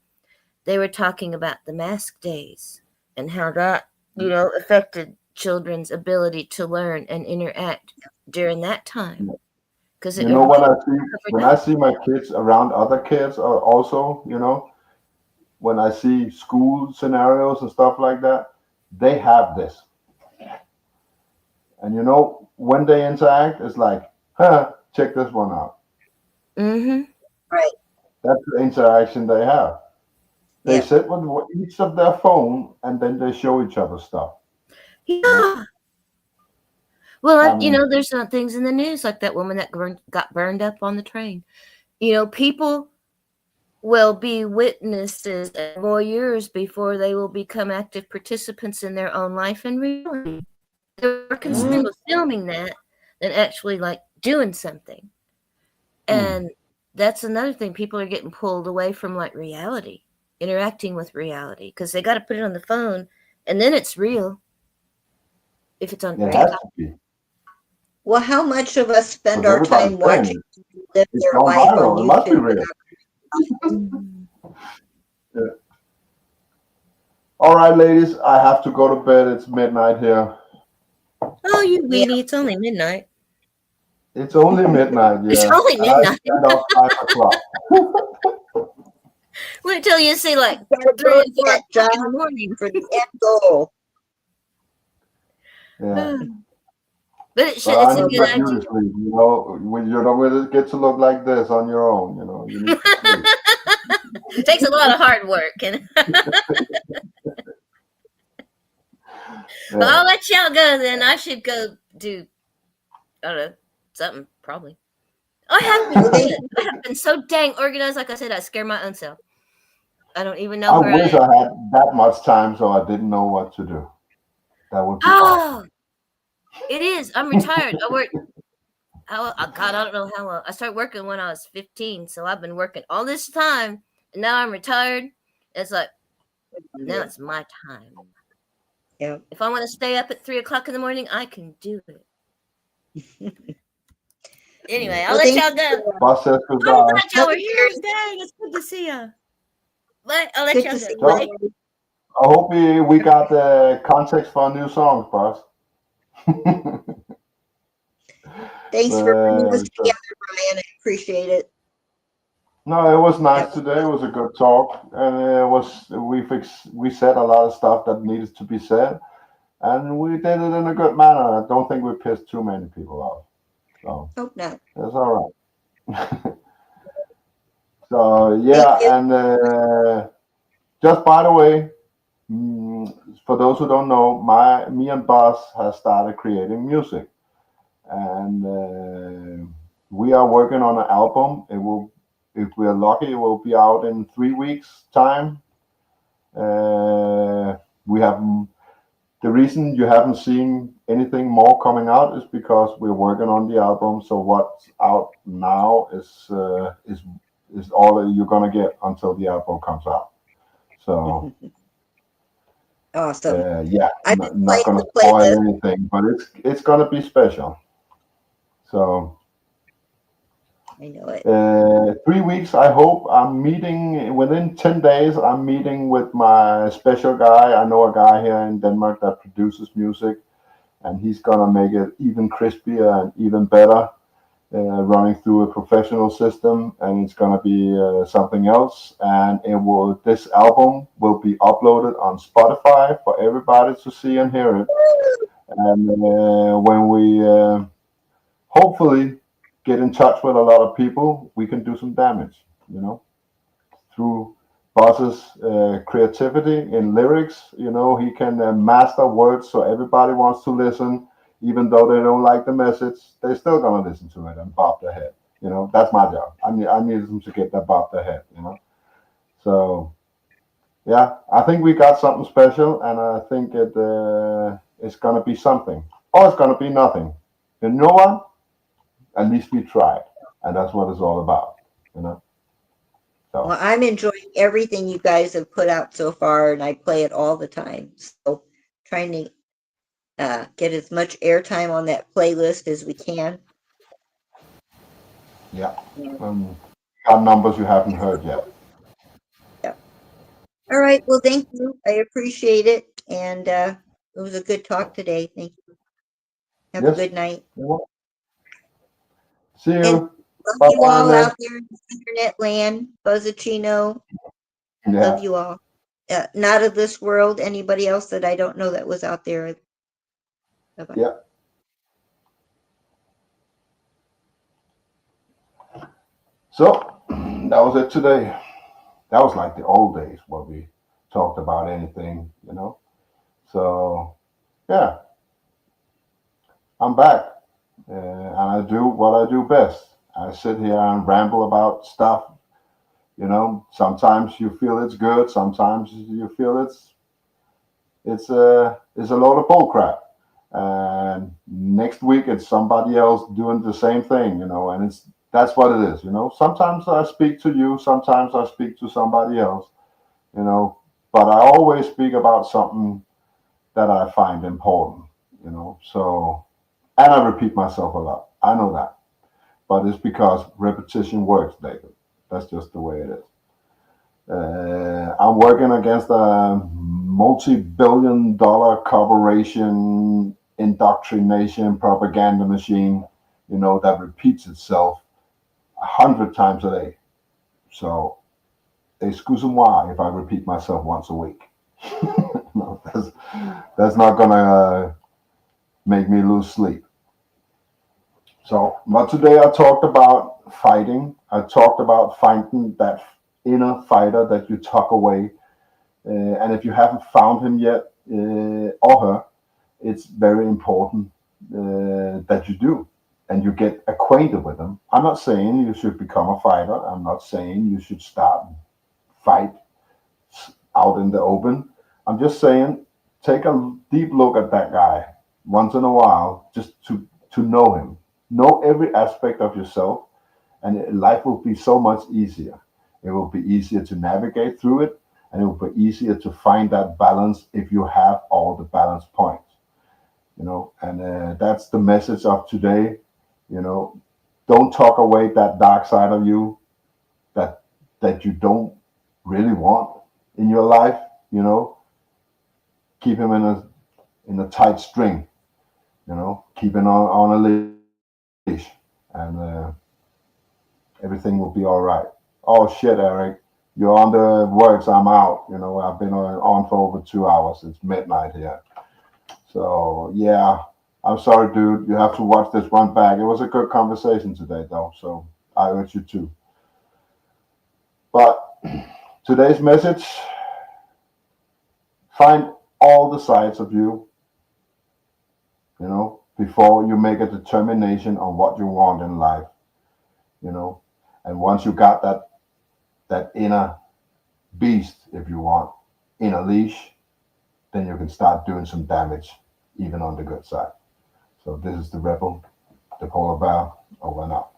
Speaker 6: They were talking about the mask days and how that, affected children's ability to learn and interact during that time because it
Speaker 4: When
Speaker 6: really
Speaker 4: I see
Speaker 6: covered
Speaker 4: when I
Speaker 6: up.
Speaker 4: see my kids around other kids, also, when I see school scenarios and stuff like that, they have this, and when they interact, it's like, check this one out.
Speaker 6: Mm-hmm.
Speaker 5: Right.
Speaker 4: That's the interaction they have. They
Speaker 5: Yep.
Speaker 4: sit with each of their phone, and then they show each other stuff.
Speaker 5: Yep.
Speaker 6: Yeah. Well,
Speaker 4: I mean,
Speaker 6: there's some things in the news like that woman that got burned up on the train. People will be witnesses and voyeurs before they will become active participants in their own life and reality. They're more
Speaker 5: Hmm.
Speaker 6: concerned with filming that than actually like doing something.
Speaker 4: hmm.
Speaker 6: And that's another thing. People are getting pulled away from like reality, interacting with reality, because they got to put it on the phone and then it's real if it's on
Speaker 4: It has
Speaker 6: TikTok.
Speaker 4: to be
Speaker 5: Well, how much of us spend
Speaker 4: because
Speaker 5: our
Speaker 4: everybody's
Speaker 5: time
Speaker 4: saying
Speaker 5: watching
Speaker 4: it.
Speaker 5: live
Speaker 4: It's
Speaker 5: their
Speaker 4: gone
Speaker 5: life on
Speaker 4: viral. It must be
Speaker 5: YouTube.
Speaker 4: real. Yeah. All right, ladies, I have to go to bed. It's midnight here.
Speaker 6: Oh, you
Speaker 5: Yeah.
Speaker 6: weenie! It's only midnight.
Speaker 4: It's only midnight,
Speaker 6: It's
Speaker 4: yeah.
Speaker 6: only
Speaker 4: And I
Speaker 6: midnight.
Speaker 4: stand up 5 o'clock.
Speaker 6: Wait till you see like
Speaker 5: Gotta
Speaker 6: 3
Speaker 5: go
Speaker 6: and 4
Speaker 5: to that
Speaker 6: o'clock in
Speaker 5: job
Speaker 6: the morning.
Speaker 5: for the end goal.
Speaker 4: Yeah.
Speaker 6: But
Speaker 4: But
Speaker 6: it's
Speaker 4: I
Speaker 6: a
Speaker 4: need
Speaker 6: good
Speaker 4: my
Speaker 6: idea.
Speaker 4: beauty sleep, you know. When you don't really get to look like this on your own, you know. You need to sleep.
Speaker 6: It takes a lot of hard work, and well,
Speaker 4: Yeah.
Speaker 6: I'll let y'all go. Then I should go do I don't know something probably. I have been
Speaker 5: Well, thank
Speaker 6: good. I have been so dang organized. Like I said, I scare my own self. I don't even know
Speaker 4: I
Speaker 6: where I
Speaker 4: wish
Speaker 6: am.
Speaker 4: I had that much time so I didn't know what to do. That would be awesome.
Speaker 6: Oh, it is. I'm retired. I work. God, I don't know how long. I started working when I was 15, so I've been working all this time, and now I'm retired. It's like now it's my time.
Speaker 5: Yeah.
Speaker 6: If I want to stay up at 3 o'clock in the morning, I can do it. Anyway, I'll
Speaker 5: Well,
Speaker 6: let
Speaker 5: thank
Speaker 6: y'all go.
Speaker 4: Boss says
Speaker 6: I'm
Speaker 4: goodbye.
Speaker 6: glad y'all were
Speaker 5: you.
Speaker 6: here. Dang, it's good to see ya. But I'll let
Speaker 5: Good
Speaker 6: y'all
Speaker 5: to
Speaker 6: go.
Speaker 5: see
Speaker 6: Bye.
Speaker 5: you.
Speaker 4: I hope we got the context for a new song, boss.
Speaker 5: Thanks for bringing us
Speaker 4: So,
Speaker 5: together, Brian. I appreciate it.
Speaker 4: no, it was nice
Speaker 5: That was
Speaker 4: today. It was a good talk, and it was we said a lot of stuff that needed to be said, and we did it in a good manner. I don't think we pissed too many people off, so
Speaker 5: hope not.
Speaker 4: that's all right. So
Speaker 5: Thank
Speaker 4: yeah,
Speaker 5: you.
Speaker 4: and just by the way, for those who don't know, me and Boss has started creating music, and we are working on an album. It will, if we're lucky, it will be out in 3 weeks' time. We have the reason you haven't seen anything more coming out is because we're working on the album. So what's out now is all that you're gonna get until the album comes out. So
Speaker 5: Awesome.
Speaker 4: yeah,
Speaker 5: I've been
Speaker 4: not
Speaker 5: playing
Speaker 4: gonna
Speaker 5: the
Speaker 4: spoil
Speaker 5: playlist.
Speaker 4: anything, but it's gonna be special. So
Speaker 5: I know it.
Speaker 4: 3 weeks, I hope. I'm meeting within 10 days. I'm meeting with my special guy. I know a guy here in Denmark that produces music, and he's gonna make it even crispier and even better, running through a professional system. And it's gonna be something else. And this album will be uploaded on Spotify for everybody to see and hear it. And when we hopefully get in touch with a lot of people, we can do some damage, you know, through Boss's creativity in lyrics. You know, he can master words so everybody wants to listen, even though they don't like the message, they're still gonna listen to it and bob their head. You know, that's my job. I need them to get that bob their head, you know. So yeah, I think we got something special, and I think it's gonna be something, or it's gonna be nothing. You know what? At least we tried, and that's what it's all about, you know. So
Speaker 5: Well, I'm enjoying everything you guys have put out so far, and I play it all the time. So trying to get as much airtime on that playlist as we can.
Speaker 4: yeah, got numbers you haven't heard yet.
Speaker 5: Yeah. All right. Well, thank you. I appreciate it. And it was a good talk today. Thank you. Have a
Speaker 4: Yes.
Speaker 5: good night.
Speaker 4: See
Speaker 5: And
Speaker 4: you.
Speaker 5: love
Speaker 4: Bye
Speaker 5: you
Speaker 4: bye,
Speaker 5: all
Speaker 4: man.
Speaker 5: out there in the internet land. Buzzachino.
Speaker 4: Yeah.
Speaker 5: Love you all. Not of this world. Anybody else that I don't know that was out there. Bye-bye.
Speaker 4: Yeah. So that was it today. That was like the old days where we talked about anything, you know. So yeah, I'm back, and I do what I do best. I sit here and ramble about stuff. You know, sometimes you feel it's good, sometimes you feel it's a load of bull crap. And next week it's somebody else doing the same thing, you know, and that's what it is, you know. Sometimes I speak to you, sometimes I speak to somebody else, you know, but I always speak about something that I find important, you know. So, and I repeat myself a lot. I know that. but it's because repetition works, David. That's just the way it is. I'm working against a multi-billion-dollar corporation indoctrination propaganda machine, that repeats itself 100 times a day. So, excuse-moi if I repeat myself once a week. No, that's not gonna make me lose sleep. So, but today I talked about fighting. I talked about finding that inner fighter that you tuck away. And if you haven't found him yet, or her, it's very important that you do. And you get acquainted with them. I'm not saying you should become a fighter. I'm not saying you should start fight out in the open. I'm just saying take a deep look at that guy once in a while, just to know him. Know every aspect of yourself, and life will be so much easier. It will be easier to navigate through it, and it will be easier to find that balance if you have all the balance points. And that's the message of today. Don't talk away that dark side of you that you don't really want in your life. Keep him in a tight string. Keep him on a leash, and everything will be all right. Oh shit, Eric, you're on the works. I'm out. I've been on for over 2 hours. It's midnight here. So yeah. I'm sorry, dude. You have to watch this one back. It was a good conversation today, though, so I urge you to. But today's message, find all the sides of you, before you make a determination on what you want in life, And once you got that inner beast, if you want, in a leash, then you can start doing some damage, even on the good side. So this is the Rebel, the Polar Bear, over and out.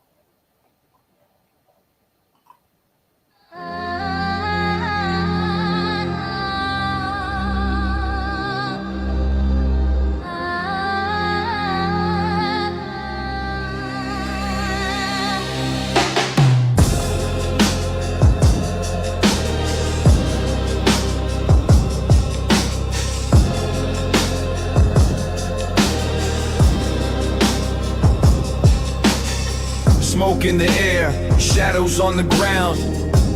Speaker 1: Smoke in the air, shadows on the ground.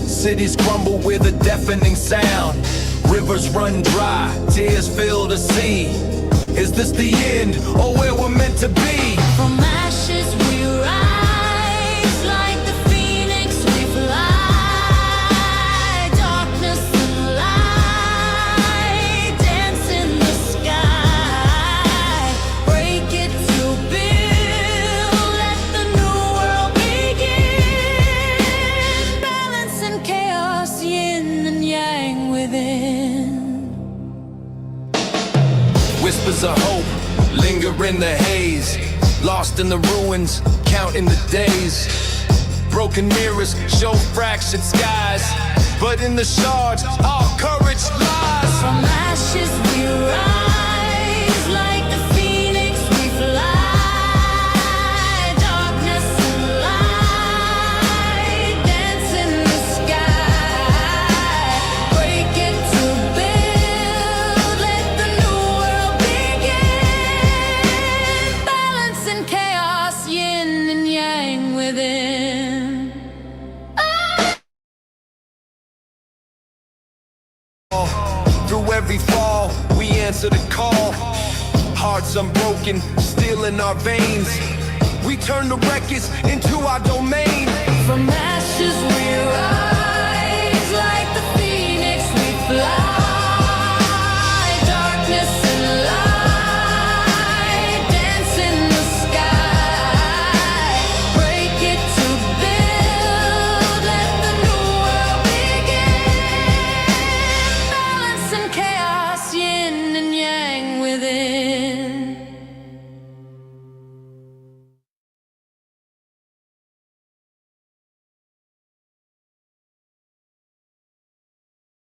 Speaker 1: Cities crumble with a deafening sound. Rivers run dry, tears fill the sea. Is this the end, or where we're meant to be?
Speaker 2: From ashes we rise, like the phoenix we fly. Darkness and light dance in the sky. Break it to build, let the new world begin. Balance and chaos, yin and yang within.
Speaker 1: Whispers of hope linger in the haze. Lost in the ruins, counting the days. Broken mirrors show fractured skies, but in the shards, our courage lies.
Speaker 2: From ashes we rise, like the phoenix we fly. Darkness and light dance in the sky. Break it to build, let the new world begin. Balance and chaos, yin and yang within.
Speaker 1: Through every fall, we answer the call. Hearts unbroken, still in our veins. We turn the wreckage into our domain.
Speaker 2: From ashes we